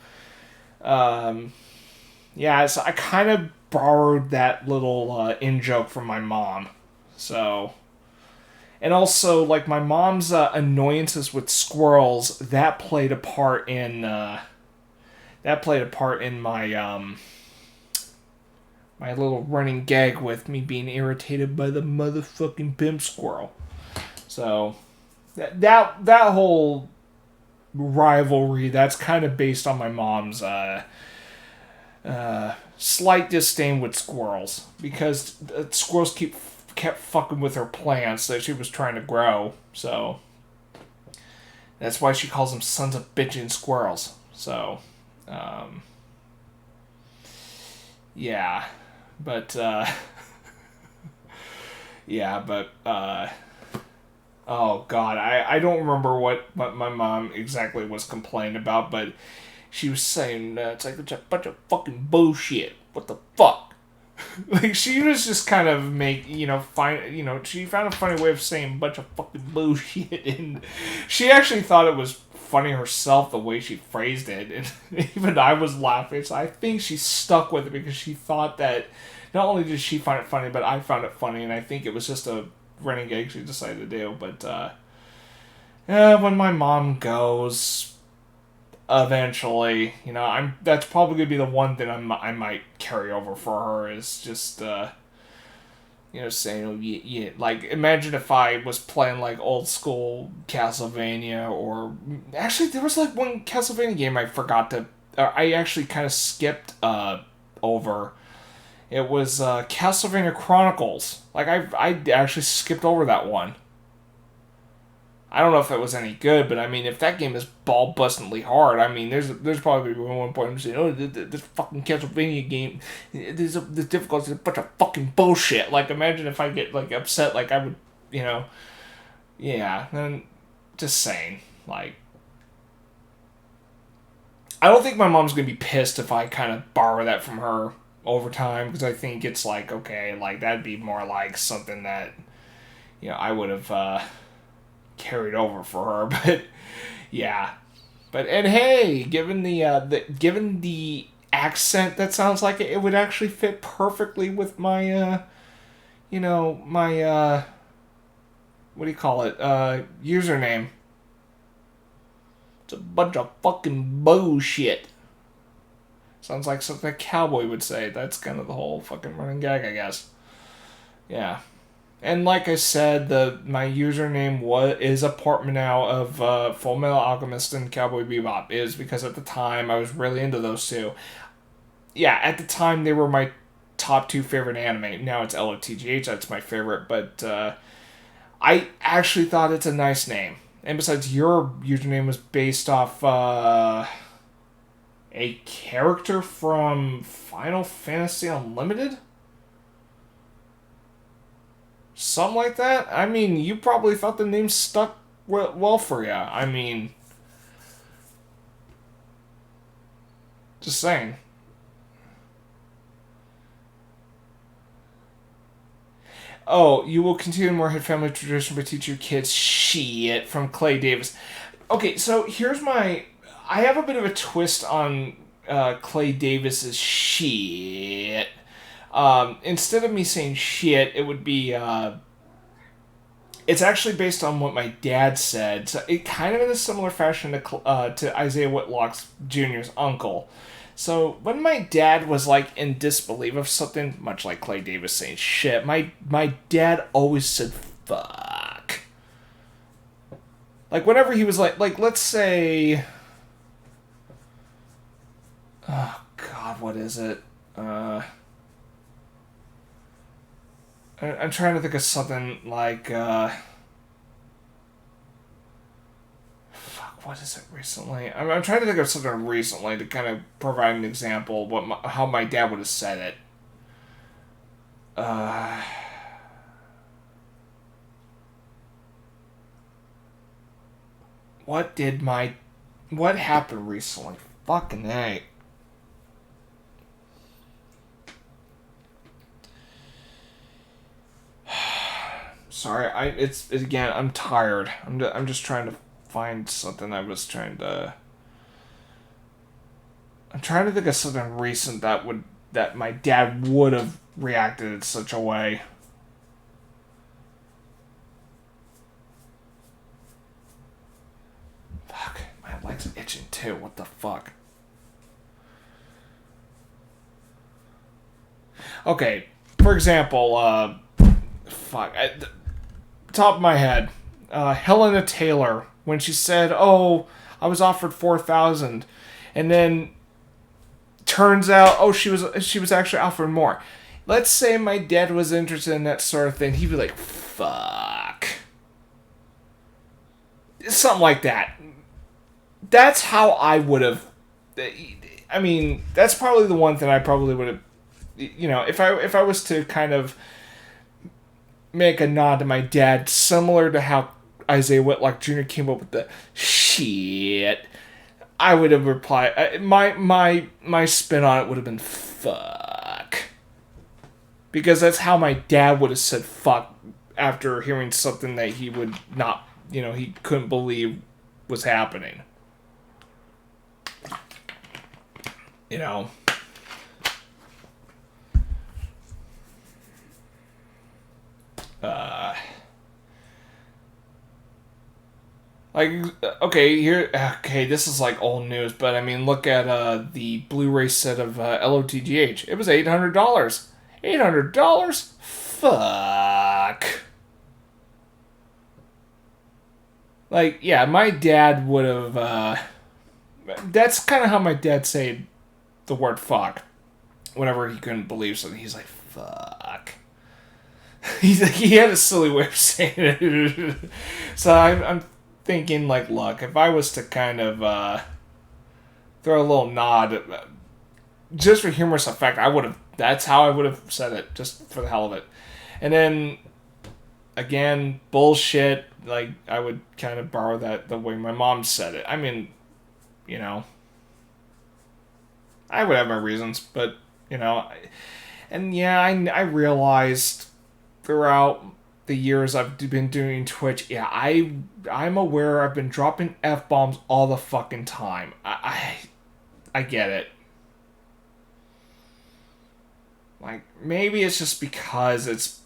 [SPEAKER 1] yeah, so I kind of borrowed that little in joke from my mom. So, and also like my mom's annoyances with squirrels, that played a part in my my little running gag with me being irritated by the motherfucking pimp squirrel. So that whole rivalry, that's kind of based on my mom's slight disdain with squirrels, because squirrels kept fucking with her plants that she was trying to grow. So that's why she calls them sons of bitchin' squirrels. So yeah, but oh god, I don't remember what my mom exactly was complaining about, but she was saying it's like a bunch of fucking bullshit. What the fuck? Like she was just kind of she found a funny way of saying a bunch of fucking bullshit, and she actually thought it was funny herself the way she phrased it, and even I was laughing. So I think she stuck with it because she thought that not only did she find it funny, but I found it funny, and I think it was just a running gag she decided to do. But when my mom goes, eventually, that's probably gonna be the one thing I might carry over for her, is just saying, oh, yeah, like imagine if I was playing like old school Castlevania, or actually there was like one Castlevania game I actually kind of skipped over. It was Castlevania Chronicles. Like I actually skipped over that one. I don't know if it was any good, but I mean, if that game is ball-bustingly hard, I mean, there's probably one point I'm saying, oh, this fucking Castlevania game, this difficulty is a bunch of fucking bullshit. Like, imagine if I get, like, upset, like, I would, yeah, then, just saying, like, I don't think my mom's gonna be pissed if I kind of borrow that from her over time, because I think it's like, okay, like, that'd be more like something that, I would have, carried over for her. But yeah, and hey, given the accent that sounds like it would actually fit perfectly with my my what do you call it, username. It's a bunch of fucking bullshit. Sounds like something a cowboy would say. That's kind of the whole fucking running gag, I guess. Yeah. And like I said, my username is a portmanteau of Full Metal Alchemist and Cowboy Bebop, is because at the time I was really into those two. Yeah, at the time they were my top two favorite anime. Now it's LOTGH, that's my favorite, but I actually thought it's a nice name. And besides, your username was based off a character from Final Fantasy Unlimited? Something like that? I mean, you probably thought the name stuck well for you. I mean, just saying. Oh, you will continue the Moorhead family tradition but teach your kids shit, from Clay Davis. Okay, so here's I have a bit of a twist on Clay Davis's shit. Instead of me saying shit, it would be, it's actually based on what my dad said. So it kind of in a similar fashion to Isaiah Whitlock Jr.'s uncle. So when my dad was like in disbelief of something, much like Clay Davis saying shit, my dad always said fuck. Like whenever he was like let's say, oh God, what is it? I'm trying to think of something like fuck. What is it recently? I'm trying to think of something recently to kind of provide an example of how my dad would have said it. What happened recently? Fucking A. Sorry, it's again. I'm tired. I'm just trying to find something. I'm trying to think of something recent that my dad would have reacted in such a way. Fuck, my leg's itching too. What the fuck? Okay, for example, fuck. Top of my head, Helena Taylor, when she said, "Oh, I was offered 4,000," and then turns out, oh, she was actually offered more. Let's say my dad was interested in that sort of thing, he'd be like, "Fuck," something like that. That's how I would have. I mean, that's probably the one thing I probably would have. If I was to kind of make a nod to my dad, similar to how Isaiah Whitlock Jr. came up with the shit, I would have replied. My spin on it would have been fuck, because that's how my dad would have said fuck after hearing something that he would not, he couldn't believe was happening. You know. Okay, this is like old news, but I mean, look at the Blu-ray set of LOTGH. It was $800. $800? Fuck. Like, yeah, my dad would have. That's kind of how my dad said the word fuck whenever he couldn't believe something. He's like, fuck. He had a silly way of saying it. So I'm thinking, like, look, if I was to kind of throw a little nod, just for humorous effect, that's how I would have said it, just for the hell of it. And then, again, bullshit, like, I would kind of borrow that the way my mom said it. I mean, I would have my reasons, but, and yeah, I realized throughout the years I've been doing Twitch, yeah, I'm aware I've been dropping F-bombs all the fucking time. I get it. Like, maybe it's just because it's,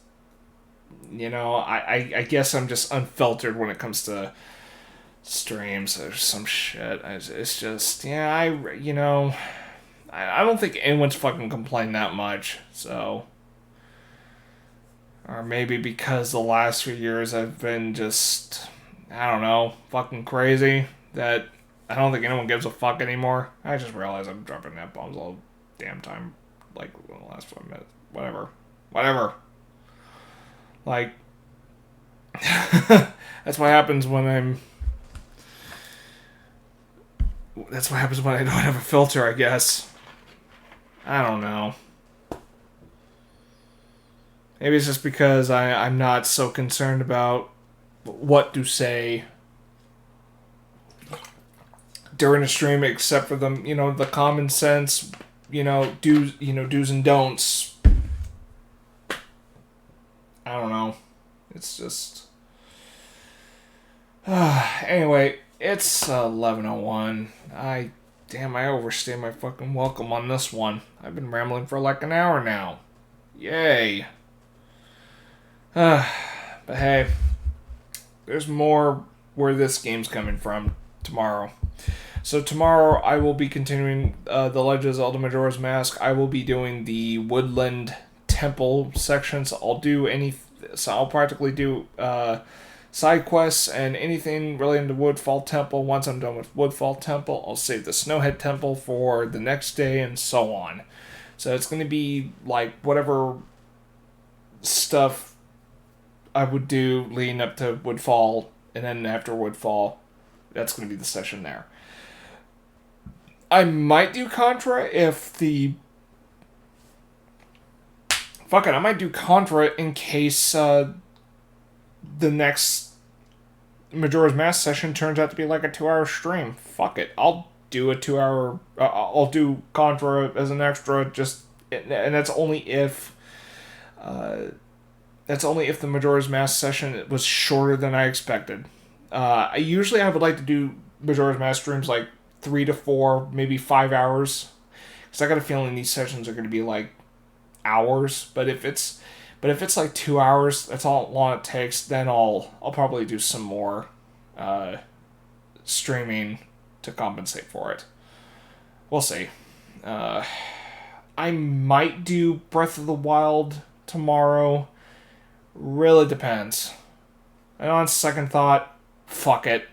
[SPEAKER 1] I guess I'm just unfiltered when it comes to streams or some shit. It's just, yeah, I don't think anyone's fucking complained that much, so. Or maybe because the last few years I've been just, I don't know, fucking crazy, that I don't think anyone gives a fuck anymore. I just realized I'm dropping F-bombs all the damn time, like, in the last 5 minutes. Whatever. Like, that's what happens when that's what happens when I don't have a filter, I guess. I don't know. Maybe it's just because I'm not so concerned about what to say during a stream, except for the common sense, do's and don'ts. I don't know. It's just. Anyway, it's 11:01. I overstayed my fucking welcome on this one. I've been rambling for like an hour now. Yay. But hey, there's more where this game's coming from tomorrow. So tomorrow I will be continuing the Legend of Zelda Majora's Mask. I will be doing the Woodland Temple sections. So I'll practically do side quests and anything related to Woodfall Temple. Once I'm done with Woodfall Temple, I'll save the Snowhead Temple for the next day and so on. So it's going to be like whatever stuff I would do leading up to Woodfall, and then after Woodfall, that's going to be the session there. I might do Contra if the... Fuck it, I might do Contra in case the next Majora's Mask session turns out to be like a 2-hour stream. Fuck it, I'll do a 2-hour... I'll do Contra as an extra, and that's only if... That's only if the Majora's Mask session was shorter than I expected. I would like to do Majora's Mask streams like 3 to 4, maybe 5 hours. Because I got a feeling these sessions are going to be like hours. But if it's like 2 hours, that's all long it takes. Then I'll probably do some more streaming to compensate for it. We'll see. I might do Breath of the Wild tomorrow. Really depends. And on second thought, fuck it.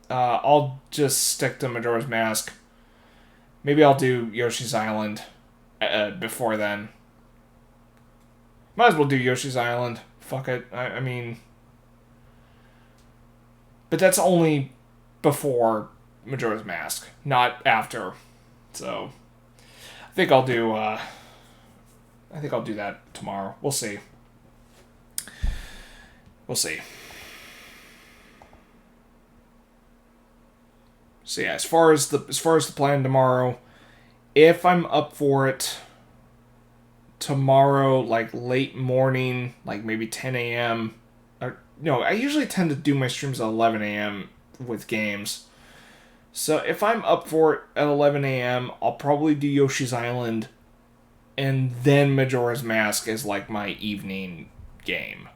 [SPEAKER 1] I'll just stick to Majora's Mask. Maybe I'll do Yoshi's Island before then. Might as well do Yoshi's Island. Fuck it. I mean... But that's only before Majora's Mask, not after. So, I think I'll do that tomorrow. We'll see. We'll see. So yeah, as far as the plan tomorrow, if I'm up for it tomorrow, like late morning, like maybe 10 a.m. No, I usually tend to do my streams at 11 a.m. with games. So if I'm up for it at 11 a.m., I'll probably do Yoshi's Island, and then Majora's Mask as like my evening game.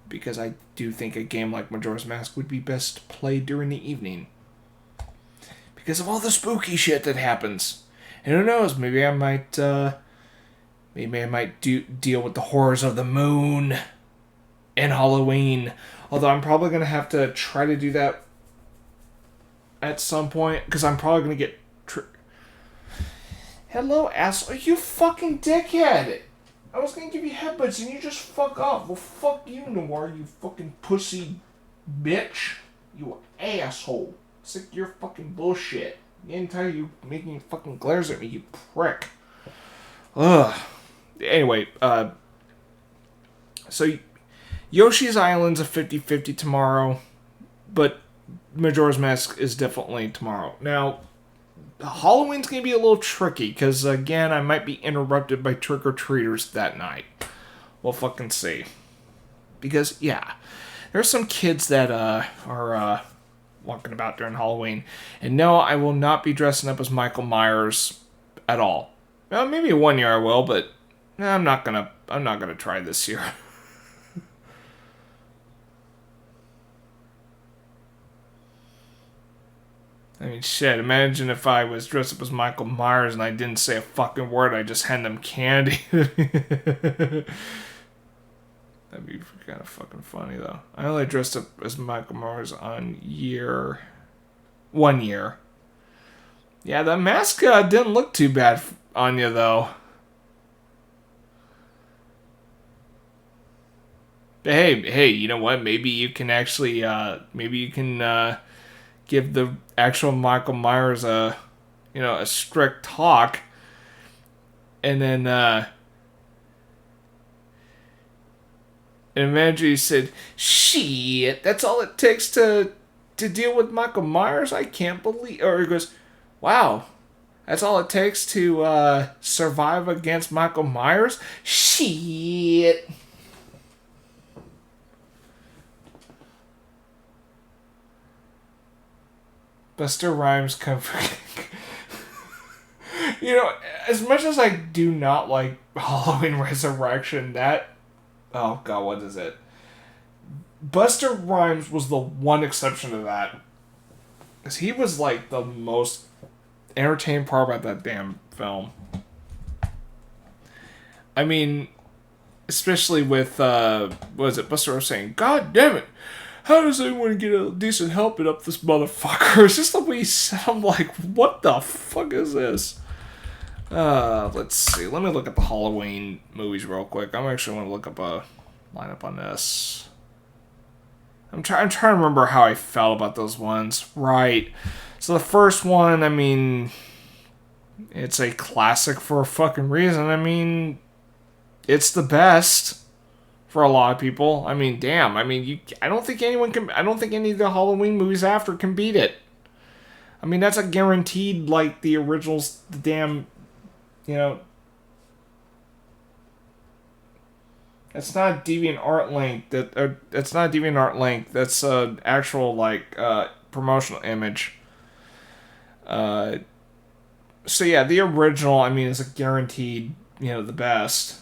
[SPEAKER 1] Because I do think a game like Majora's Mask would be best played during the evening. Because of all the spooky shit that happens. And who knows, maybe I might deal with the horrors of the moon and Halloween. Although I'm probably going to have to try to do that at some point. Because I'm probably going to get... Hello, asshole. You fucking dickhead. I was gonna give you headbutts and you just fuck off. Well, fuck you, Noir, you fucking pussy bitch. You asshole. Sick of your fucking bullshit. The entire you making fucking glares at me, you prick. Ugh. Anyway, so Yoshi's Island's a 50-50 tomorrow, but Majora's Mask is definitely tomorrow. Now, Halloween's going to be a little tricky, because, again, I might be interrupted by trick-or-treaters that night. We'll fucking see. Because, yeah, there's some kids that are walking about during Halloween. And no, I will not be dressing up as Michael Myers at all. Well, maybe one year I will, but I'm not gonna try this year. I mean, shit, imagine if I was dressed up as Michael Myers and I didn't say a fucking word, I just hand them candy. That'd be kind of fucking funny, though. I only dressed up as Michael Myers on 1 year. Yeah, the mask didn't look too bad on you, though. But hey, you know what? Maybe you can actually, give the actual Michael Myers a strict talk, and then and imagine he said, "Shit, that's all it takes to deal with Michael Myers. I can't believe," or he goes, "Wow, that's all it takes to survive against Michael Myers. Shit." Buster Rhymes as much as I do not like Halloween Resurrection, oh god, what is it? Buster Rhymes was the one exception to that. Because he was like the most entertaining part about that damn film. I mean, especially with, what was it, Buster was saying, God damn it, how does anyone get a decent helmet up this motherfucker? It's just the way he said, I'm like, what the fuck is this? Let's see, let me look at the Halloween movies real quick. I'm actually going to look up a lineup on this. I'm trying to remember how I felt about those ones. Right. So the first one, I mean, it's a classic for a fucking reason. I mean, it's the best for a lot of people. I mean, damn. I mean, I don't think anyone can. I don't think any of the Halloween movies after can beat it. I mean, that's a guaranteed. Like the originals, the damn, you know. It's not DeviantArt link. It's not DeviantArt link. That's an actual like promotional image. So yeah, the original, I mean, is a guaranteed, the best.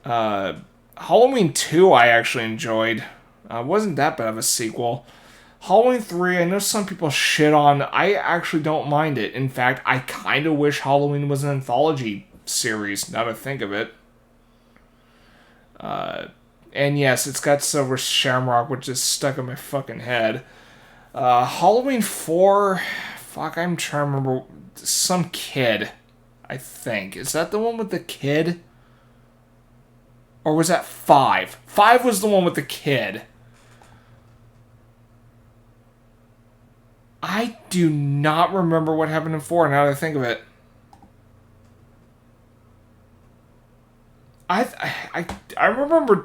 [SPEAKER 1] Halloween 2 I actually enjoyed. Wasn't that bad of a sequel. Halloween 3, I know some people shit on. I actually don't mind it. In fact, I kind of wish Halloween was an anthology series, now that I think of it. And yes, it's got Silver Shamrock, which is stuck in my fucking head. Halloween 4, fuck, I'm trying to remember. Some kid, I think. Is that the one with the kid? Or was that 5? 5 was the one with the kid. I do not remember what happened in 4 now that I think of it. I remember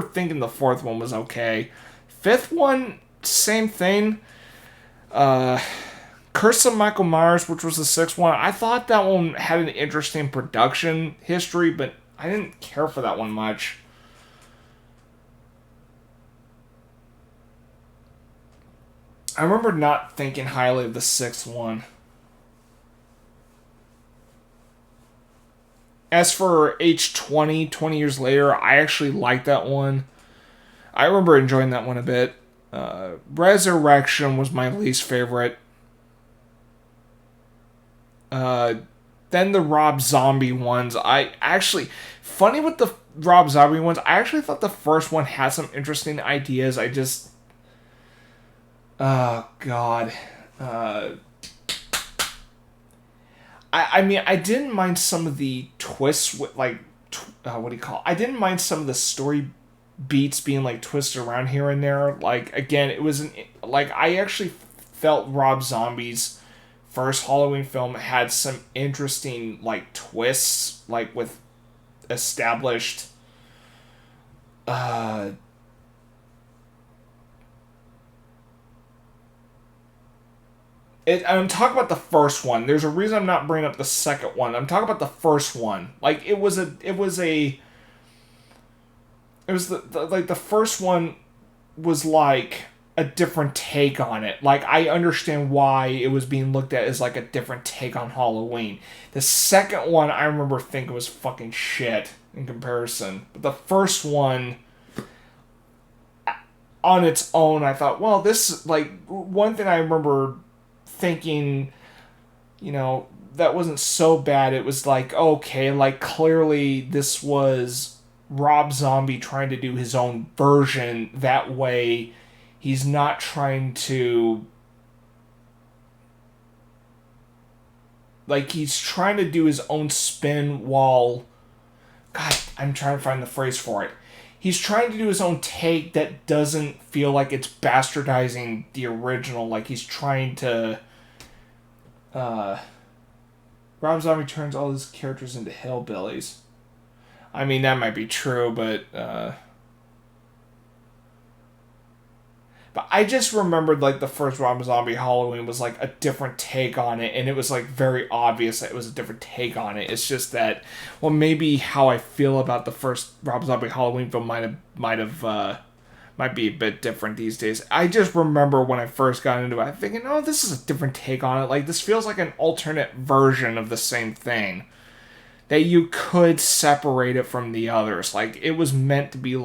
[SPEAKER 1] thinking the 4th one was okay. 5th one, same thing. Curse of Michael Myers, which was the 6th one, I thought that one had an interesting production history, but I didn't care for that one much. I remember not thinking highly of the 6th one. As for H20, 20 years later, I actually liked that one. I remember enjoying that one a bit. Resurrection was my least favorite. Then the Rob Zombie ones. Funny with the Rob Zombie ones, I actually thought the first one had some interesting ideas. Oh, God. I mean, I didn't mind some of the twists with, what do you call it? I didn't mind some of the story beats being, twisted around here and there. Again, it was I actually felt Rob Zombie's first Halloween film had some interesting, twists, with established, I'm talking about the first one. There's a reason I'm not bringing up the second one. I'm talking about the first one. The first one was a different take on it. I understand why it was being looked at as a different take on Halloween. The second one I remember thinking was fucking shit in comparison. But the first one, on its own, I thought, well, this, one thing I remember thinking, that wasn't so bad. It was okay, clearly this was Rob Zombie trying to do his own version. That way, he's not trying to, he's trying to do his own spin while, God, I'm trying to find the phrase for it. He's trying to do his own take that doesn't feel like it's bastardizing the original. He's trying to, Rob Zombie turns all his characters into hillbillies. I mean, that might be true, but I just remembered, the first Rob Zombie Halloween was, a different take on it, and it was, very obvious that it was a different take on it. It's just that, well, maybe how I feel about the first Rob Zombie Halloween film might be a bit different these days. I just remember when I first got into it, I'm thinking, oh, this is a different take on it. This feels like an alternate version of the same thing. That you could separate it from the others. It was meant to be,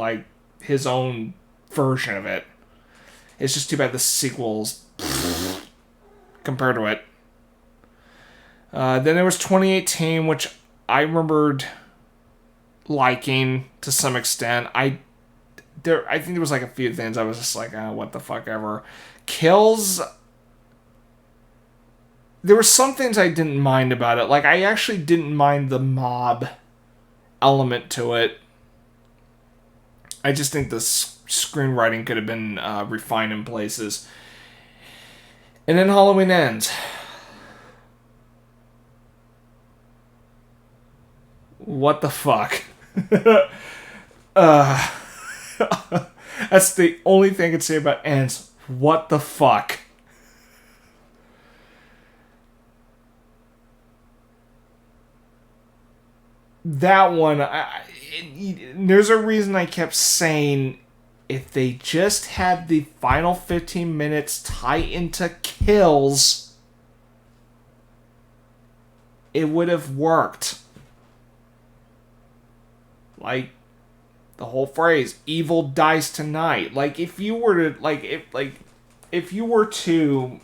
[SPEAKER 1] his own version of it. It's just too bad the sequels compared to it. Then there was 2018, which I remembered liking to some extent. I think there was like a few things I was just like, what the fuck ever. Kills. There were some things I didn't mind about it. Like, I actually didn't mind the mob element to it. I just think the screenwriting could have been refined in places. And then Halloween Ends. What the fuck? That's the only thing I can say about Ends. What the fuck? That one, there's a reason I kept saying if they just had the final 15 minutes tie into kills, it would have worked. Like, the whole phrase, evil dies tonight. Like, if you were to, if you were to,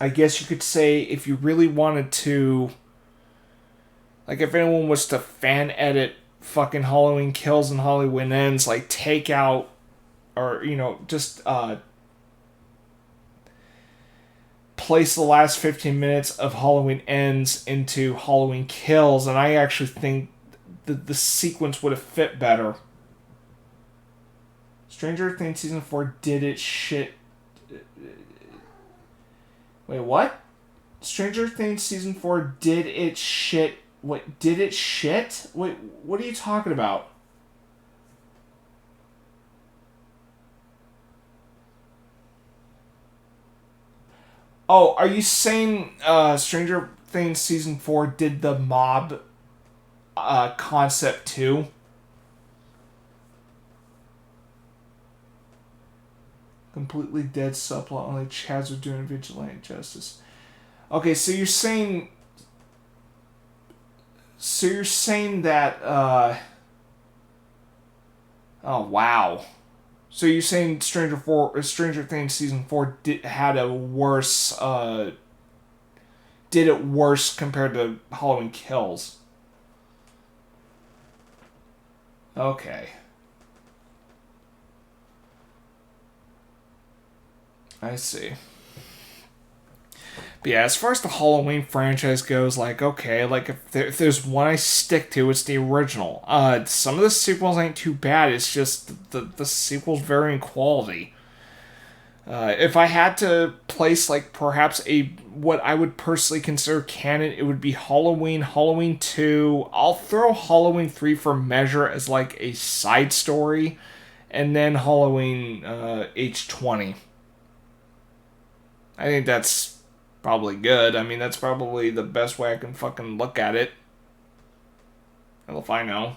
[SPEAKER 1] I guess you could say, if you really wanted to, like, if anyone was to fan edit fucking Halloween Kills and Halloween Ends, like, take out, or, just, place the last 15 minutes of Halloween Ends into Halloween Kills, and I actually think the sequence would have fit better. Stranger Things Season 4 did it shit. Wait, what? Stranger Things Season 4 did it shit. Wait, did it shit? Wait, what are you talking about? Oh, are you saying Stranger Things Season 4 did the mob concept too? Completely dead subplot, only Chads are doing vigilante justice. Okay, so you're saying that oh wow. So you're saying Stranger Things Season 4 had a worse did it worse compared to Halloween Kills. Okay. I see. But yeah, as far as the Halloween franchise goes, like, okay, like, if there's one I stick to, it's the original. Some of the sequels ain't too bad, it's just the sequels vary in quality. If I had to place, like, perhaps what I would personally consider canon, it would be Halloween, Halloween 2. I'll throw Halloween 3 for measure as, like, a side story, and then Halloween H20. I think that's probably good. I mean, that's probably the best way I can fucking look at it. Hell if I know.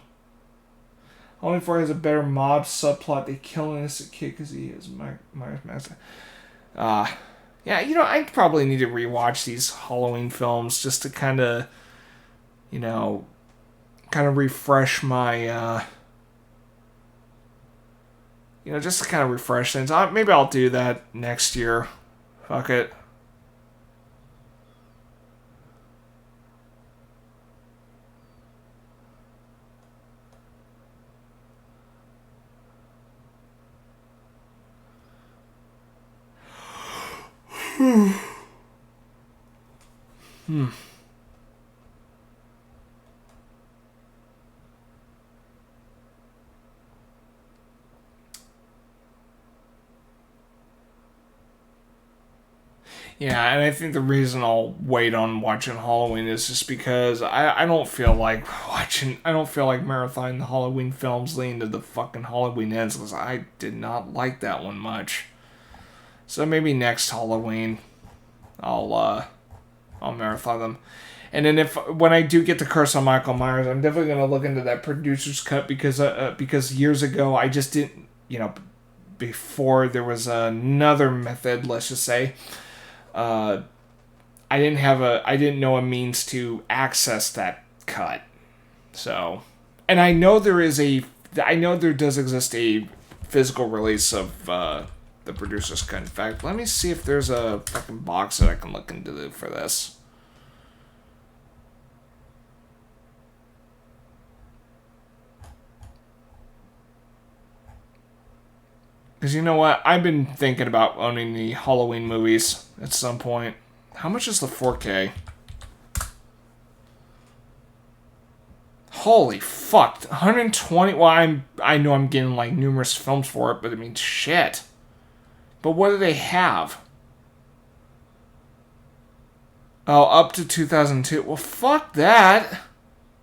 [SPEAKER 1] Halloween 4 has a better mob subplot. They kill an innocent kid because he is Myers Master. Yeah, I probably need to rewatch these Halloween films just to kind of refresh my, just to kind of refresh things. Maybe I'll do that next year. Fuck it. Yeah, and I think the reason I'll wait on watching Halloween is just because I don't feel like marathoning the Halloween films leading to the fucking Halloween Ends, because I did not like that one much. So maybe next Halloween I'll marathon them. And then when I do get the Curse on Michael Myers, I'm definitely gonna look into that producer's cut because years ago I just didn't, before there was another method, let's just say, I didn't know a means to access that cut. So, and I know there does exist a physical release of the producer's cut. In fact, let me see if there's a fucking box that I can look into for this. Because you know what? I've been thinking about owning the Halloween movies at some point. How much is the 4K? Holy fuck. 120? Well, I know I'm getting like numerous films for it, but I mean, shit. But what do they have? Oh, up to 2002. Well, fuck that.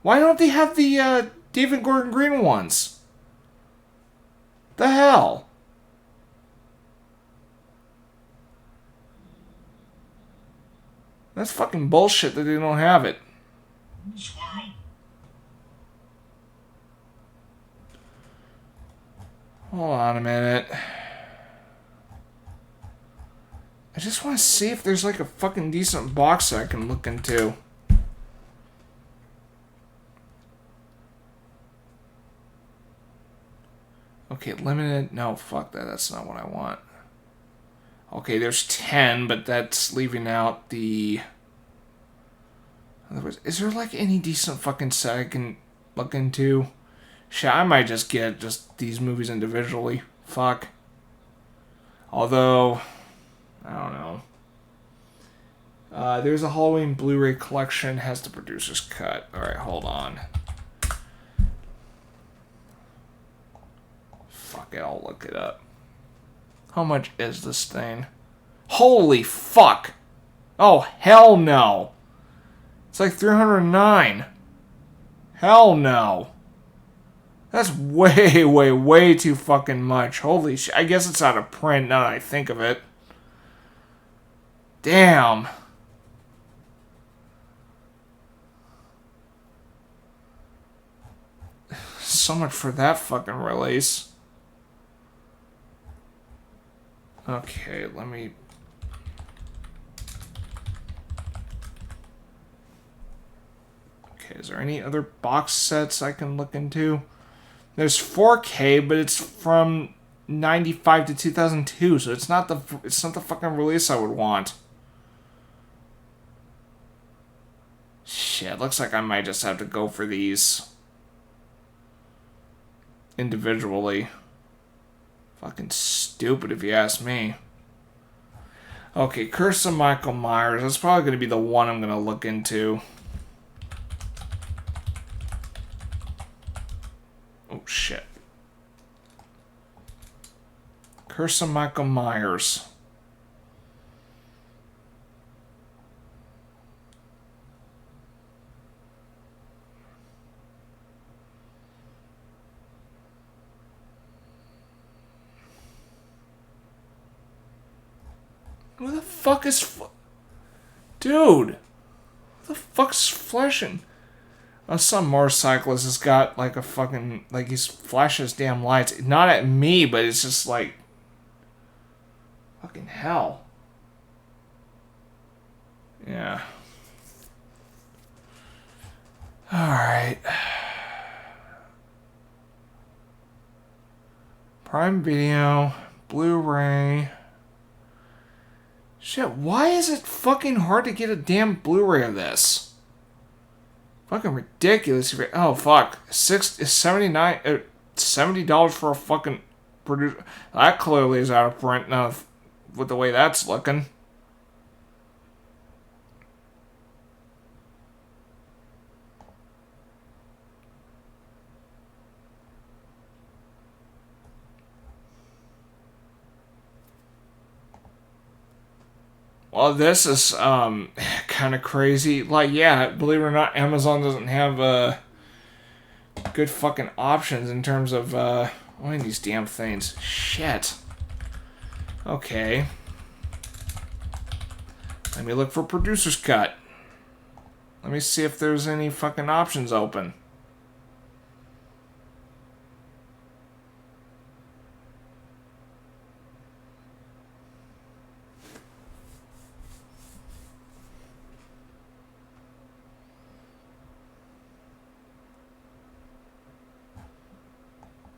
[SPEAKER 1] Why don't they have the David Gordon Green ones? The hell? That's fucking bullshit that they don't have it. Squirrel. Hold on a minute. I just want to see if there's like a fucking decent box that I can look into. Okay, limited. No, fuck that. That's not what I want. Okay, there's 10, but that's leaving out the... Otherwise, is there like any decent fucking set I can look into? Shit, I might just get just these movies individually. Fuck. Although, I don't know. There's a Halloween Blu-ray collection, has the producer's cut. Alright, hold on. Fuck it, I'll look it up. How much is this thing? Holy fuck! Oh, hell no! It's like $309. Hell no. That's way, way, way too fucking much. Holy shit. I guess it's out of print now that I think of it. Damn. So much for that fucking release. Okay, let me... Okay, is there any other box sets I can look into? There's 4K, but it's from 95 to 2002, so it's not the fucking release I would want. Shit, looks like I might just have to go for these individually. Fucking stupid if you ask me. Okay, Curse of Michael Myers. That's probably going to be the one I'm going to look into. Oh, shit. Curse of Michael Myers. Who the fuck is... Dude! Who the fuck's flashing? Some motorcyclist has got like a fucking... Like he's flashing his damn lights. Not at me, but it's just like... Fucking hell. Yeah. Alright. Prime Video. Blu-ray. Shit, why is it fucking hard to get a damn Blu-ray of this? Fucking ridiculous. Oh, fuck. $70 for a fucking producer. That clearly is out of print now with the way that's looking. Well, this is kind of crazy. Like, yeah, believe it or not, Amazon doesn't have good fucking options in terms of owning these damn things. Shit. Okay. Let me look for producer's cut. Let me see if there's any fucking options open.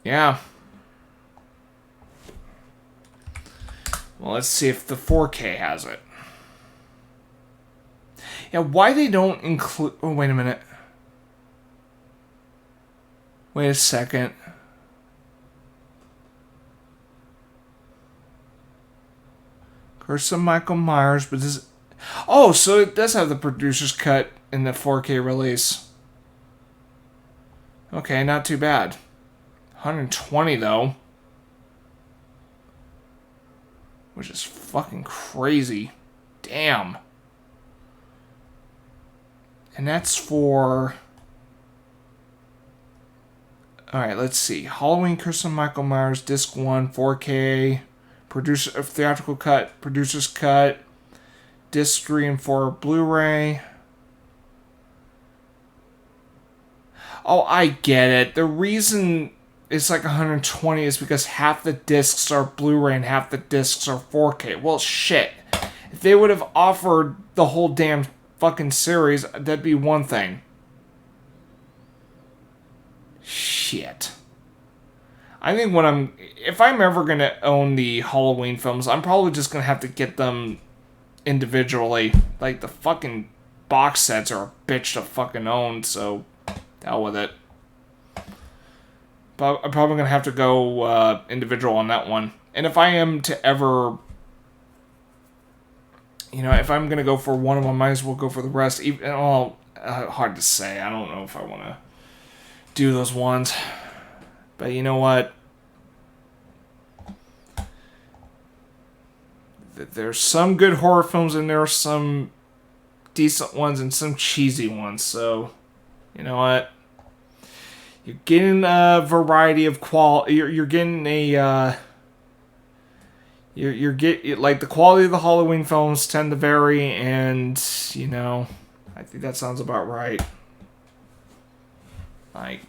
[SPEAKER 1] Yeah. Well, let's see if the 4K has it. Yeah, why they don't include... Oh, wait a minute. Wait a second. Curse of Michael Myers, but this... Oh, so it does have the producer's cut in the 4K release. Okay, not too bad. 120, though. Which is fucking crazy. Damn. And that's for... Alright, let's see. Halloween Curse of Michael Myers, Disc 1, 4K, producer theatrical cut, producer's cut, Disc 3 and 4 Blu-ray. Oh, I get it. The reason it's like 120 is because half the discs are Blu-ray and half the discs are 4K. Well, shit. If they would have offered the whole damn fucking series, that'd be one thing. Shit. I think if I'm ever gonna own the Halloween films, I'm probably just gonna have to get them individually. Like, the fucking box sets are a bitch to fucking own, so hell with it. But I'm probably gonna have to go individual on that one. And if I am to ever, if I'm gonna go for one of them, I might as well go for the rest. Even, hard to say. I don't know if I want to do those ones. But you know what? There's some good horror films and there are some decent ones and some cheesy ones. So, you know what? You're getting a variety of quality. You're getting a. You're like the quality of the Halloween films tend to vary, and I think that sounds about right. Like.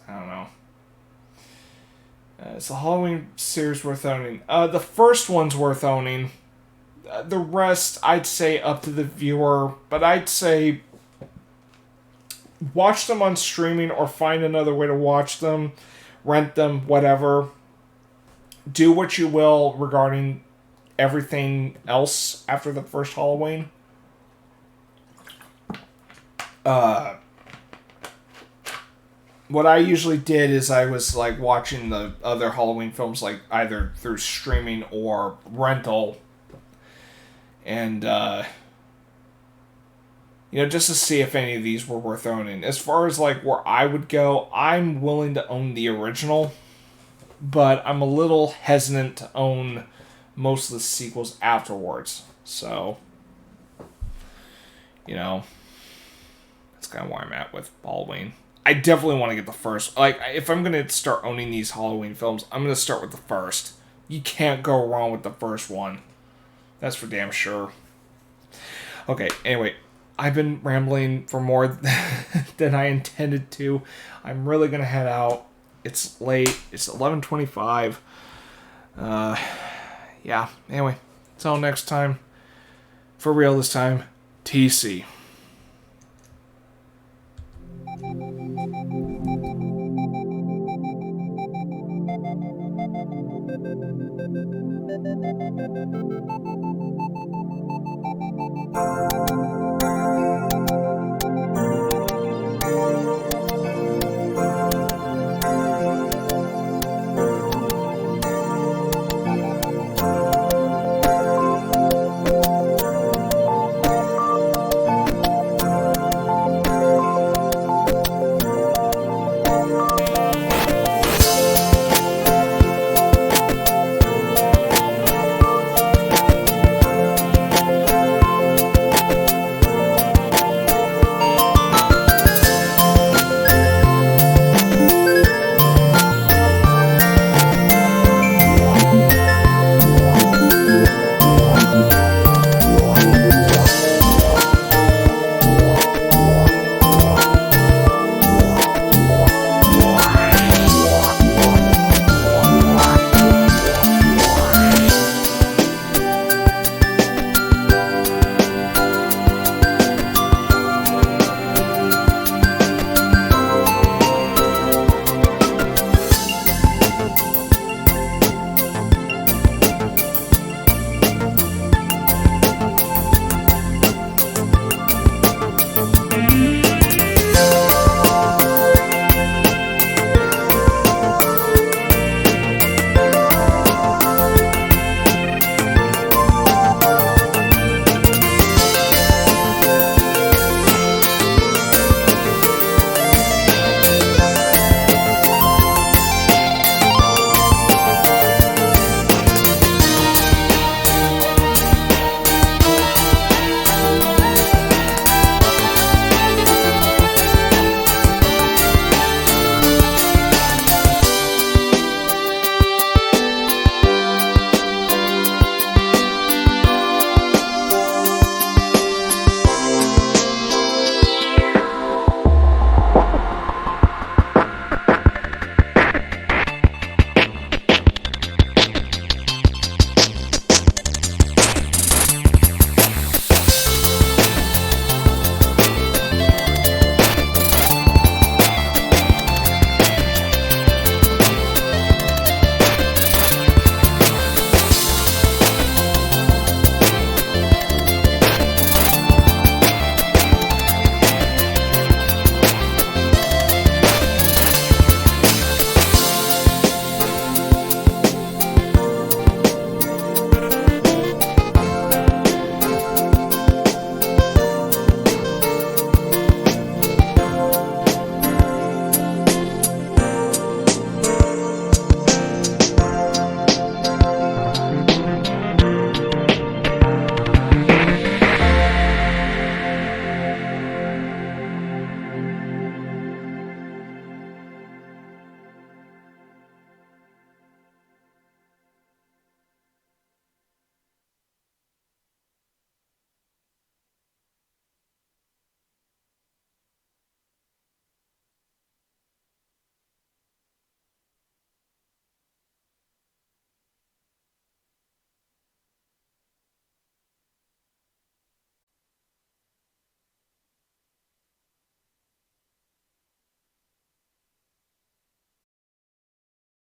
[SPEAKER 1] I don't know. It's a Halloween series worth owning. The first one's worth owning. The rest, I'd say, up to the viewer. But I'd say watch them on streaming or find another way to watch them. Rent them, whatever. Do what you will regarding everything else after the first Halloween. What I usually did is I was like watching the other Halloween films like either through streaming or rental. And, just to see if any of these were worth owning. As far as like where I would go, I'm willing to own the original. But I'm a little hesitant to own most of the sequels afterwards. So, that's kind of where I'm at with Halloween. I definitely want to get the first. Like, if I'm going to start owning these Halloween films, I'm going to start with the first. You can't go wrong with the first one. That's for damn sure. Okay, anyway, I've been rambling for more than I intended to. I'm really going to head out. It's late. It's 11:25. Yeah, anyway, until next time. For real this time, TC.